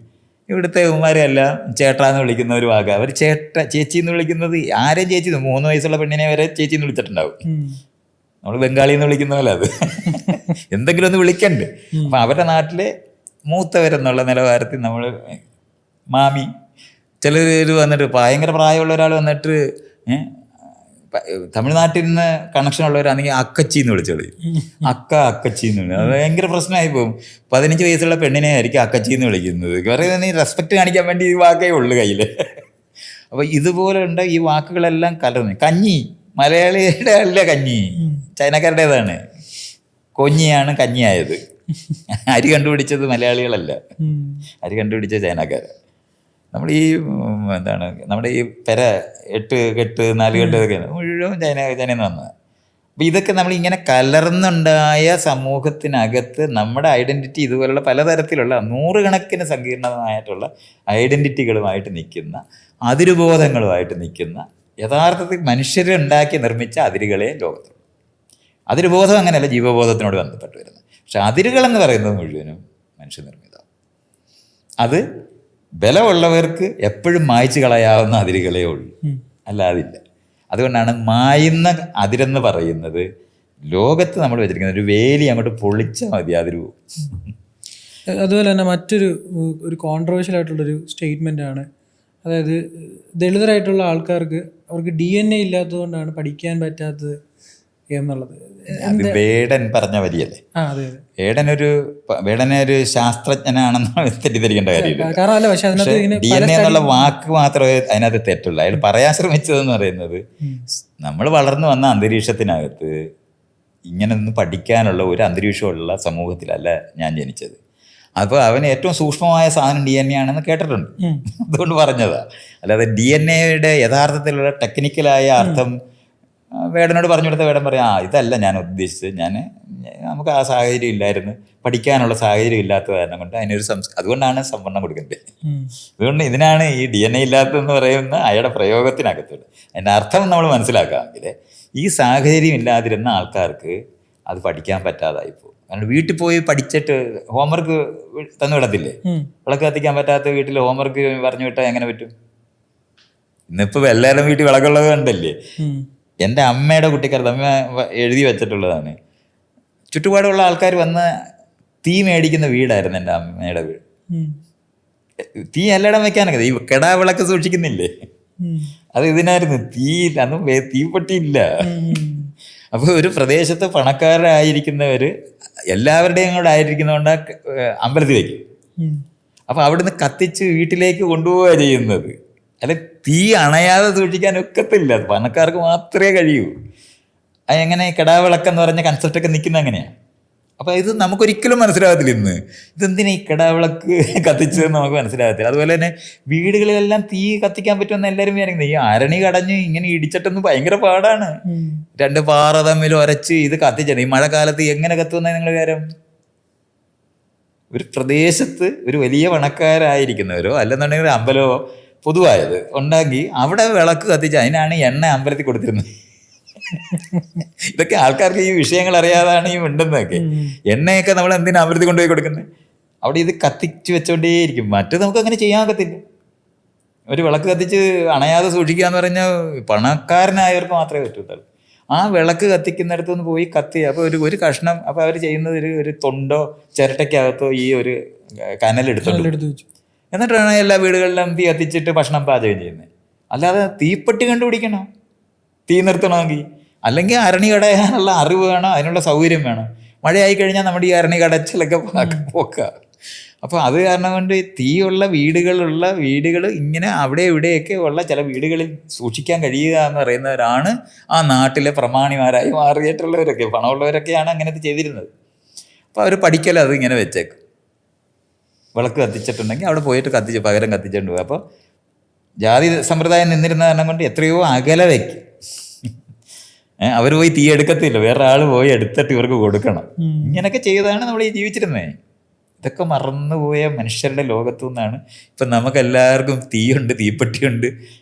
ഇവിടുത്തെ ഉമ്മാരെല്ലാം ചേട്ടാന്ന് വിളിക്കുന്ന ഒരു വാക്ക്, അവർ ചേച്ചി എന്ന് വിളിക്കുന്നത് ആരെയും ചേച്ചി, 3 വയസ്സുള്ള പെണ്ണിനെ വരെ ചേച്ചി എന്ന് വിളിച്ചിട്ടുണ്ടാവും. നമ്മൾ ബംഗാളി എന്ന് വിളിക്കുന്ന പോലെ അത് എന്തെങ്കിലും ഒന്ന് വിളിക്കണ്ടേ. അപ്പം അവരുടെ നാട്ടിലെ മൂത്തവരെന്നുള്ള നിലവാരത്തിൽ നമ്മൾ മാമി, ചിലർ വന്നിട്ട് ഭയങ്കര പ്രായമുള്ള ഒരാൾ വന്നിട്ട് തമിഴ്നാട്ടിൽ നിന്ന് കണക്ഷൻ ഉള്ളവരാണെങ്കിൽ അക്കച്ചി എന്ന് വിളിച്ചോളൂ. അക്കച്ചി എന്ന് വിളിക്കും. അത് ഭയങ്കര പ്രശ്നമായി പോകും. 15 വയസ്സുള്ള പെണ്ണിനെ ആയിരിക്കും അക്കച്ചി എന്ന് വിളിക്കുന്നത്. പറയുന്നത് നീ റെസ്പെക്റ്റ് കാണിക്കാൻ വേണ്ടി ഈ വാക്കേ ഉള്ളു കയ്യിൽ. അപ്പോൾ ഇതുപോലെ ഉണ്ട് ഈ വാക്കുകളെല്ലാം കലർന്ന്. കഞ്ഞി മലയാളിയുടെ അല്ല, കഞ്ഞി ചൈനക്കാരുടേതാണ്. കൊഞ്ഞിയാണ് കഞ്ഞിയായത്. അരി കണ്ടുപിടിച്ചത് മലയാളികളല്ല, അരി കണ്ടുപിടിച്ചത് ചൈനക്കാരാണ്. നമ്മൾ ഈ എന്താണ് നമ്മുടെ ഈ 8 കെട്ട് 4 കെട്ട് ഇതൊക്കെ മുഴുവൻ ചൈനയിൽ നിന്ന് വന്നത്. അപ്പം ഇതൊക്കെ നമ്മൾ ഇങ്ങനെ കലർന്നുണ്ടായ സമൂഹത്തിനകത്ത് നമ്മുടെ ഐഡൻറ്റിറ്റി ഇതുപോലുള്ള പലതരത്തിലുള്ള 100 കണക്കിന് സങ്കീർണമായിട്ടുള്ള ഐഡൻറ്റിറ്റികളുമായിട്ട് നിൽക്കുന്ന, അതിരുബോധങ്ങളുമായിട്ട് നിൽക്കുന്ന, യഥാർത്ഥത്തിൽ മനുഷ്യരുണ്ടാക്കി നിർമ്മിച്ച അതിരുകളെ ലോകത്തുള്ളൂ. അതിരുബോധം അങ്ങനെയല്ല ജീവബോധത്തിനോട് ബന്ധപ്പെട്ട് വരുന്നത്. പക്ഷെ അതിരുകളെന്ന് പറയുന്നത് മുഴുവനും മനുഷ്യനിർമ്മിതം. അത് ബലമുള്ളവർക്ക് എപ്പോഴും മായ്ച്ചു കളയാവുന്ന അതിരുകളേ ഉള്ളൂ, അല്ലാതില്ല. അതുകൊണ്ടാണ് മായുന്ന അതിരെന്ന് പറയുന്നത് ലോകത്ത് നമ്മൾ വെച്ചിരിക്കുന്നത് ഒരു വേലി അങ്ങോട്ട് പൊളിച്ചാൽ മതി അതിരു. അതുപോലെ തന്നെ ഒരു കോൺട്രവേഴ്ഷ്യൽ ആയിട്ടുള്ളൊരു സ്റ്റേറ്റ്മെൻ്റ് ആണ്, അതായത് ദളിതരായിട്ടുള്ള ആൾക്കാർക്ക് അവർക്ക് DNA ഇല്ലാത്തതുകൊണ്ടാണ് പഠിക്കാൻ പറ്റാത്തത് എന്നുള്ളത്. അത് വേടൻ പറഞ്ഞ വരിയല്ലേ. വേടനെ ഒരു ശാസ്ത്രജ്ഞനാണെന്ന് തെറ്റിദ്ധരിക്കേണ്ട കാര്യമില്ല. പക്ഷെ DNA എന്നുള്ള വാക്ക് മാത്രമേ അതിനകത്ത് തെറ്റുള്ളൂ. അയാൾ പറയാൻ ശ്രമിച്ചതെന്ന് പറയുന്നത് നമ്മൾ വളർന്നു വന്ന അന്തരീക്ഷത്തിനകത്ത് ഇങ്ങനൊന്നും പഠിക്കാനുള്ള ഒരു അന്തരീക്ഷമുള്ള സമൂഹത്തിലല്ല ഞാൻ ജനിച്ചത്. അപ്പോൾ അവന് ഏറ്റവും സൂക്ഷ്മമായ സാധനം DNA ആണെന്ന് കേട്ടിട്ടുണ്ട്, അതുകൊണ്ട് പറഞ്ഞതാ. അല്ലാതെ DNA യഥാർത്ഥത്തിലുള്ള ടെക്നിക്കലായ അർത്ഥം വേടനോട് പറഞ്ഞു കൊടുത്ത വേടൻ പറയാം, ഇതല്ല ഞാൻ ഉദ്ദേശിച്ചത്, നമുക്ക് ആ സാഹചര്യം ഇല്ലായിരുന്നു, പഠിക്കാനുള്ള സാഹചര്യം ഇല്ലാത്ത കാരണം കൊണ്ട് അതിനൊരു അതുകൊണ്ടാണ് സംവരണം കൊടുക്കേണ്ടത്. അതുകൊണ്ട് ഇതിനാണ് ഈ DNA ഇല്ലാത്തതെന്ന് പറയുന്ന അയാളുടെ പ്രയോഗത്തിനകത്തുള്ളത്. അതിൻ്റെ അർത്ഥം നമ്മൾ മനസ്സിലാക്കാമെങ്കിൽ ഈ സാഹചര്യം ഇല്ലാതിരുന്ന ആൾക്കാർക്ക് അത് പഠിക്കാൻ പറ്റാതായിപ്പോൾ. കാരണം വീട്ടിൽ പോയി പഠിച്ചിട്ട് ഹോംവർക്ക് തന്നു വിടത്തില്ലേ, വിളക്ക് കത്തിക്കാൻ പറ്റാത്ത വീട്ടിൽ ഹോംവർക്ക് പറഞ്ഞു വിട്ടാൽ എങ്ങനെ പറ്റും? ഇന്നിപ്പോൾ എല്ലാവരും വീട്ടിൽ വിളക്കുള്ളത് കണ്ടല്ലേ. എൻ്റെ അമ്മയുടെ കുട്ടിക്കാലത്ത് അമ്മ എഴുതി വെച്ചിട്ടുള്ളതാണ്, ചുറ്റുപാടുള്ള ആൾക്കാർ വന്ന് തീ മേടിക്കുന്ന വീടായിരുന്നു എൻ്റെ അമ്മയുടെ വീട്. തീ എല്ലായിടം വെക്കാനൊക്കെ ഈ കെടാവിളക്ക് സൂക്ഷിക്കുന്നില്ലേ, അത് ഇതിനായിരുന്നു. തീയില്ല, അന്നും തീപ്പെട്ടിയില്ല. അപ്പോൾ ഒരു പ്രദേശത്ത് പണക്കാരായിരിക്കുന്നവർ എല്ലാവരുടെയും കൂടെ ആയിരിക്കുന്നതുകൊണ്ട് അമ്പലത്തിൽ വയ്ക്കും. അപ്പോൾ അവിടുന്ന് കത്തിച്ച് വീട്ടിലേക്ക് കൊണ്ടുപോവുക ചെയ്യുന്നത്. അല്ല, തീ അണയാതെ സൂക്ഷിക്കാൻ ഒക്കത്തില്ല, പണക്കാർക്ക് മാത്രമേ കഴിയൂ. എങ്ങനെ കിടാവിളക്കെന്ന് പറഞ്ഞ കൺസെപ്റ്റൊക്കെ നിൽക്കുന്നത് അങ്ങനെയാണ്. അപ്പോൾ ഇത് നമുക്കൊരിക്കലും മനസ്സിലാകത്തില്ല. ഇന്ന് ഇതെന്തിനാ ഈ കിടാവിളക്ക് കത്തിച്ചതെന്ന് നമുക്ക് മനസ്സിലാകത്തില്ല. അതുപോലെ തന്നെ വീടുകളിലെല്ലാം തീ കത്തിക്കാൻ പറ്റുമെന്ന് എല്ലാവരും വിചാരിക്കുന്നത്. ഈ അരണി കടഞ്ഞ് ഇങ്ങനെ ഇടിച്ചിട്ടൊന്നും ഭയങ്കര പാടാണ്. 2 പാറ തമ്മിൽ ഉരച്ച് ഇത് കത്തിച്ചിട്ട് ഈ മഴക്കാലത്ത് എങ്ങനെ കത്തുമെന്നാണ് നിങ്ങൾ വിചാരം? ഒരു പ്രദേശത്ത് ഒരു വലിയ പണക്കാരായിരിക്കുന്നവരോ അല്ലെന്നുണ്ടെങ്കിൽ ഒരു അമ്പലമോ പൊതുവായത് ഉണ്ടാക്കി അവിടെ വിളക്ക് കത്തിച്ച് അതിനാണ് എണ്ണ അമ്പലത്തിൽ കൊടുത്തിരുന്നത്. ഇതൊക്കെ ആൾക്കാർക്ക് ഈ വിഷയങ്ങൾ അറിയാതാണ് ഈ മിണ്ടുന്നതൊക്കെ. എണ്ണയൊക്കെ നമ്മൾ എന്തിനാ അമ്പലത്തിൽ കൊണ്ടുപോയി കൊടുക്കുന്നത്? അവിടെ ഇത് കത്തിച്ച് വെച്ചോണ്ടേയിരിക്കും. മറ്റു നമുക്ക് അങ്ങനെ ചെയ്യാൻ ഒക്കത്തില്ല. ഒരു വിളക്ക് കത്തിച്ച് അണയാതെ സൂക്ഷിക്കുക എന്ന് പറഞ്ഞാൽ പണക്കാരനായവർക്ക് മാത്രമേ പറ്റൂ. ആ വിളക്ക് കത്തിക്കുന്നിടത്തു നിന്ന് പോയി അപ്പോൾ ഒരു കഷ്ണം, അപ്പോൾ അവർ ചെയ്യുന്നത് ഒരു തൊണ്ടോ ചിരട്ടയ്ക്കകത്തോ ഈ ഒരു കനലെടുത്തോണ്ട് എന്നിട്ടാണ് എല്ലാ വീടുകളിലും തീ കത്തിച്ചിട്ട് ഭക്ഷണം പാചകം ചെയ്യുന്നത്. അല്ലാതെ തീപ്പെട്ടി കണ്ടുപിടിക്കണം തീ നിർത്തണമെങ്കിൽ, അല്ലെങ്കിൽ അരണി കടയാനുള്ള അറിവ് വേണം, അതിനുള്ള സൗകര്യം വേണം. മഴയായി കഴിഞ്ഞാൽ നമ്മുടെ ഈ അരണി കടച്ചിലൊക്കെ പോക്കുക. അപ്പോൾ അത് കാരണം കൊണ്ട് തീയുള്ള വീടുകൾ ഇങ്ങനെ അവിടെ ഇവിടെയൊക്കെ ഉള്ള ചില വീടുകളിൽ സൂക്ഷിക്കാൻ കഴിയുക എന്ന് പറയുന്നവരാണ് ആ നാട്ടിലെ പ്രമാണിമാരായി മാറിയിട്ടുള്ളവരൊക്കെ. പണമുള്ളവരൊക്കെയാണ് അങ്ങനത്തെ ചെയ്തിരുന്നത്. അപ്പോൾ അവർ പഠിക്കല അത് ഇങ്ങനെ വെച്ചേക്കും. വിളക്ക് കത്തിച്ചിട്ടുണ്ടെങ്കിൽ അവിടെ പോയിട്ട് പകരം കത്തിച്ചിട്ടുണ്ട് പോകും. അപ്പോൾ ജാതി സമ്പ്രദായം നിന്നിരുന്ന കാരണം കൊണ്ട് എത്രയോ അകലെ വയ്ക്കും. അവർ പോയി തീ എടുക്കത്തില്ല, വേറെ ആൾ പോയി എടുത്തിട്ട് ഇവർക്ക് കൊടുക്കണം. ഇങ്ങനെയൊക്കെ ചെയ്താണ് നമ്മൾ ഈ ജീവിച്ചിരുന്നത്. ഇതൊക്കെ മറന്നുപോയ മനുഷ്യരുടെ ലോകത്തു നിന്നാണ് ഇപ്പം നമുക്കെല്ലാവർക്കും തീയുണ്ട്, തീപ്പെട്ടിയുണ്ട്,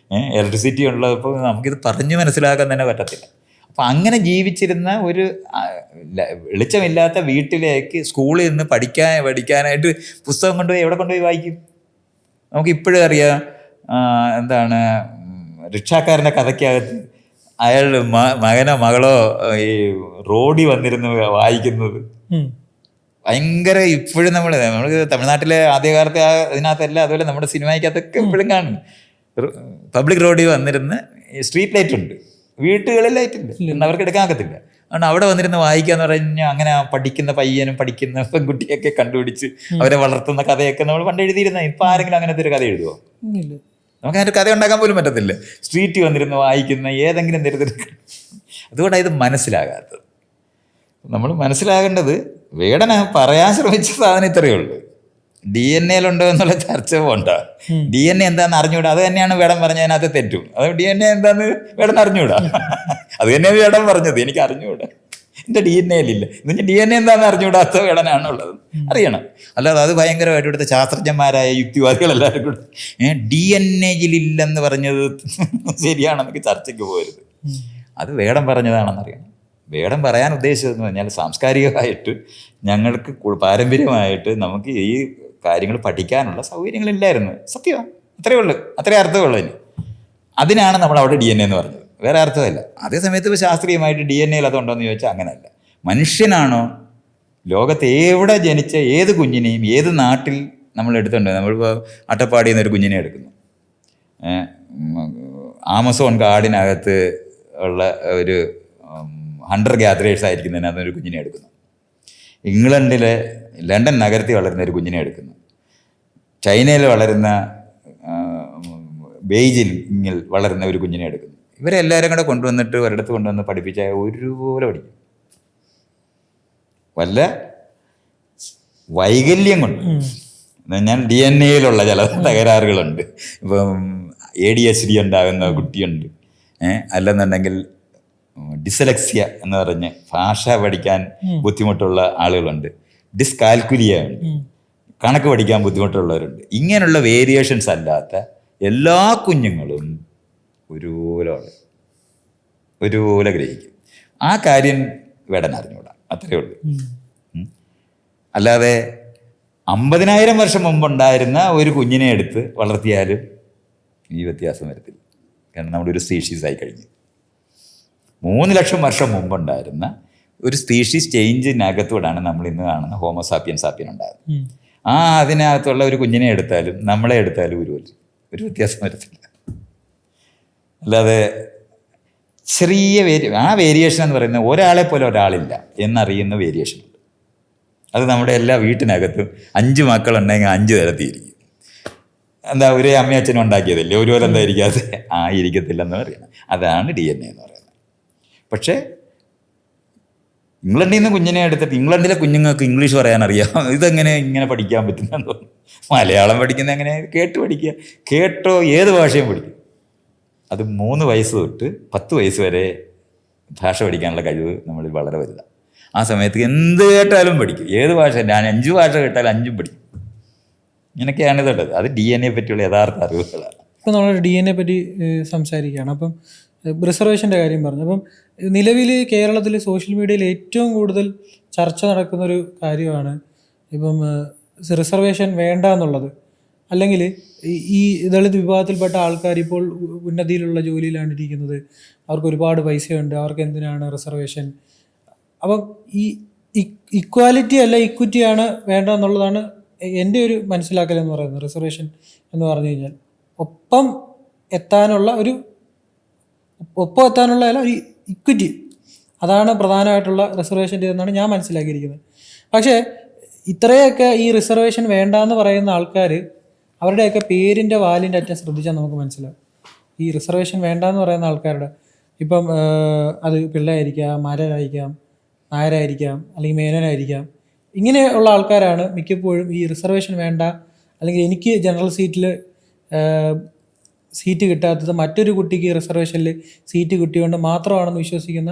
ഇലക്ട്രിസിറ്റി ഉള്ളപ്പോൾ നമുക്കിത് പറഞ്ഞു മനസ്സിലാക്കാൻ തന്നെ പറ്റത്തില്ല. അപ്പം അങ്ങനെ ജീവിച്ചിരുന്ന ഒരു വെളിച്ചമില്ലാത്ത വീട്ടിലേക്ക് സ്കൂളിൽ നിന്ന് പഠിക്കാനായിട്ട് പുസ്തകം കൊണ്ടുപോയി എവിടെ കൊണ്ടുപോയി വായിക്കും? നമുക്കിപ്പോഴും അറിയാം, എന്താണ് റിക്ഷാക്കാരൻ്റെ കഥയ്ക്കകത്ത് അയാൾ മകനോ മകളോ ഈ റോഡിൽ വന്നിരുന്ന് വായിക്കുന്നത് ഭയങ്കര. ഇപ്പോഴും നമ്മൾക്ക് തമിഴ്നാട്ടിലെ ആദ്യകാലത്തെ ഇതിനകത്തല്ല, അതുപോലെ നമ്മുടെ സിനിമയ്ക്കകത്തൊക്കെ എപ്പോഴും കാണും. പബ്ലിക് റോഡിൽ വന്നിരുന്ന് സ്ട്രീറ്റ് ലൈറ്റ് ഉണ്ട്, വീട്ടുകളിൽ ലൈറ്റ് ഇല്ല, അവർക്ക് എടുക്കാൻ ഒക്കത്തില്ല. അതുകൊണ്ട് അവിടെ വന്നിരുന്ന് വായിക്കാന്ന് പറഞ്ഞാൽ അങ്ങനെ പഠിക്കുന്ന പയ്യനും പഠിക്കുന്ന പെൺകുട്ടിയൊക്കെ കണ്ടുപിടിച്ച് അവരെ വളർത്തുന്ന കഥയൊക്കെ നമ്മൾ പണ്ട് എഴുതിയിരുന്ന. ഇപ്പം ആരെങ്കിലും അങ്ങനത്തെ ഒരു കഥ എഴുതുമോ? നമുക്ക് അതിൻ്റെ കഥ ഉണ്ടാക്കാൻ പോലും പറ്റത്തില്ല. സ്ട്രീറ്റിൽ വന്നിരുന്ന് വായിക്കുന്ന ഏതെങ്കിലും തരത്തിൽ. അതുകൊണ്ടാണ് ഇത് മനസ്സിലാകാത്തത്. നമ്മൾ മനസ്സിലാകേണ്ടത്, വേടന പറയാൻ ശ്രമിച്ച സാധനം ഇത്രയേ ഉള്ളൂ. DNA എന്നുള്ള ചർച്ച പോണ്ട. DNA എന്താണെന്ന് അറിഞ്ഞുകൂടാ, അത് തന്നെയാണ് വേടൻ പറഞ്ഞതിനകത്ത് തെറ്റും. അത് DNA എന്താന്ന് വേടൻ അറിഞ്ഞുകൂടാ, അത് തന്നെയാണ് വേടൻ പറഞ്ഞത്. എനിക്ക് അറിഞ്ഞുകൂടാ, എൻ്റെ DNA എന്നുവെച്ചാൽ DNA എന്താണെന്ന് അറിഞ്ഞുകൂടാത്ത വേടനാണുള്ളത്. അറിയണം. അല്ലാതെ അത് ഭയങ്കരമായിട്ട് ഇവിടുത്തെ ശാസ്ത്രജ്ഞന്മാരായ യുക്തിവാദികളെല്ലാവരും കൂടെ DNA ഇല്ലെന്ന് പറഞ്ഞത് ശരിയാണെന്നൊക്കെ ചർച്ചയ്ക്ക് പോകരുത്. അത് വേടൻ പറഞ്ഞതാണെന്നറിയണം. വേടൻ പറയാൻ ഉദ്ദേശിച്ചതെന്ന് പറഞ്ഞാൽ സാംസ്കാരികമായിട്ട് ഞങ്ങൾക്ക് പാരമ്പര്യമായിട്ട് നമുക്ക് ഈ കാര്യങ്ങൾ പഠിക്കാനുള്ള സൗകര്യങ്ങളില്ലായിരുന്നു. സത്യമാണ്, അത്രയേ ഉള്ളൂ, അത്രേ അർത്ഥമുള്ളൂ. അതിനാണ് നമ്മൾ അവിടെ DNA എന്ന് പറഞ്ഞത്, വേറെ അർത്ഥമല്ല. അതേ സമയത്ത് ഇപ്പോൾ ശാസ്ത്രീയമായിട്ട് DNA അതുണ്ടോ എന്ന് ചോദിച്ചാൽ അങ്ങനെയല്ല. മനുഷ്യനാണോ ലോകത്ത് എവിടെ ജനിച്ച ഏത് കുഞ്ഞിനെയും ഏത് നാട്ടിൽ നമ്മൾ എടുത്തുണ്ട്. നമ്മളിപ്പോൾ അട്ടപ്പാടിയിൽ നിന്നൊരു കുഞ്ഞിനെ എടുക്കുന്നു, ആമസോൺ കാടിനകത്ത് ഉള്ള ഒരു ഹണ്ടർ ഗ്യാദറേഴ്സ് ആയിരിക്കുന്നതിനകത്ത് ഒരു കുഞ്ഞിനെ എടുക്കുന്നു, ഇംഗ്ലണ്ടിലെ ലണ്ടൻ നഗരത്തിൽ വളരുന്ന ഒരു കുഞ്ഞിനെ എടുക്കുന്നു, ചൈനയിൽ വളരുന്ന ബെയ്ജിങ്ങിൽ വളരുന്ന ഒരു കുഞ്ഞിനെ എടുക്കുന്നു. ഇവരെല്ലാവരും കൂടെ കൊണ്ടുവന്നിട്ട് ഒരിടത്ത് കൊണ്ടുവന്ന് പഠിപ്പിച്ചാൽ ഒരുപോലെ പഠിക്കും. വല്ല വൈകല്യം കൊണ്ട് ഞാൻ DNA ചില തകരാറുകളുണ്ട്. ഇപ്പം ADHD ഉണ്ടാകുന്ന കുട്ടിയുണ്ട്, അല്ലെന്നുണ്ടെങ്കിൽ ഡിസ്ലെക്സിയ എന്ന് പറഞ്ഞ് ഭാഷ പഠിക്കാൻ ബുദ്ധിമുട്ടുള്ള ആളുകളുണ്ട്, ഡിസ്കാൽക്കുലിയ ഉണ്ട്, കണക്ക് പഠിക്കാൻ ബുദ്ധിമുട്ടുള്ളവരുണ്ട്. ഇങ്ങനെയുള്ള വേരിയേഷൻസ് അല്ലാത്ത എല്ലാ കുഞ്ഞുങ്ങളും ഒരുപോലെ ഗ്രഹിക്കും. ആ കാര്യം വേടൻ അറിഞ്ഞൂടാ, അത്രയേ ഉള്ളൂ. അല്ലാതെ 50,000 വർഷം മുമ്പുണ്ടായിരുന്ന ഒരു കുഞ്ഞിനെ എടുത്ത് വളർത്തിയാലും ഈ വ്യത്യാസം വരത്തില്ല. കാരണം നമ്മുടെ ഒരു സ്പീഷീസായി കഴിഞ്ഞു. 3 ലക്ഷം വർഷം മുമ്പുണ്ടായിരുന്ന ഒരു സ്പീഷീസ് ചേഞ്ചിനകത്തൂടാണ് നമ്മൾ ഇന്ന് കാണുന്ന ഹോമോസാപ്പിയൻ ഉണ്ടാകുന്നത്. അതിനകത്തുള്ള ഒരു കുഞ്ഞിനെ എടുത്താലും നമ്മളെ എടുത്താലും ഒരു വ്യത്യാസം വരത്തില്ല. അല്ലാതെ ചെറിയ വേരിയേഷൻ എന്ന് പറയുന്നത് ഒരാളെ പോലെ ഒരാളില്ല എന്നറിയുന്ന വേരിയേഷൻ ഉണ്ട്. അത് നമ്മുടെ എല്ലാ വീട്ടിനകത്തും 5 മക്കളുണ്ടെങ്കിൽ 5 തരത്തിയിരിക്കും. എന്താ ഒരേ അമ്മയും അച്ഛനും ഉണ്ടാക്കിയതല്ലേ, ഒരുപോലെ എന്താ ഇരിക്കാതെ ഇരിക്കത്തില്ലെന്ന് പറയണം. അതാണ് DNA എന്ന് പറയുന്നത്. പക്ഷേ ഇംഗ്ലണ്ടിൽ നിന്ന് കുഞ്ഞിനെ എടുത്തിട്ട് ഇംഗ്ലണ്ടിലെ കുഞ്ഞുങ്ങൾക്ക് ഇംഗ്ലീഷ് പറയാൻ അറിയാം. ഇതെങ്ങനെ ഇങ്ങനെ പഠിക്കാൻ പറ്റുന്നുണ്ടോ? മലയാളം പഠിക്കുന്ന എങ്ങനെ? കേട്ട് പഠിക്കുക. കേട്ടോ ഏത് ഭാഷയും പഠിക്കും. അത് 3 വയസ്സ് തൊട്ട് 10 വയസ്സ് വരെ ഭാഷ പഠിക്കാനുള്ള കഴിവ് നമ്മളിൽ വളരെ വലുതാണ്. ആ സമയത്ത് എന്ത് കേട്ടാലും പഠിക്കും. ഏത് ഭാഷ, ഞാൻ 5 ഭാഷ കേട്ടാലും 5ഉം പഠിക്കും. ഇങ്ങനെയൊക്കെയാണ് ഇതുള്ളത്. അത് DNA പറ്റിയുള്ള യഥാർത്ഥ അറിവുകളാണ്. ഇപ്പം നമ്മൾ DNA പറ്റി സംസാരിക്കുകയാണ്. അപ്പം റിസർവേഷൻ്റെ കാര്യം പറഞ്ഞു. അപ്പം നിലവിൽ കേരളത്തിൽ സോഷ്യൽ മീഡിയയിൽ ഏറ്റവും കൂടുതൽ ചർച്ച നടക്കുന്നൊരു കാര്യമാണ് ഇപ്പം റിസർവേഷൻ വേണ്ട എന്നുള്ളത്. അല്ലെങ്കിൽ ഈ ദളിത് വിഭാഗത്തിൽപ്പെട്ട ആൾക്കാർ ഇപ്പോൾ ഉന്നതിയിലുള്ള ജോലിയിലാണ് ഇരിക്കുന്നത്, അവർക്ക് ഒരുപാട് പൈസയുണ്ട്, അവർക്ക് എന്തിനാണ് റിസർവേഷൻ? അപ്പം ഈ ഇക്വാലിറ്റി അല്ല ഇക്വിറ്റിയാണ് വേണ്ട എന്നുള്ളതാണ് എൻ്റെ ഒരു മനസ്സിലാക്കൽ എന്ന് പറയുന്നത്. റിസർവേഷൻ എന്ന് പറഞ്ഞു കഴിഞ്ഞാൽ ഒപ്പം എത്താനുള്ള ഒരു അല്ല ഒരു ഇക്വിറ്റി, അതാണ് പ്രധാനമായിട്ടുള്ള റിസർവേഷൻ്റെ എന്നാണ് ഞാൻ മനസ്സിലാക്കിയിരിക്കുന്നത്. പക്ഷേ ഇത്രയൊക്കെ ഈ റിസർവേഷൻ വേണ്ടാന്ന് പറയുന്ന ആൾക്കാർ അവരുടെയൊക്കെ പേരിൻ്റെ വാലിൻ്റെ അറ്റം ശ്രദ്ധിച്ചാൽ നമുക്ക് മനസ്സിലാവും. ഈ റിസർവേഷൻ വേണ്ടാന്ന് പറയുന്ന ആൾക്കാരുടെ ഇപ്പം അത് പിള്ളയായിരിക്കാം, മാരായിരിക്കാം, നായരായിരിക്കാം, അല്ലെങ്കിൽ മേനോനായിരിക്കാം, ഇങ്ങനെയുള്ള ആൾക്കാരാണ് മിക്കപ്പോഴും ഈ റിസർവേഷൻ വേണ്ട, അല്ലെങ്കിൽ എനിക്ക് ജനറൽ സീറ്റിൽ സീറ്റ് കിട്ടാത്തത് മറ്റൊരു കുട്ടിക്ക് റിസർവേഷനിൽ സീറ്റ് കിട്ടിയോണ്ട് മാത്രമാണെന്ന് വിശ്വസിക്കുന്ന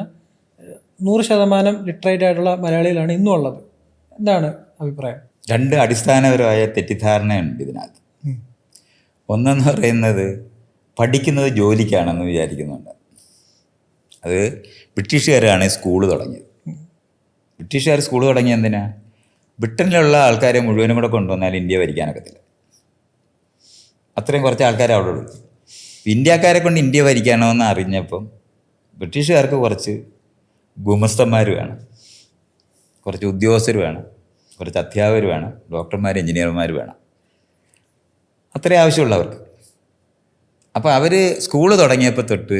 100% ലിറ്ററേറ്റ് ആയിട്ടുള്ള മലയാളികളാണ് ഇന്നും ഉള്ളത്. എന്താണ് അഭിപ്രായം? 2 അടിസ്ഥാനപരമായ തെറ്റിദ്ധാരണയുണ്ട് ഇതിനകത്ത്. ഒന്നെന്ന് പറയുന്നത് പഠിക്കുന്നത് ജോലിക്കാണെന്ന് വിചാരിക്കുന്നുണ്ട്. അത് ബ്രിട്ടീഷുകാരാണ് സ്കൂള് തുടങ്ങിയത്. ബ്രിട്ടീഷുകാർ സ്കൂൾ തുടങ്ങിയ എന്തിനാ? ബ്രിട്ടനിലുള്ള ആൾക്കാരെ മുഴുവനും കൂടെ കൊണ്ടുവന്നാൽ ഇന്ത്യ ഭരിക്കാനൊക്കത്തില്ല. അത്രയും കുറച്ച് ആൾക്കാരെ അവിടെ ഉള്ളൂ. ഇന്ത്യക്കാരെ കൊണ്ട് ഇന്ത്യ ഭരിക്കണമെന്ന് അറിഞ്ഞപ്പം ബ്രിട്ടീഷുകാർക്ക് കുറച്ച് ഗുമസ്തന്മാർ വേണം, കുറച്ച് ഉദ്യോഗസ്ഥർ വേണം, കുറച്ച് അധ്യാപകർ വേണം, ഡോക്ടർമാർ, എഞ്ചിനീയർമാർ വേണം. അത്രേ ആവശ്യമുള്ളവർക്ക്. അപ്പോൾ അവർ സ്കൂള് തുടങ്ങിയപ്പോൾ തൊട്ട്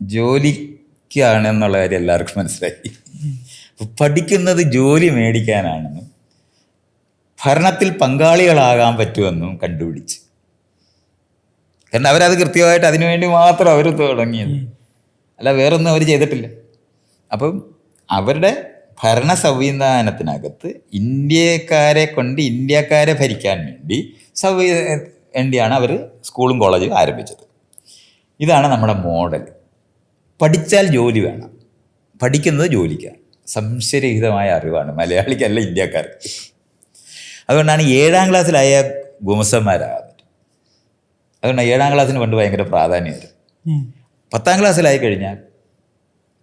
ജോലിക്കാണെന്നുള്ള കാര്യം എല്ലാവർക്കും മനസ്സിലാക്കി. പഠിക്കുന്നത് ജോലി മേടിക്കാനാണെന്നും ഭരണത്തിൽ പങ്കാളികളാകാൻ പറ്റുമെന്നും കണ്ടുപിടിച്ച്. കാരണം അവരത് കൃത്യമായിട്ട് അതിനുവേണ്ടി മാത്രം അവർ തുടങ്ങിയത്, അല്ല വേറൊന്നും അവർ ചെയ്തിട്ടില്ല. അപ്പം അവരുടെ ഭരണ സംവിധാനത്തിനകത്ത് ഇന്ത്യക്കാരെ കൊണ്ട് ഇന്ത്യക്കാരെ ഭരിക്കാൻ വേണ്ടിയാണ് അവർ സ്കൂളും കോളേജും ആരംഭിച്ചത്. ഇതാണ് നമ്മുടെ മോഡൽ. പഠിച്ചാൽ ജോലി വേണം, പഠിക്കുന്നത് ജോലിക്കാണ്. സംശയരഹിതമായ അറിവാണ് മലയാളിക്കല്ല ഇന്ത്യക്കാർക്ക്. അതുകൊണ്ടാണ് 7ാം ക്ലാസ്സിലായ ഗുമസ്തന്മാരാകാൻ പറ്റും. അതുകൊണ്ടാണ് 7ാം ക്ലാസ്സിന് പണ്ട് ഭയങ്കര പ്രാധാന്യമായിരുന്നു. 10ാം ക്ലാസ്സിലായി കഴിഞ്ഞാൽ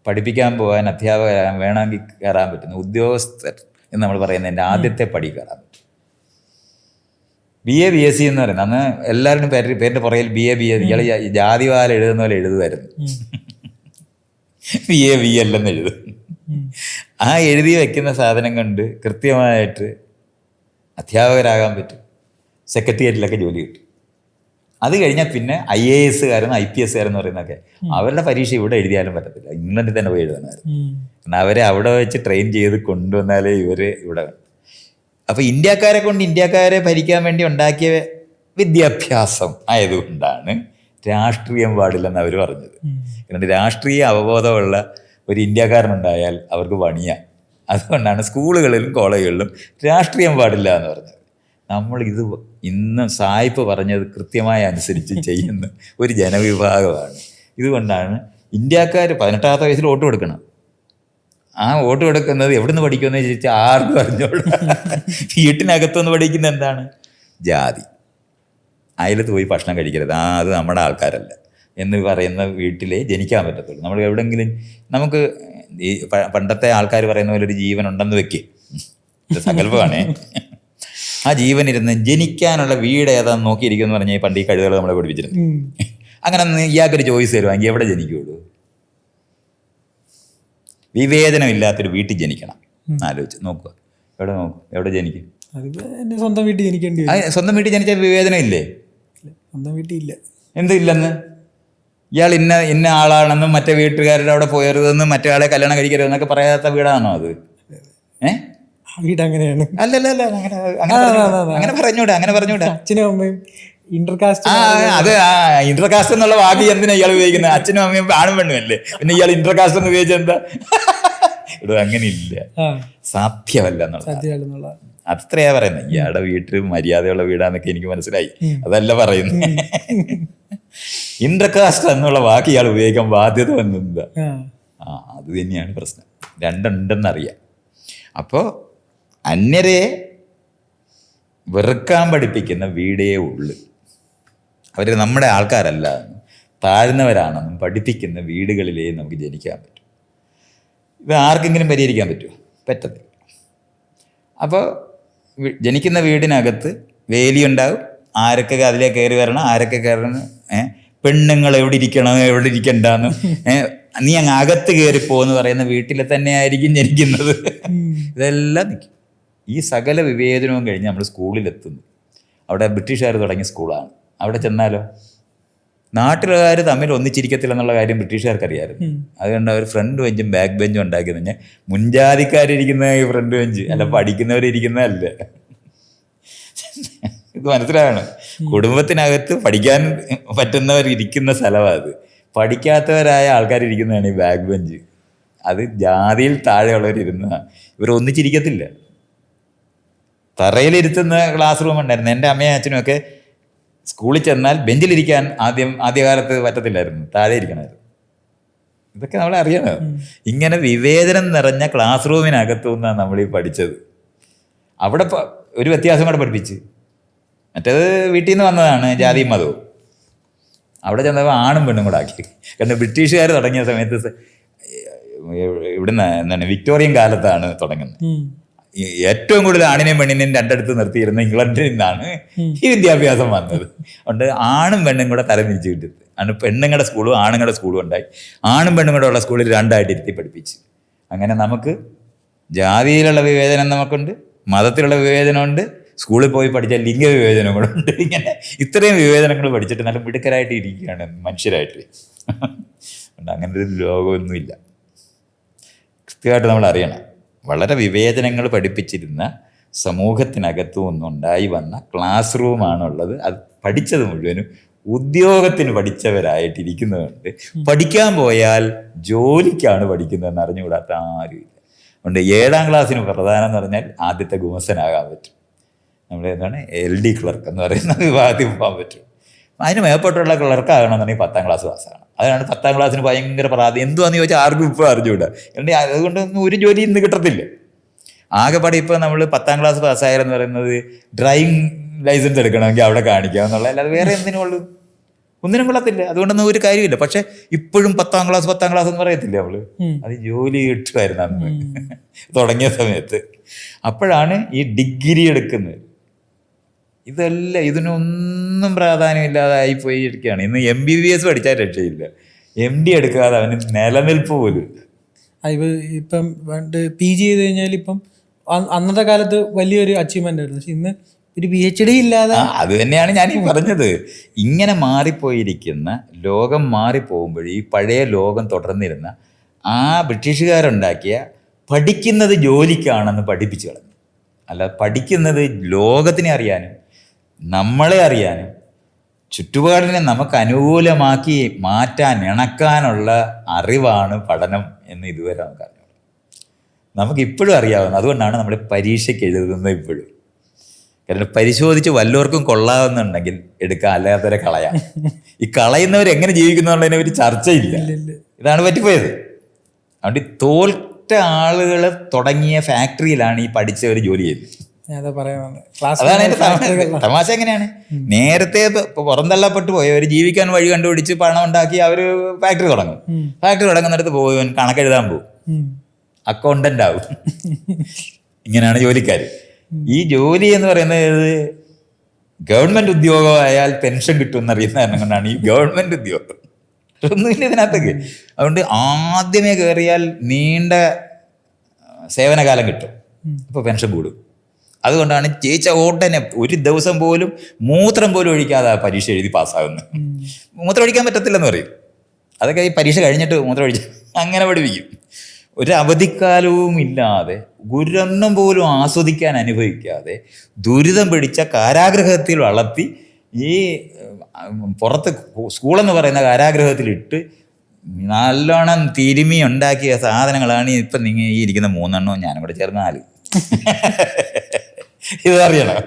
പഠിപ്പിക്കാൻ പോകാൻ, അധ്യാപകരാകാൻ, വേണമെങ്കിൽ കയറാൻ പറ്റുന്ന ഉദ്യോഗസ്ഥർ എന്ന് നമ്മൾ പറയുന്നതിൻ്റെ ആദ്യത്തെ പടി കയറാൻ പറ്റും. BA BSc എന്ന് പറയുന്നത് അന്ന് എല്ലാവരും പേരിൻ്റെ പുറകിൽ BA BS, ഇയാൾ ജാതിവാല എഴുതുന്ന പോലെ എഴുതുമായിരുന്നു. BA BL എന്ന് എഴുതും. ആ എഴുതി വയ്ക്കുന്ന സാധനം കൊണ്ട് കൃത്യമായിട്ട് അധ്യാപകരാകാൻ പറ്റും, സെക്രട്ടേറിയറ്റിലൊക്കെ ജോലി കിട്ടും. അത് കഴിഞ്ഞാൽ പിന്നെ IAS കാരെന്ന് IPS കാരെന്ന് പറയുന്നതൊക്കെ അവരുടെ പരീക്ഷ ഇവിടെ എഴുതിയാലും പറ്റത്തില്ല, ഇംഗ്ലണ്ടിൽ തന്നെ പോയി എഴുതണമായിരുന്നു. കാരണം അവരെ അവിടെ വെച്ച് ട്രെയിൻ ചെയ്ത് കൊണ്ടുവന്നാലേ ഇവർ ഇവിടെ. അപ്പോൾ ഇന്ത്യക്കാരെ കൊണ്ട് ഇന്ത്യക്കാരെ ഭരിക്കാൻ വേണ്ടി ഉണ്ടാക്കിയ വിദ്യാഭ്യാസം ആയതുകൊണ്ടാണ് രാഷ്ട്രീയം പാടില്ലെന്ന് അവർ പറഞ്ഞത്. കാരണം രാഷ്ട്രീയ അവബോധമുള്ള ഒരു ഇന്ത്യക്കാരനുണ്ടായാൽ അവർക്ക് പണിയാണ്. അതുകൊണ്ടാണ് സ്കൂളുകളിലും കോളേജുകളിലും രാഷ്ട്രീയം പാടില്ല എന്ന് പറഞ്ഞത്. നമ്മളിത് ഇന്ന് സായിപ്പ് പറഞ്ഞത് കൃത്യമായി അനുസരിച്ച് ചെയ്യുന്ന ഒരു ജനവിഭാഗമാണ്. ഇതുകൊണ്ടാണ് ഇന്ത്യക്കാർ 18ാമത്തെ വയസ്സിൽ വോട്ട് കൊടുക്കണം. ആ വോട്ട് കൊടുക്കുന്നത് എവിടുന്ന് പഠിക്കുമെന്ന് ചോദിച്ചാൽ ആർക്കും അറിഞ്ഞോളൂ. വീട്ടിനകത്തുനിന്ന് പഠിക്കുന്ന എന്താണ്? ജാതി. അയലത്ത് പോയി ഭക്ഷണം കഴിക്കരുത്, അത് നമ്മുടെ ആൾക്കാരല്ല എന്ന് പറയുന്ന വീട്ടിലേ ജനിക്കാൻ പറ്റത്തുള്ളൂ. നമ്മൾ എവിടെയെങ്കിലും നമുക്ക് ഈ പണ്ടത്തെ ആൾക്കാർ പറയുന്ന പോലെ ഒരു ജീവൻ ഉണ്ടെന്ന് വെക്ക്, ഇത് സങ്കല്പമാണേ. ആ ജീവൻ ഇരുന്ന് ജനിക്കാനുള്ള വീട് ഏതാന്ന് നോക്കിയിരിക്കുമെന്ന് പറഞ്ഞാൽ പണ്ട് ഈ കഴിവുകൾ നമ്മളെ പഠിപ്പിച്ചിരുന്നു. അങ്ങനെ ഇയാൾക്കൊരു ചോയ്സ് തരുവാണെങ്കിൽ എവിടെ ജനിക്കുകയുള്ളൂ? വിവേചനമില്ലാത്തൊരു വീട്ടിൽ ജനിക്കണം. ആലോചിച്ച് നോക്കുക, എവിടെ ജനിക്കും? സ്വന്തം വീട്ടിൽ ജനിക്കേണ്ടി വരും. സ്വന്തം വീട്ടിൽ ജനിച്ചാൽ വിവേചനം ഇല്ലേ? സ്വന്തം വീട്ടിൽ ഇല്ല. എന്തില്ലെന്ന്? ഇയാൾ ഇന്ന ആളാണെന്നും മറ്റേ വീട്ടുകാരുടെ അവിടെ പോയരുതെന്നും മറ്റേ ആളെ കല്യാണം കഴിക്കരുതെന്നൊക്കെ പറയാത്ത വീടാണോ അത്? വീട് അങ്ങനെയാണ്. അല്ലല്ല, അങ്ങനെ പറഞ്ഞൂടാ. അച്ഛനും അമ്മയും ഇന്റർകാസ്റ്റ്. അത് ഇന്റർകാസ്റ്റ് എന്നുള്ള വാക്ക് എന്തിനാ ഇയാൾ ഉപയോഗിക്കുന്നത്? അച്ഛനും അമ്മയും ആണും പെണ്ണും അല്ലേ, പിന്നെ ഇയാൾ ഇന്റർകാസ്റ്റ് എന്ന് ഉപയോഗിച്ച എന്താ? ഇവിടെ അങ്ങനെ ഇല്ല, സാധ്യമല്ല എന്നുള്ള അത്രയാ പറയുന്നത്. ഇയാളുടെ വീട്ടിൽ മര്യാദയുള്ള വീടാന്നൊക്കെ എനിക്ക് മനസ്സിലായി, അതല്ല പറയുന്നത്. ഇന്റർകാസ്റ്റ് എന്നുള്ള വാക്ക് ഇയാൾ ഉപയോഗിക്കാൻ ബാധ്യത വന്നെന്താ? അത് തന്നെയാണ് പ്രശ്നം. രണ്ടുണ്ടെന്നറിയാം. അപ്പോൾ അന്യരെ വെറുക്കാൻ പഠിപ്പിക്കുന്ന വീടേ ഉള്ളു. അവർ നമ്മുടെ ആൾക്കാരല്ല, താഴ്ന്നവരാണെന്നും പഠിപ്പിക്കുന്ന വീടുകളിലേ നമുക്ക് ജനിക്കാൻ പറ്റും. ഇത് ആർക്കെങ്കിലും പരിഹരിക്കാൻ പറ്റുമോ? പറ്റത്തില്ല. അപ്പോൾ ജനിക്കുന്ന വീടിനകത്ത് വേലിയുണ്ടാവും. ആരൊക്കെ അതിലേക്ക് കയറി വരണം, ആരൊക്കെ കയറണം, പെണ്ണുങ്ങൾ എവിടെ ഇരിക്കണം, എവിടെ ഇരിക്കണ്ടെന്നും, നീ അങ്ങ് അകത്ത് കയറിപ്പോന്ന് പറയുന്ന വീട്ടിൽ തന്നെ ആയിരിക്കും ജനിക്കുന്നത്. ഇതെല്ലാം നിൽക്കും. ഈ സകല വിവേചനവും കഴിഞ്ഞ് നമ്മൾ സ്കൂളിലെത്തുന്നു. അവിടെ ബ്രിട്ടീഷുകാർ തുടങ്ങിയ സ്കൂളാണ്. അവിടെ ചെന്നാലോ നാട്ടിലുകാർ തമ്മിൽ ഒന്നിച്ചിരിക്കത്തില്ല എന്നുള്ള കാര്യം ബ്രിട്ടീഷുകാർക്ക് അറിയാമായിരുന്നു. അതുകൊണ്ട് അവർ ഫ്രണ്ട് ബെഞ്ചും ബാക്ക് ബെഞ്ചും ഉണ്ടാക്കി തന്നെ മുൻജാതിക്കാരിരിക്കുന്ന ഈ ഫ്രണ്ട് ബെഞ്ച്, അല്ല പഠിക്കുന്നവരിരിക്കുന്നതല്ല. ഇത് മനസ്സിലാകണം. കുടുംബത്തിനകത്ത് പഠിക്കാൻ പറ്റുന്നവർ ഇരിക്കുന്ന സ്ഥലമാണ് അത്. പഠിക്കാത്തവരായ ആൾക്കാരിരിക്കുന്നതാണ് ഈ ബാക്ക് ബെഞ്ച്. അത് ജാതിയിൽ താഴെയുള്ളവരിരുന്ന ഇവർ ഒന്നിച്ചിരിക്കത്തില്ല. തറയിലിരുത്തുന്ന ക്ലാസ് റൂം ഉണ്ടായിരുന്നു. എൻ്റെ അമ്മയും അച്ഛനും ഒക്കെ സ്കൂളിൽ ചെന്നാൽ ബെഞ്ചിലിരിക്കാൻ ആദ്യകാലത്ത് പറ്റത്തില്ലായിരുന്നു, താഴെ ഇരിക്കണമായിരുന്നു. ഇതൊക്കെ നമ്മളെ അറിയണം. ഇങ്ങനെ വിവേചനം നിറഞ്ഞ ക്ലാസ് റൂമിനകത്തു നിന്നാണ് നമ്മളീ പഠിച്ചത്. അവിടെ ഒരു വ്യത്യാസം കൂടെ പഠിപ്പിച്ച്. മറ്റേത് വീട്ടിൽ നിന്ന് വന്നതാണ്, ജാതിയും മതവും. അവിടെ ചെന്നപ്പോൾ ആണും പെണ്ണും കൂടെ ആക്കി. കാരണം ബ്രിട്ടീഷുകാർ തുടങ്ങിയ സമയത്ത് ഇവിടുന്ന് എന്താണ് വിക്ടോറിയൻ കാലത്താണ് തുടങ്ങുന്നത്. ഏറ്റവും കൂടുതൽ ആണിനെയും പെണ്ണിനെയും രണ്ടടുത്ത് നിർത്തിയിരുന്ന ഇംഗ്ലണ്ടിൽ നിന്നാണ് ഈ വിദ്യാഭ്യാസം വന്നത്. അതുകൊണ്ട് ആണും പെണ്ണും കൂടെ തരംതിരിച്ച് കിട്ടിയത് ആണ്. പെണ്ണുങ്ങളുടെ സ്കൂളും ആണുങ്ങളുടെ സ്കൂളും ഉണ്ടായി. ആണും പെണ്ണും കൂടെ ഉള്ള സ്കൂളിൽ രണ്ടായിട്ട് ഇരുത്തി പഠിപ്പിച്ച്. അങ്ങനെ നമുക്ക് ജാതിയിലുള്ള വിവേചനം നമുക്കുണ്ട്, മതത്തിലുള്ള വിവേചനമുണ്ട്, സ്കൂളിൽ പോയി പഠിച്ച ലിംഗ വിവേചനം കൂടെ ഉണ്ട്. ഇങ്ങനെ ഇത്രയും വിവേചനങ്ങൾ പഠിച്ചിട്ട് നല്ല മിടുക്കരായിട്ട് ഇരിക്കുകയാണ് മനുഷ്യരായിട്ട്. അങ്ങനെ ഒരു ലോകമൊന്നുമില്ല. കൃത്യമായിട്ട് നമ്മൾ അറിയണം. വളരെ വിവേചനങ്ങൾ പഠിപ്പിച്ചിരുന്ന സമൂഹത്തിനകത്തു നിന്നുണ്ടായി വന്ന ക്ലാസ് റൂമാണുള്ളത്. അത് പഠിച്ചത് മുഴുവനും ഉദ്യോഗത്തിന് പഠിച്ചവരായിട്ടിരിക്കുന്നതുകൊണ്ട് പഠിക്കാൻ പോയാൽ ജോലിക്കാണ് പഠിക്കുന്നതെന്ന് അറിഞ്ഞുകൂടാത്ത ആരുമില്ല. അതുകൊണ്ട് 7ാം ക്ലാസ്സിന് പ്രധാനം എന്ന് പറഞ്ഞാൽ ആദ്യത്തെ ഗുമസ്തനാകാൻ പറ്റും. നമ്മൾ എന്താണ് LD ക്ലർക്ക് എന്ന് പറയുന്ന വിഭാഗത്തിൽ പോകാൻ പറ്റും. അതിന് മേപ്പെട്ടുള്ള ക്ലർക്കാകണമെന്നുണ്ടെങ്കിൽ 10ാം ക്ലാസ് പാസ്സാകണം. അതാണ് 10ാം ക്ലാസ്സിന് ഭയങ്കര പ്രാധാന്യം. എന്തുവാന്ന് ചോദിച്ചാൽ ആർക്കും ഇപ്പോൾ അറിഞ്ഞുകൂടാ. അതുകൊണ്ടൊന്നും ഒരു ജോലി ഇന്ന് കിട്ടത്തില്ല. ആകെപ്പാടെ ഇപ്പോൾ നമ്മൾ 10ാം ക്ലാസ് പാസ്സായാലെന്ന് പറയുന്നത് ഡ്രൈവിംഗ് ലൈസൻസ് എടുക്കണമെങ്കിൽ അവിടെ കാണിക്കുക എന്നുള്ള, അല്ലാതെ വേറെ എന്തിനുള്ളൂ, ഒന്നിനും കൊള്ളത്തില്ല. അതുകൊണ്ടൊന്നും ഒരു കാര്യമില്ല. പക്ഷെ ഇപ്പോഴും 10ാം ക്ലാസ് എന്ന് പറയത്തില്ല നമ്മൾ. അത് ജോലി കിട്ടുമായിരുന്നു അന്ന് തുടങ്ങിയ സമയത്ത്. അപ്പോഴാണ് ഈ ഡിഗ്രി എടുക്കുന്നത്. ഇതിനൊന്നും പ്രാധാന്യമില്ലാതായി പോയി ഇരിക്കുകയാണ്. ഇന്ന് MBBS പഠിച്ചാൽ രക്ഷയില്ല. MD എടുക്കാതെ അവന് നിലനിൽപ്പ് പോലും ഇല്ല. ഇപ്പം PG ചെയ്ത് കഴിഞ്ഞാൽ ഇപ്പം അന്നത്തെ കാലത്ത് വലിയൊരു അച്ചീവ്മെന്റ് ആയിരുന്നു. പക്ഷെ ഇന്ന് ഒരു PhD ഇല്ലാതെ. അത് തന്നെയാണ് ഞാൻ ഈ പറഞ്ഞത്. ഇങ്ങനെ മാറിപ്പോയിരിക്കുന്ന ലോകം മാറിപ്പോകുമ്പോൾ ഈ പഴയ ലോകം തുടർന്നിരുന്ന ആ ബ്രിട്ടീഷുകാരുണ്ടാക്കിയ പഠിക്കുന്നത് ജോലിക്കാണെന്ന് പഠിപ്പിച്ചു കളഞ്ഞു. അല്ല, പഠിക്കുന്നത് ലോകത്തിനെ അറിയാനും നമ്മളെ അറിയാനും ചുറ്റുപാടിനെ നമുക്ക് അനുകൂലമാക്കി മാറ്റാൻ ഇണക്കാനുള്ള അറിവാണ് പഠനം എന്ന് ഇതുവരെ നമുക്കറിയാം. നമുക്കിപ്പോഴും അറിയാവുന്നത്. അതുകൊണ്ടാണ് നമ്മൾ പരീക്ഷയ്ക്ക് എഴുതുന്നത് ഇപ്പോഴും. കാരണം പരിശോധിച്ച് വല്ലവർക്കും കൊള്ളാവുന്നുണ്ടെങ്കിൽ എടുക്കുക, അല്ലാത്തവരെ കളയാം. ഈ കളയുന്നവരെങ്ങനെ ജീവിക്കുന്നുള്ളതിനെ ഒരു ചർച്ചയില്ല. ഇതാണ് പറ്റിപ്പോയത്. അതുകൊണ്ട് ഈ തോൽറ്റ ആളുകൾ തുടങ്ങിയ ഫാക്ടറിയിലാണ് ഈ പഠിച്ചവർ ജോലി ചെയ്യുന്നത്. അതാണ് എൻ്റെ തമാശ. എങ്ങനെയാണ് നേരത്തെ പുറന്തള്ളപ്പെട്ടു പോയവർ ജീവിക്കാൻ വഴി കണ്ടുപിടിച്ച് പണം ഉണ്ടാക്കി അവർ ഫാക്ടറി തുടങ്ങും. ഫാക്ടറി തുടങ്ങുന്നിടത്ത് പോകും, കണക്കെഴുതാൻ പോകും, അക്കൗണ്ടന്റ് ആവും. ഇങ്ങനെയാണ് ജോലിക്കാർ. ഈ ജോലി എന്ന് പറയുന്നത് ഗവൺമെന്റ് ഉദ്യോഗമായാൽ പെൻഷൻ കിട്ടുമെന്നറിയുന്ന കാരണം കൊണ്ടാണ് ഈ ഗവൺമെന്റ് ഉദ്യോഗം. ഒന്നുമില്ല ഇതിനകത്തേക്ക്. അതുകൊണ്ട് ആദ്യമേ കയറിയാൽ നീണ്ട സേവനകാലം കിട്ടും, അപ്പോൾ പെൻഷൻ കൂടും. അതുകൊണ്ടാണ് ജയിച്ച ഉടനെ ഒരു ദിവസം പോലും മൂത്രം പോലും ഒഴിക്കാതെ പരീക്ഷ എഴുതി പാസ്സാകുന്നത്. മൂത്രം ഒഴിക്കാൻ പറ്റത്തില്ലെന്ന് പറയും. അതൊക്കെ ഈ പരീക്ഷ കഴിഞ്ഞിട്ട് മൂത്രം ഒഴിച്ച് അങ്ങനെ പഠിപ്പിക്കും. ഒരു അവധിക്കാലവും ഇല്ലാതെ ഗുരൊന്നും പോലും ആസ്വദിക്കാൻ അനുഭവിക്കാതെ ദുരിതം പിടിച്ച കാരാഗൃഹത്തിൽ വളർത്തി ഈ പുറത്ത് സ്കൂളെന്ന് പറയുന്ന കാരാഗൃഹത്തിലിട്ട് നല്ലോണം തിരുമി ഉണ്ടാക്കിയ സാധനങ്ങളാണ് ഇപ്പം നിങ്ങൾ ഈ ഇരിക്കുന്ന 3 എണ്ണവും ഞാനും കൂടെ ചേർന്ന് 4. ഇതറിയണം.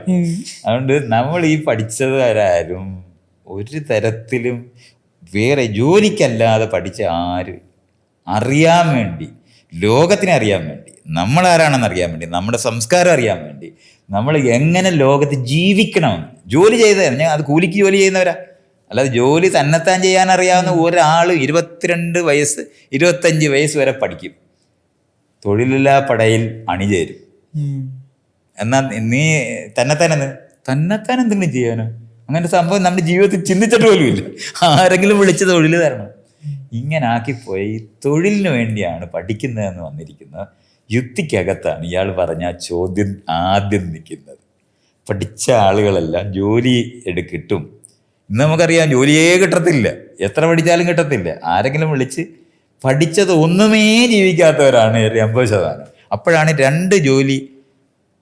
അതുകൊണ്ട് നമ്മൾ ഈ പഠിച്ചതാരും ഒരു തരത്തിലും വേറെ ജോലിക്കല്ലാതെ പഠിച്ച ആരും അറിയാൻ വേണ്ടി ലോകത്തിനെ അറിയാൻ വേണ്ടി, നമ്മളാരാണെന്ന് അറിയാൻ വേണ്ടി, നമ്മുടെ സംസ്കാരം അറിയാൻ വേണ്ടി, നമ്മൾ എങ്ങനെ ലോകത്ത് ജീവിക്കണമെന്ന് ജോലി ചെയ്തതാണ്. ഞാൻ അത് കൂലിക്ക് ജോലി ചെയ്യുന്നവരാ, അല്ലാതെ ജോലി തന്നെത്താൻ ചെയ്യാൻ അറിയാവുന്ന ഒരാൾ 22 വയസ്സ് 25 വയസ്സ് വരെ പഠിക്കും, തൊഴിലില്ലാ പടയിൽ അണിചേരും. എന്നാൽ നീ തന്നെത്താൻ എന്തെങ്കിലും ചെയ്യാനോ? അങ്ങനെ സംഭവം നമ്മുടെ ജീവിതത്തിൽ ചിന്തിച്ചിട്ട് പോലും ഇല്ല. ആരെങ്കിലും വിളിച്ച് തൊഴിൽ തരണം. ഇങ്ങനെ ആക്കിപ്പോയി തൊഴിലിന് വേണ്ടിയാണ് പഠിക്കുന്നതെന്ന് വന്നിരിക്കുന്ന യുക്തിക്കകത്താണ് ഇയാൾ പറഞ്ഞ ചോദ്യം ആദ്യം നിൽക്കുന്നത്. പഠിച്ച ആളുകളെല്ലാം ജോലി കിട്ടും. ഇന്ന് നമുക്കറിയാം ജോലിയേ കിട്ടത്തില്ല, എത്ര പഠിച്ചാലും കിട്ടത്തില്ല. ആരെങ്കിലും വിളിച്ച് പഠിച്ചത് ഒന്നുമേ ജീവിക്കാത്തവരാണ് 80%. അപ്പോഴാണ് 2 ജോലി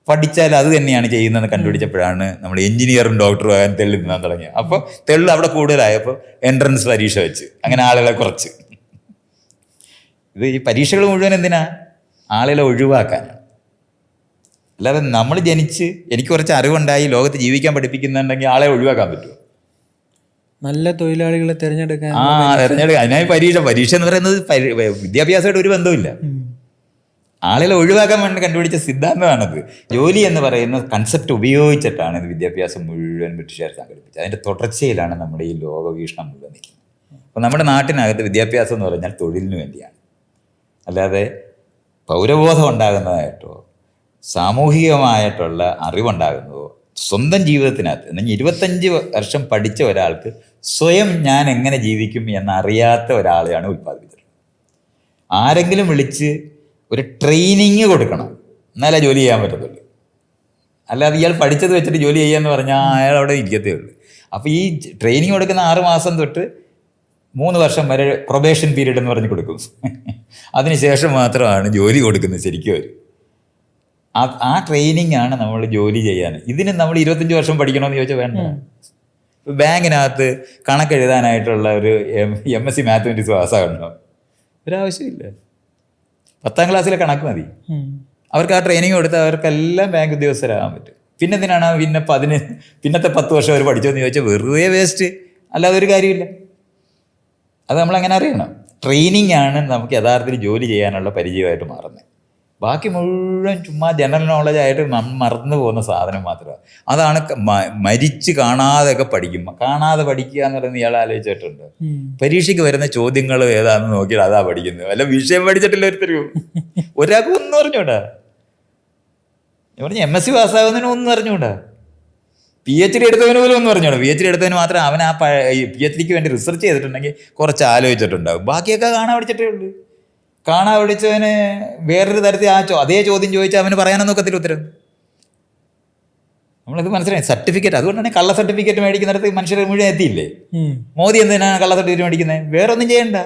പഠിച്ചാൽ അത് തന്നെയാണ് ചെയ്യുന്നതെന്ന് കണ്ടുപിടിച്ചപ്പോഴാണ് നമ്മൾ എഞ്ചിനീയറും ഡോക്ടറും ആകാൻ തെള്ളി നിന്നാൻ തുടങ്ങിയത്. അപ്പോൾ തെള്ള് അവിടെ കൂടുതലായപ്പോൾ എൻട്രൻസ് പരീക്ഷ വെച്ച് അങ്ങനെ ആളുകളെ കുറച്ച്. ഇത് ഈ പരീക്ഷകൾ മുഴുവൻ എന്തിനാ? ആളുകളെ ഒഴിവാക്കാനാണ്. അല്ലാതെ നമ്മൾ ജനിച്ച് എനിക്ക് കുറച്ച് അറിവുണ്ടായി ലോകത്ത് ജീവിക്കാൻ പഠിപ്പിക്കുന്നുണ്ടെങ്കിൽ ആളെ ഒഴിവാക്കാൻ പറ്റുമോ? നല്ല തൊഴിലാളികളെ തിരഞ്ഞെടുക്കാൻ അതിനായി പരീക്ഷ എന്ന് പറയുന്നത് വിദ്യാഭ്യാസമായിട്ട് ഒരു ബന്ധവുമില്ല. ആളുകളെ ഒഴിവാക്കാൻ വേണ്ടി കണ്ടുപിടിച്ച സിദ്ധാന്തമാണത്. ജോലി എന്ന് പറയുന്ന കൺസെപ്റ്റ് ഉപയോഗിച്ചിട്ടാണ് ഇത് വിദ്യാഭ്യാസം മുഴുവൻ ബ്രിട്ടീഷുകാർ സംഘടിപ്പിച്ചത്. അതിൻ്റെ തുടർച്ചയിലാണ് നമ്മുടെ ഈ ലോകവീക്ഷണം മുഴുവൻ നിൽക്കുന്നത്. അപ്പോൾ നമ്മുടെ നാട്ടിനകത്ത് വിദ്യാഭ്യാസം എന്ന് പറഞ്ഞാൽ തൊഴിലിന് വേണ്ടിയാണ്, അല്ലാതെ പൗരബോധം ഉണ്ടാകുന്നതായിട്ടോ സാമൂഹികമായിട്ടുള്ള അറിവുണ്ടാകുന്നതോ സ്വന്തം ജീവിതത്തിനകത്ത്. എന്നെങ്കിൽ 25 വർഷം പഠിച്ച ഒരാൾക്ക് സ്വയം ഞാൻ എങ്ങനെ ജീവിക്കും എന്നറിയാത്ത ഒരാളെയാണ് ഉൽപ്പാദിപ്പിച്ചത്. ആരെങ്കിലും വിളിച്ച് ഒരു ട്രെയിനിങ് കൊടുക്കണം, എന്നാലേ ജോലി ചെയ്യാൻ പറ്റത്തുള്ളൂ. അല്ലാതെ ഇയാൾ പഠിച്ചത് വെച്ചിട്ട് ജോലി ചെയ്യാന്ന് പറഞ്ഞാൽ അയാൾ അവിടെ ഇരിക്കത്തേ ഉള്ളൂ. അപ്പോൾ ഈ ട്രെയിനിങ് കൊടുക്കുന്ന 6 മാസം തൊട്ട് 3 വർഷം വരെ പ്രൊബേഷൻ പീരീഡ് എന്ന് പറഞ്ഞ് കൊടുക്കും. അതിനുശേഷം മാത്രമാണ് ജോലി കൊടുക്കുന്നത് ശരിക്കും അവർ. ആ ട്രെയിനിങ് ആണ് നമ്മൾ ജോലി ചെയ്യാൻ. ഇതിന് നമ്മൾ 25 വർഷം പഠിക്കണമെന്ന് ചോദിച്ചാൽ വേണ്ട. ബാങ്കിനകത്ത് കണക്കെഴുതാനായിട്ടുള്ള ഒരു MSc മാത്തമെറ്റിക്സ് പാസ്സാകണോ? ഒരാവശ്യമില്ല. 10ാം ക്ലാസ്സിലെ കണക്ക് മതി. അവർക്ക് ആ ട്രെയിനിങ് കൊടുത്താൽ അവർക്കെല്ലാം ബാങ്ക് ഉദ്യോഗസ്ഥരാകാൻ പറ്റും. പിന്നെ എന്തിനാണ് പിന്നത്തെ 10 വർഷം അവർ പഠിച്ചോന്ന് ചോദിച്ചാൽ വെറുതെ വേസ്റ്റ്, അല്ലാതെ ഒരു കാര്യമില്ല. അത് നമ്മളങ്ങനെ അറിയണം. ട്രെയിനിങ് ആണ് നമുക്ക് യഥാർത്ഥത്തിൽ ജോലി ചെയ്യാനുള്ള പരിചയമായിട്ട് മാറുന്നത്. ബാക്കി മുഴുവൻ ചുമ്മാ ജനറൽ നോളജായിട്ട് മറന്നു പോകുന്ന സാധനം മാത്രമാണ്. അതാണ് മരിച്ച് കാണാതെയൊക്കെ പഠിക്കും. കാണാതെ പഠിക്കുക എന്ന് പറയുന്നത് ഇയാൾ ആലോചിച്ചിട്ടുണ്ട്. പരീക്ഷയ്ക്ക് വരുന്ന ചോദ്യങ്ങൾ ഏതാണെന്ന് നോക്കിയാൽ അതാ പഠിക്കുന്നത്. വല്ല വിഷയം പഠിച്ചിട്ടില്ല ഒരാൾക്ക് ഒന്നും അറിഞ്ഞൂടാ. ഞാൻ പറഞ്ഞ MSc പാസ്സാകുന്നതിന് ഒന്നും അറിഞ്ഞൂടാ. PhD എടുത്തവന് പോലും ഒന്നും അറിഞ്ഞൂടാ. PhD എടുത്തവന് മാത്രം അവൻ ആ PhDക്ക് വേണ്ടി റിസർച്ച് ചെയ്തിട്ടുണ്ടെങ്കിൽ കുറച്ച് ആലോചിച്ചിട്ടുണ്ടാകും. ബാക്കിയൊക്കെ കാണാൻ പഠിച്ചിട്ടേ ഉള്ളൂ. കാണാൻ പഠിച്ചവന് വേറൊരു തരത്തിൽ അതേ ചോദ്യം ചോദിച്ചാൽ അവന് പറയാനൊന്നും ഒക്കത്തില്ല ഉത്തരം. നമ്മളിത് മനസ്സിലായി. സർട്ടിഫിക്കറ്റ്, അതുകൊണ്ടാണ് കള്ള സർട്ടിഫിക്കറ്റ് മേടിക്കുന്നിടത്ത് മനുഷ്യർ മുഴുവൻ എത്തിയില്ലേ. മോദി എന്തിനാണ് കള്ള സർട്ടിഫിക്കറ്റ് മേടിക്കുന്നത്? വേറെ ഒന്നും ചെയ്യണ്ട,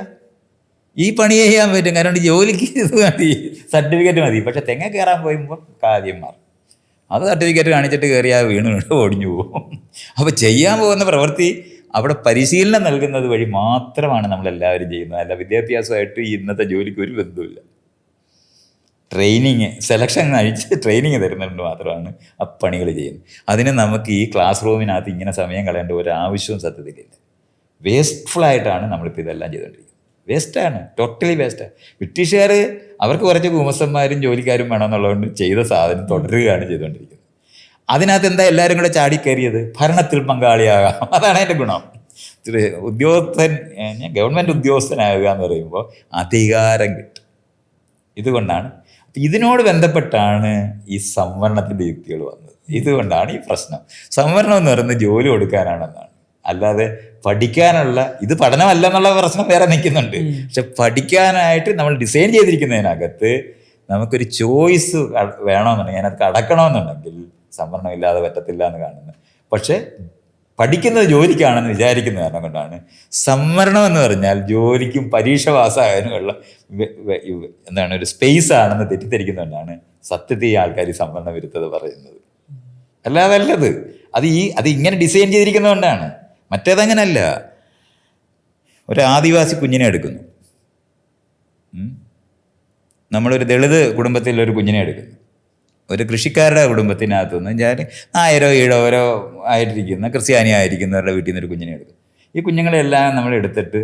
ഈ പണി ചെയ്യാൻ പറ്റും. കാരണം ജോലിക്ക് ഇത് മതി, സർട്ടിഫിക്കറ്റ് മതി. പക്ഷെ തെങ്ങ കയറാൻ പോയുമ്പോൾ കാര്യം മാറും. അത് സർട്ടിഫിക്കറ്റ് കാണിച്ചിട്ട് കയറിയാൽ വീണ് ഒടിഞ്ഞു പോകും. അപ്പോൾ ചെയ്യാൻ പോകുന്ന പ്രവൃത്തി അവിടെ പരിശീലനം നൽകുന്നത് വഴി മാത്രമാണ് നമ്മളെല്ലാവരും ചെയ്യുന്നത്. അല്ല വിദ്യാഭ്യാസമായിട്ട് ഇന്നത്തെ ജോലിക്ക് ഒരു ബന്ധവുമില്ല. ട്രെയിനിങ്, സെലക്ഷൻ കഴിച്ച് ട്രെയിനിങ് തരുന്നുണ്ട് മാത്രമാണ് ആ പണികൾ ചെയ്യുന്നത്. അതിന് നമുക്ക് ഈ ക്ലാസ് റൂമിനകത്ത് ഇങ്ങനെ സമയം കളയേണ്ട ഒരു ആവശ്യവും സത്യത്തിലില്ല. വേസ്റ്റ്ഫുള്ളായിട്ടാണ് നമ്മളിപ്പോൾ ഇതെല്ലാം ചെയ്തുകൊണ്ടിരിക്കുന്നത്. വേസ്റ്റാണ്, ടോട്ടലി വേസ്റ്റാണ്. ബ്രിട്ടീഷുകാർ അവർക്ക് കുറച്ച് കുമസന്മാരും ജോലിക്കാരും വേണമെന്നുള്ളതുകൊണ്ട് ചെയ്ത സാധനം തുടരുകയാണ് ചെയ്തുകൊണ്ടിരിക്കുന്നത്. അതിനകത്ത് എന്താ എല്ലാവരും കൂടെ ചാടിക്കയറിയത്? ഭരണത്തിൽ പങ്കാളിയാകാം, അതാണ് അതിൻ്റെ ഗുണം. ഉദ്യോഗസ്ഥൻ, ഗവൺമെൻറ് ഉദ്യോഗസ്ഥനാകുക എന്ന് പറയുമ്പോൾ അധികാരം കിട്ടും. ഇതുകൊണ്ടാണ്, ഇതിനോട് ബന്ധപ്പെട്ടാണ് ഈ സംവരണത്തിൻ്റെ യുക്തികൾ വന്നത്. ഇതുകൊണ്ടാണ് ഈ പ്രശ്നം. സംവരണം എന്ന് പറയുന്നത് ജോലി കൊടുക്കാനാണെന്നാണ്, അല്ലാതെ പഠിക്കാനുള്ള, ഇത് പഠനമല്ല എന്നുള്ള പ്രശ്നം വേറെ നിൽക്കുന്നുണ്ട്. പക്ഷെ പഠിക്കാനായിട്ട് നമ്മൾ ഡിസൈൻ ചെയ്തിരിക്കുന്നതിനകത്ത് നമുക്കൊരു ചോയ്സ് വേണമെന്നുണ്ടെങ്കിൽ, അതിനകത്ത് കടക്കണമെന്നുണ്ടെങ്കിൽ സംവരണം ഇല്ലാതെ പറ്റത്തില്ല എന്ന് കാണുന്നത്. പക്ഷെ പഠിക്കുന്നത് ജോലിക്കാണെന്ന് വിചാരിക്കുന്ന കാരണം കൊണ്ടാണ് സംവരണം എന്ന് പറഞ്ഞാൽ ജോലിക്കും പരീക്ഷ പാസ്സാകാനുമുള്ള എന്താണ് ഒരു സ്പേസ് ആണെന്ന് തെറ്റിദ്ധരിക്കുന്നതുകൊണ്ടാണ് സത്യത്തിൽ ഈ ആൾക്കാർ ഈ സംവരണ വിരുദ്ധത പറയുന്നത്. അല്ലാതെ അല്ലത്, അത് ഇങ്ങനെ ഡിസൈൻ ചെയ്തിരിക്കുന്നതുകൊണ്ടാണ്. മറ്റേതങ്ങനല്ല. ഒരു ആദിവാസി കുഞ്ഞിനെ എടുക്കുന്നു, നമ്മളൊരു ദളിത് കുടുംബത്തിലൊരു കുഞ്ഞിനെ എടുക്കുന്നു, ഒരു കൃഷിക്കാരുടെ കുടുംബത്തിനകത്തുനിന്ന് ഞാൻ നായരോ ഈഴവരോ ആയിട്ടിരിക്കുന്ന ക്രിസ്ത്യാനി ആയിരിക്കുന്നവരുടെ വീട്ടിൽ നിന്നൊരു കുഞ്ഞിനെ എടുക്കും. ഈ കുഞ്ഞുങ്ങളെല്ലാം നമ്മൾ എടുത്തിട്ട്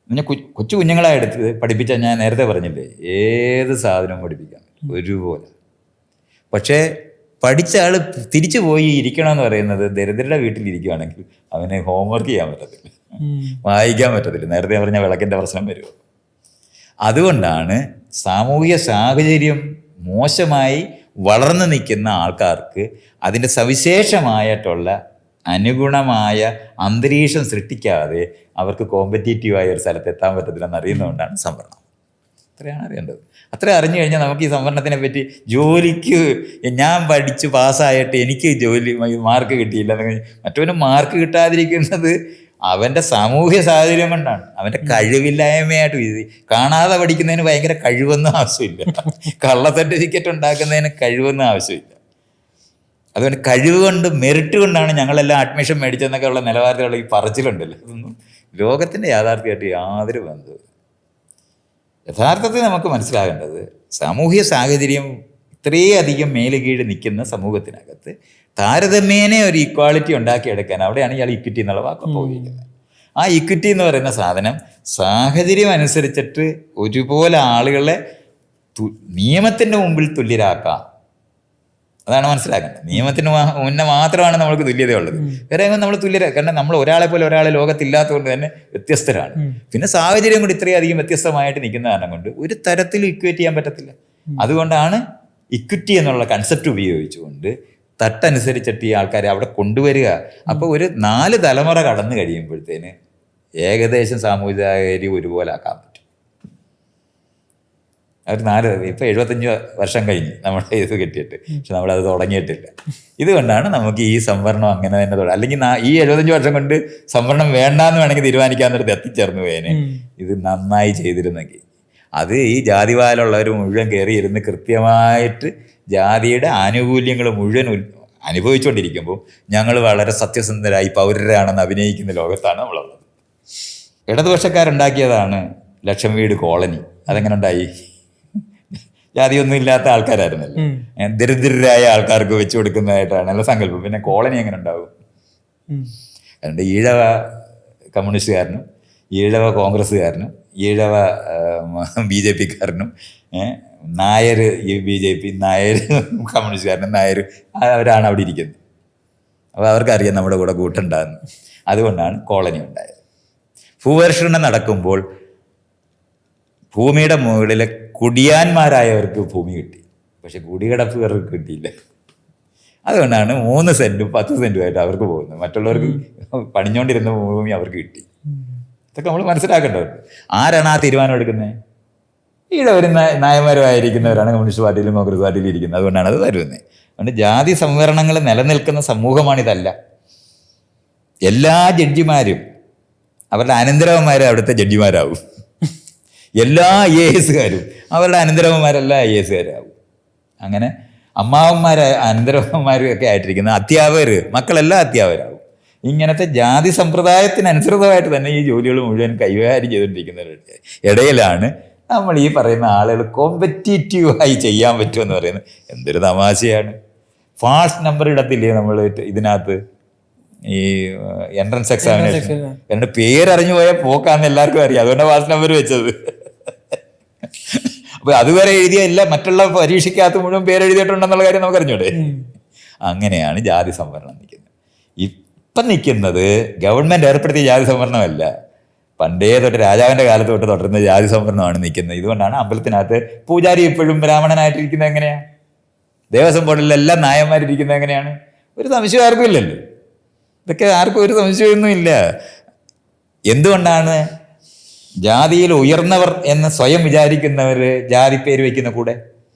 പിന്നെ കൊച്ചു കുഞ്ഞുങ്ങളെ എടുത്ത് പഠിപ്പിച്ചാൽ ഞാൻ നേരത്തെ പറഞ്ഞില്ലേ, ഏത് സാധനവും പഠിപ്പിക്കാൻ പറ്റും ഒരുപോലെ. പക്ഷേ പഠിച്ച ആൾ തിരിച്ചു പോയി ഇരിക്കണമെന്ന് പറയുന്നത് ദരിദ്രരുടെ വീട്ടിലിരിക്കുകയാണെങ്കിൽ അവന് ഹോംവർക്ക് ചെയ്യാൻ പറ്റത്തില്ല, വായിക്കാൻ പറ്റത്തില്ല. നേരത്തെ പറഞ്ഞ വിളക്കിൻ്റെ പ്രശ്നം വരുമോ. അതുകൊണ്ടാണ് സാമൂഹിക സാഹചര്യം മോശമായി വളർന്നു നിൽക്കുന്ന ആൾക്കാർക്ക് അതിൻ്റെ സവിശേഷമായിട്ടുള്ള അനുഗുണമായ അന്തരീക്ഷം സൃഷ്ടിക്കാതെ അവർക്ക് കോമ്പറ്റീറ്റീവായ ഒരു സ്ഥലത്ത് എത്താൻ പറ്റത്തില്ലെന്ന് അറിയുന്നതുകൊണ്ടാണ് സംവരണം. അത്രയാണ് അറിയേണ്ടത്. അത്ര അറിഞ്ഞു കഴിഞ്ഞാൽ നമുക്ക് ഈ സംവരണത്തിനെ പറ്റി, ജോലിക്ക് ഞാൻ പഠിച്ച് പാസ്സായിട്ട് എനിക്ക് ജോലി മാർക്ക് കിട്ടിയില്ല, മറ്റവന് മാർക്ക് കിട്ടാതിരിക്കുന്നത് അവൻ്റെ സാമൂഹ്യ സാഹചര്യം കൊണ്ടാണ്, അവൻ്റെ കഴിവില്ലായ്മയായിട്ട്. ഇത് കാണാതെ പഠിക്കുന്നതിന് ഭയങ്കര കഴിവൊന്നും ആവശ്യമില്ല, കള്ള സർട്ടിഫിക്കറ്റ് ഉണ്ടാക്കുന്നതിന് കഴിവൊന്നും ആവശ്യമില്ല. അതുകൊണ്ട് കഴിവ് കൊണ്ട്, മെറിറ്റ് കൊണ്ടാണ് ഞങ്ങളെല്ലാം അഡ്മിഷൻ മേടിച്ചെന്നൊക്കെ ഉള്ള നിലവാരത്തിലുള്ള ഈ പറച്ചിലുണ്ടല്ലോ, അതൊന്നും ലോകത്തിൻ്റെ യാഥാർത്ഥ്യമായിട്ട് യാതൊരു ബന്ധവും. യഥാർത്ഥത്തിൽ നമുക്ക് മനസ്സിലാകേണ്ടത് സാമൂഹ്യ സാഹചര്യം ഇത്രയധികം മേലുകീഴ് നിൽക്കുന്ന സമൂഹത്തിനകത്ത് താരതമ്യേന ഒരു ഇക്വാളിറ്റി ഉണ്ടാക്കിയെടുക്കാൻ, അവിടെയാണ് ഇയാൾ ഇക്വിറ്റി എന്നുള്ള വാക്ക് ഉപയോഗിക്കുന്നത്. ആ ഇക്വിറ്റി എന്ന് പറയുന്ന സാധനം സാഹചര്യം അനുസരിച്ചിട്ട് ഒരുപോലെ ആളുകളെ നിയമത്തിൻ്റെ മുമ്പിൽ തുല്യരാക്കാം. അതാണ് മനസ്സിലാക്കേണ്ടത്. നിയമത്തിന് മുന്നേ മാത്രമാണ് നമ്മൾക്ക് തുല്യതയുള്ളത്, വേറെ എങ്ങനെ നമ്മൾ തുല്യരാ. കാരണം നമ്മൾ ഒരാളെ പോലെ ഒരാളെ ലോകത്തില്ലാത്തതുകൊണ്ട് തന്നെ വ്യത്യസ്തരാണ്. പിന്നെ സാഹചര്യം കൊണ്ട് ഇത്രയധികം വ്യത്യസ്തമായിട്ട് നിൽക്കുന്ന കാരണം കൊണ്ട് ഒരു തരത്തിൽ ഇക്വേറ്റ് ചെയ്യാൻ പറ്റത്തില്ല. അതുകൊണ്ടാണ് ഇക്വിറ്റി എന്നുള്ള കൺസെപ്റ്റ് ഉപയോഗിച്ചുകൊണ്ട് തട്ടനുസരിച്ചിട്ട് ഈ ആൾക്കാരെ അവിടെ കൊണ്ടുവരിക. അപ്പോൾ ഒരു 4 തലമുറ കടന്നു കഴിയുമ്പോഴത്തേന് ഏകദേശം സാമൂഹിക ഒരുപോലെ ആക്കാൻ പറ്റും. അവർ 75 വർഷം കഴിഞ്ഞ് നമ്മുടെ ഇത് കിട്ടിയിട്ട്, പക്ഷെ നമ്മളത് തുടങ്ങിയിട്ടില്ല. ഇതുകൊണ്ടാണ് നമുക്ക് ഈ സംവരണം അങ്ങനെ തന്നെ തുടങ്ങും. അല്ലെങ്കിൽ ഈ 75 വർഷം കൊണ്ട് സംവരണം വേണ്ടാന്ന് വേണമെങ്കിൽ തീരുമാനിക്കാവുന്നിടത്ത് എത്തിച്ചേർന്നു പോയേനെ, ഇത് നന്നായി ചെയ്തിരുന്നെങ്കിൽ. അത് ഈ ജാതിവാലുള്ളവർ മുഴുവൻ കയറി ഇരുന്ന് കൃത്യമായിട്ട് ജാതിയുടെ ആനുകൂല്യങ്ങൾ മുഴുവൻ അനുഭവിച്ചുകൊണ്ടിരിക്കുമ്പോൾ ഞങ്ങൾ വളരെ സത്യസന്ധരായി പൗരരാണെന്ന് അഭിനയിക്കുന്ന ലോകത്താണ് നമ്മളുള്ളത്. ഇടതുപക്ഷക്കാരുണ്ടാക്കിയതാണ് ലക്ഷം വീട് കോളനി. അതെങ്ങനെ ഉണ്ടായി? ജാതിയൊന്നും ഇല്ലാത്ത ആൾക്കാരായിരുന്നല്ലോ, ദരിദ്രരായ ആൾക്കാർക്ക് വെച്ചു കൊടുക്കുന്നതായിട്ടാണല്ലോ സങ്കല്പം. പിന്നെ കോളനി എങ്ങനെ ഉണ്ടാവും? അതുകൊണ്ട് ഈഴവ കമ്മ്യൂണിസ്റ്റുകാരനും ഈഴവ കോൺഗ്രസ്സുകാരനും ഈഴവ BJP-ക്കാരനും നായർ BJP, നായർ കമ്മ്യൂണിസ്റ്റുകാരനും നായർ അവരാണ് അവിടെ ഇരിക്കുന്നത്. അപ്പോൾ അവർക്കറിയാം നമ്മുടെ കൂടെ കൂട്ടുണ്ടാകുന്നു. അതുകൊണ്ടാണ് കോളനി ഉണ്ടായത്. ഭൂപരിഷ്കരണം നടക്കുമ്പോൾ ഭൂമിയുടെ മുകളിലെ കുടിയാന്മാരായവർക്ക് ഭൂമി കിട്ടി, പക്ഷെ കുടികിടപ്പുകാർക്ക് കിട്ടിയില്ല. അതുകൊണ്ടാണ് 3 സെൻറ്റും 10 സെൻറ്റുമായിട്ട് അവർക്ക് പോകുന്നത്. മറ്റുള്ളവർക്ക് പണിഞ്ഞുകൊണ്ടിരുന്ന ഭൂമി അവർക്ക് കിട്ടി. ഇതൊക്കെ നമ്മൾ മനസ്സിലാക്കേണ്ടതുണ്ട്. ആരാണ് ആ തീരുമാനം എടുക്കുന്നത്? ഈഴവരും നായന്മാരുമായിരിക്കുന്നവരാണ് കമ്മ്യൂണിസ്റ്റ് പാർട്ടിയിലും കോൺഗ്രസ് പാർട്ടിയിലും ഇരിക്കുന്നത്. അതുകൊണ്ടാണ് അത് തരുന്നത്. അതുകൊണ്ട് ജാതി സംവരണങ്ങൾ നിലനിൽക്കുന്ന സമൂഹമാണിതല്ല. എല്ലാ ജഡ്ജിമാരും അവരുടെ അനന്തരവന്മാരും അവിടുത്തെ ജഡ്ജിമാരാവും. എല്ലാ IAS-കാരും അവരുടെ അനന്തരവന്മാരെല്ലാം IAS-കാരാവും. അങ്ങനെ അമ്മാവന്മാരായ അനന്തരവന്മാരും ഒക്കെ ആയിട്ടിരിക്കുന്ന അധ്യാപകർ, മക്കളെല്ലാം അധ്യാപകരാകും. ഇങ്ങനത്തെ ജാതി സമ്പ്രദായത്തിനനുസൃതമായിട്ട് തന്നെ ഈ ജോലികൾ മുഴുവൻ കൈകാര്യം ചെയ്തുകൊണ്ടിരിക്കുന്നവരുടെ ഇടയിലാണ് നമ്മൾ ഈ പറയുന്ന ആളുകൾ കോമ്പറ്റീറ്റീവായി ചെയ്യാൻ പറ്റുമെന്ന് പറയുന്നത്. എന്തൊരു തമാശയാണ്. ഫാസ്റ്റ് നമ്പർ ഇടത്തില്ലേ നമ്മൾ ഇതിനകത്ത്, ഈ എൻട്രൻസ് എക്സാമിനേഷൻ. എൻ്റെ പേരറിഞ്ഞു പോയാൽ പോക്കാന്ന് എല്ലാവർക്കും അറിയാം. അതുകൊണ്ടാണ് ഫാസ്റ്റ് നമ്പർ വെച്ചത്. അപ്പോൾ അതുവരെ എഴുതിയ എല്ലാം മറ്റുള്ള പരീക്ഷയ്ക്കകത്ത് മുഴുവൻ പേരെഴുതിയിട്ടുണ്ടെന്നുള്ള കാര്യം നമുക്ക് അറിഞ്ഞൂടെ? അങ്ങനെയാണ് ജാതി സംവരണം നിൽക്കുന്നത്. ഇപ്പം നിൽക്കുന്നത് ഗവൺമെൻറ് ഏർപ്പെടുത്തിയ ജാതി സംവരണമല്ല, പണ്ടേ തൊട്ട് രാജാവിൻ്റെ കാലത്ത് തൊട്ട് തുടരുന്ന ജാതി സംവരണമാണ് നിൽക്കുന്നത്. ഇതുകൊണ്ടാണ് അമ്പലത്തിനകത്ത് പൂജാരി ഇപ്പോഴും ബ്രാഹ്മണനായിട്ടിരിക്കുന്നത്. എങ്ങനെയാണ്? ദേവസ്വം ബോർഡിലെല്ലാം നായന്മാരിരിക്കുന്നത് എങ്ങനെയാണ്? ഒരു സംശയം ആർക്കും ഇല്ലല്ലോ. ഇതൊക്കെ ആർക്കും ഒരു സംശയമൊന്നും ഇല്ല. എന്തുകൊണ്ടാണ് ജാതിയിൽ ഉയർന്നവർ എന്ന് സ്വയം വിചാരിക്കുന്നവർ ജാതിപ്പേര് വയ്ക്കുന്ന കൂടെ?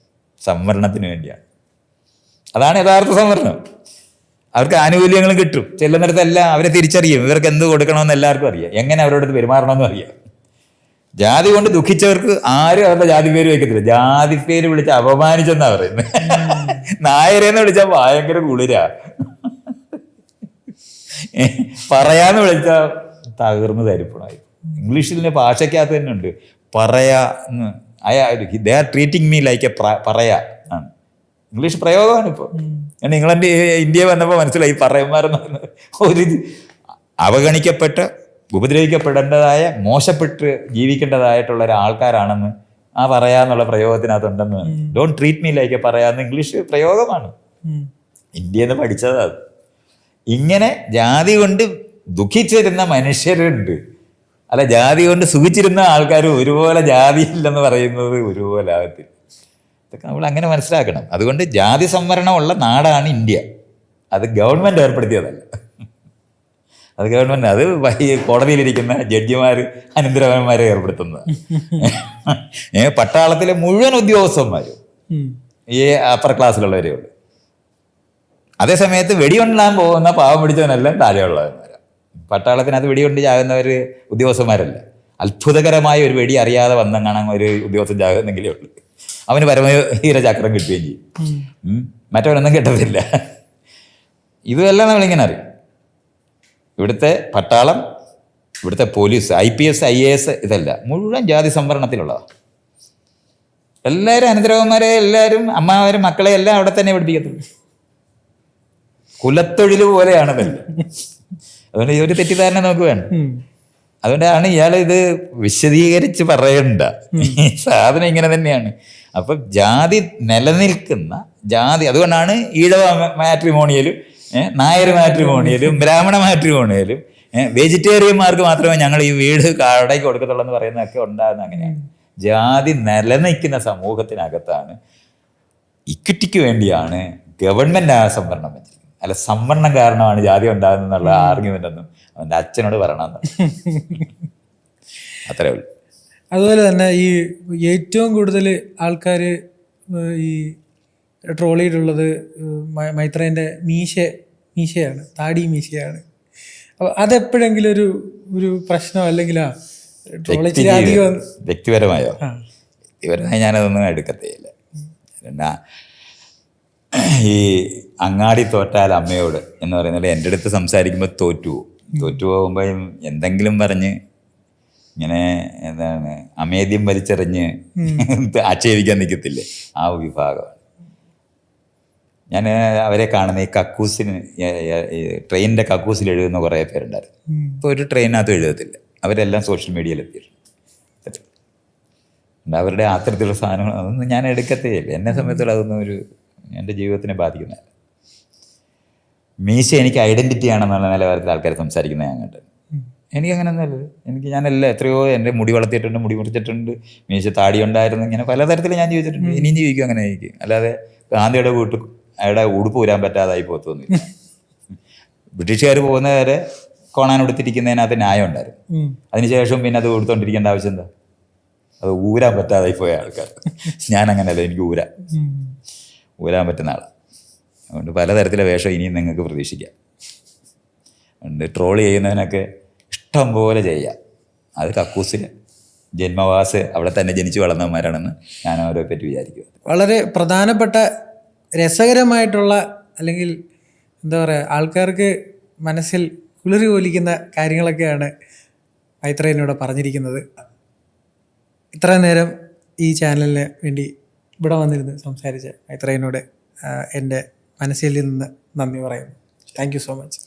സംവരണത്തിന് വേണ്ടിയാണ്. അതാണ് യഥാർത്ഥ സംവരണം. അവർക്ക് ആനുകൂല്യങ്ങളും കിട്ടും. ചെല്ലുന്നിടത്തെല്ലാം അവരെ തിരിച്ചറിയും. ഇവർക്ക് എന്ത് കൊടുക്കണമെന്ന് എല്ലാവർക്കും അറിയാം, എങ്ങനെ അവരോട് പെരുമാറണമെന്നും അറിയാം. ജാതി കൊണ്ട് ദുഃഖിച്ചവർക്ക് ആരും അവരുടെ ജാതി പേര് വയ്ക്കത്തില്ല. ജാതി പേര് വിളിച്ച് അപമാനിച്ചെന്നാ പറയുന്നത്. നായരെന്ന് വിളിച്ചാൽ ഭയങ്കര കുളിരാ, പറയാന്ന് വിളിച്ചാൽ തകർന്ന് തരിപ്പണമായി. ഇംഗ്ലീഷിലെ ഭാഷയ്ക്കകത്ത് തന്നെ ഉണ്ട് പറയാ. They are treating me like A പറയാ ആണ് ഇംഗ്ലീഷ് പ്രയോഗമാണ് ഇപ്പോൾ. കാരണം ഇംഗ്ലണ്ട് ഇന്ത്യ വന്നപ്പോൾ മനസ്സിലായി പറയന്മാരെന്ന് പറയുന്നത് ഒരു അവഗണിക്കപ്പെട്ട ഉപദ്രവിക്കപ്പെടേണ്ടതായ, മോശപ്പെട്ട് ജീവിക്കേണ്ടതായിട്ടുള്ള ഒരാൾക്കാരാണെന്ന് പറയാന്നുള്ള പ്രയോഗത്തിനകത്തുണ്ടെന്ന്. ഡോണ്ട് ട്രീറ്റ് മീ ലൈക്ക് പറയാന്ന് ഇംഗ്ലീഷ് പ്രയോഗമാണ്. ഇന്ത്യയിൽ നിന്ന് പഠിച്ചത് അത്. ഇങ്ങനെ ജാതി കൊണ്ട് ദുഃഖിച്ചിരുന്ന മനുഷ്യരുണ്ട്, അല്ല ജാതി കൊണ്ട് സുഖിച്ചിരുന്ന ആൾക്കാർ ഒരുപോലെ ജാതിയില്ലെന്ന് പറയുന്നത് ഒരുപോലെ ആകത്തില്ല. ഇതൊക്കെ നമ്മൾ അങ്ങനെ മനസ്സിലാക്കണം. അതുകൊണ്ട് ജാതി സംവരണമുള്ള നാടാണ് ഇന്ത്യ. അത് ഗവൺമെൻറ് ഏർപ്പെടുത്തിയതല്ല. അത് ഗവൺമെൻറ്, അത് കോടതിയിലിരിക്കുന്ന ജഡ്ജിമാർ, അനന്തരവന്മാരെ ഏർപ്പെടുത്തുന്നത്. പട്ടാളത്തിലെ മുഴുവൻ ഉദ്യോഗസ്ഥന്മാരും ഈ അപ്പർ ക്ലാസ്സിലുള്ളവരേ ഉള്ളൂ. അതേസമയത്ത് വെടികൊണ്ടാൻ പോകുന്ന പാവം പിടിച്ചവനെല്ലാം താഴെയുള്ളവന്മാരാണ്. പട്ടാളത്തിനകത്ത് വെടികൊണ്ട് ചാകുന്നവർ ഉദ്യോഗസ്ഥന്മാരല്ല. അത്ഭുതകരമായ ഒരു വെടി അറിയാതെ വന്നെങ്ങാണം ഒരു ഉദ്യോഗസ്ഥൻ ചാകുന്നെങ്കിലേ ഉള്ളൂ. അവന് പരമവീര ചക്രം കിട്ടുകയും ചെയ്യും. മറ്റവനൊന്നും കിട്ടത്തില്ല. ഇതെല്ലാം നമ്മളിങ്ങനെ അറിയും. ഇവിടുത്തെ പട്ടാളം, ഇവിടുത്തെ പോലീസ്, IPS IAS ഇതല്ല, മുഴുവൻ ജാതി സംവരണത്തിലുള്ളതാണ്. എല്ലാവരും അനന്തരവന്മാരെ, എല്ലാവരും അമ്മമാരും മക്കളെ എല്ലാം അവിടെ തന്നെ പഠിപ്പിക്കത്തുള്ളൂ. കുലത്തൊഴിൽ പോലെയാണതല്ല. അതുകൊണ്ട് ഈ ഒരു തെറ്റിദ്ധാരണ നമുക്ക് വേണം. അതുകൊണ്ടാണ് ഇയാൾ ഇത് വിശദീകരിച്ച് പറയണ്ട. ഈ സാധനം ഇങ്ങനെ തന്നെയാണ്. അപ്പം ജാതി നിലനിൽക്കുന്ന ജാതി, അതുകൊണ്ടാണ് ഈഴവ മാട്രിമോണിയലും നായർ മാട്രിമോണിയലും ബ്രാഹ്മണ മാട്രിമോണിയലും വെജിറ്റേറിയന്മാർക്ക് മാത്രമേ ഞങ്ങൾ ഈ വീട് കടയ്ക്ക് കൊടുക്കത്തുള്ളൂ എന്ന് പറയുന്നതൊക്കെ ഉണ്ടാകുന്നത് അങ്ങനെയാണ്. ജാതി നിലനിൽക്കുന്ന സമൂഹത്തിനകത്താണ്, ഇക്വിറ്റിക്ക് വേണ്ടിയാണ് ഗവൺമെൻറ് സംവരണം വെച്ചിരിക്കുന്നത്. അല്ല സംവരണം കാരണമാണ് ജാതി ഉണ്ടാകുന്നുള്ള ആർഗ്യുമെൻ്റ് ഒന്നും അവൻ്റെ അച്ഛനോട് പറയണമെന്ന്. അത്രേ ഉള്ളൂ. അതുപോലെ തന്നെ ഈ ഏറ്റവും കൂടുതൽ ആൾക്കാർ ഈ ട്രോൾ ചെയ്തിട്ടുള്ളത് മൈത്രേൻ്റെ മീശയാണ്, താടി മീശയാണ്. അപ്പോൾ അതെപ്പോഴെങ്കിലും ഒരു പ്രശ്നം അല്ലെങ്കിൽ വ്യക്തിപരമായോ? വ്യക്തിപരമായി ഞാനതൊന്നും എടുക്കത്തേയില്ല. ഈ അങ്ങാടി തോറ്റാൽ അമ്മയോട് എന്ന് പറയുന്നത് എൻ്റെ അടുത്ത് സംസാരിക്കുമ്പോൾ തോറ്റു പോകുമ്പോൾ എന്തെങ്കിലും പറഞ്ഞ് ഇങ്ങനെ എന്താണ് അമേദ്യം വലിച്ചെറിഞ്ഞ് ആക്ഷേപിക്കാൻ നിൽക്കത്തില്ലേ, ആ വിഭാഗമാണ്. ഞാൻ അവരെ കാണുന്ന ഈ കക്കൂസിന്, ട്രെയിനിൻ്റെ കക്കൂസിൽ എഴുതുന്ന കുറേ പേരുണ്ടായിരുന്നു. ഇപ്പോൾ ഒരു ട്രെയിനകത്തും എഴുതത്തില്ല. അവരെല്ലാം സോഷ്യൽ മീഡിയയിൽ എത്തിയിട്ടുണ്ട്. അവരുടെ അത്തരത്തിലുള്ള സാധനങ്ങൾ അതൊന്നും ഞാൻ എടുക്കത്തേ ഇല്ല. എന്നെ സംബന്ധിച്ചുള്ള അതൊന്നും എൻ്റെ ജീവിതത്തിനെ ബാധിക്കുന്നതല്ല. മീശ എനിക്ക് ഐഡൻറ്റിറ്റി ആണെന്നുള്ള നിലവാരത്തിൽ ആൾക്കാർ സംസാരിക്കുന്നത് ഞാൻ കണ്ടത്. എനിക്കങ്ങനെയൊന്നുമല്ല. ഞാനെല്ലാം എത്രയോ എൻ്റെ മുടി വളർത്തിയിട്ടുണ്ട്, മുടി മുറിച്ചിട്ടുണ്ട്, മീശ താടി ഉണ്ടായിരുന്നു, ഇങ്ങനെ പലതരത്തിൽ ഞാൻ ജീവിച്ചിട്ടുണ്ട്. ഇനിയും ജീവിക്കും അങ്ങനെ ജീവിക്കും. അല്ലാതെ ഗാന്ധിയുടെ അയാളുടെ ഉടുപ്പ് ഊരാൻ പറ്റാതായി പോകത്തൊന്നുമില്ല. ബ്രിട്ടീഷുകാർ പോകുന്നവരെ കോണാൻ ഉടുത്തിരിക്കുന്നതിനകത്ത് ന്യായം ഉണ്ടായിരുന്നു. അതിനുശേഷം പിന്നെ അത് ഉടുത്തോണ്ടിരിക്കേണ്ട ആവശ്യം എന്താ? അത് ഊരാൻ പറ്റാതായി പോയ ആൾക്കാർ. ഞാനങ്ങനെയല്ല, എനിക്ക് ഊരാൻ പറ്റുന്ന ആളാണ്. അതുകൊണ്ട് പലതരത്തിലെ വേഷം ഇനിയും നിങ്ങൾക്ക് പ്രതീക്ഷിക്കാം. അതുകൊണ്ട് ട്രോൾ ചെയ്യുന്നതിനൊക്കെ ഇഷ്ടം പോലെ ചെയ്യാം. അത് കക്കൂസിന് ജന്മവാസ് അവിടെ തന്നെ ജനിച്ചു വളർന്നവന്മാരാണെന്ന് ഞാൻ അവരെ പറ്റി വിചാരിക്കുക. വളരെ പ്രധാനപ്പെട്ട രസകരമായിട്ടുള്ള, അല്ലെങ്കിൽ എന്താ പറയുക, ആൾക്കാർക്ക് മനസ്സിൽ കുളിരി കൊലിക്കുന്ന കാര്യങ്ങളൊക്കെയാണ് മൈത്രേനോട് പറഞ്ഞിരിക്കുന്നത്. ഇത്രയും നേരം ഈ ചാനലിന് വേണ്ടി ഇവിടെ വന്നിരുന്ന് സംസാരിച്ച മൈത്രേനോട് എൻ്റെ മനസ്സിൽ നിന്ന് നന്ദി പറയുന്നു. Thank you so much.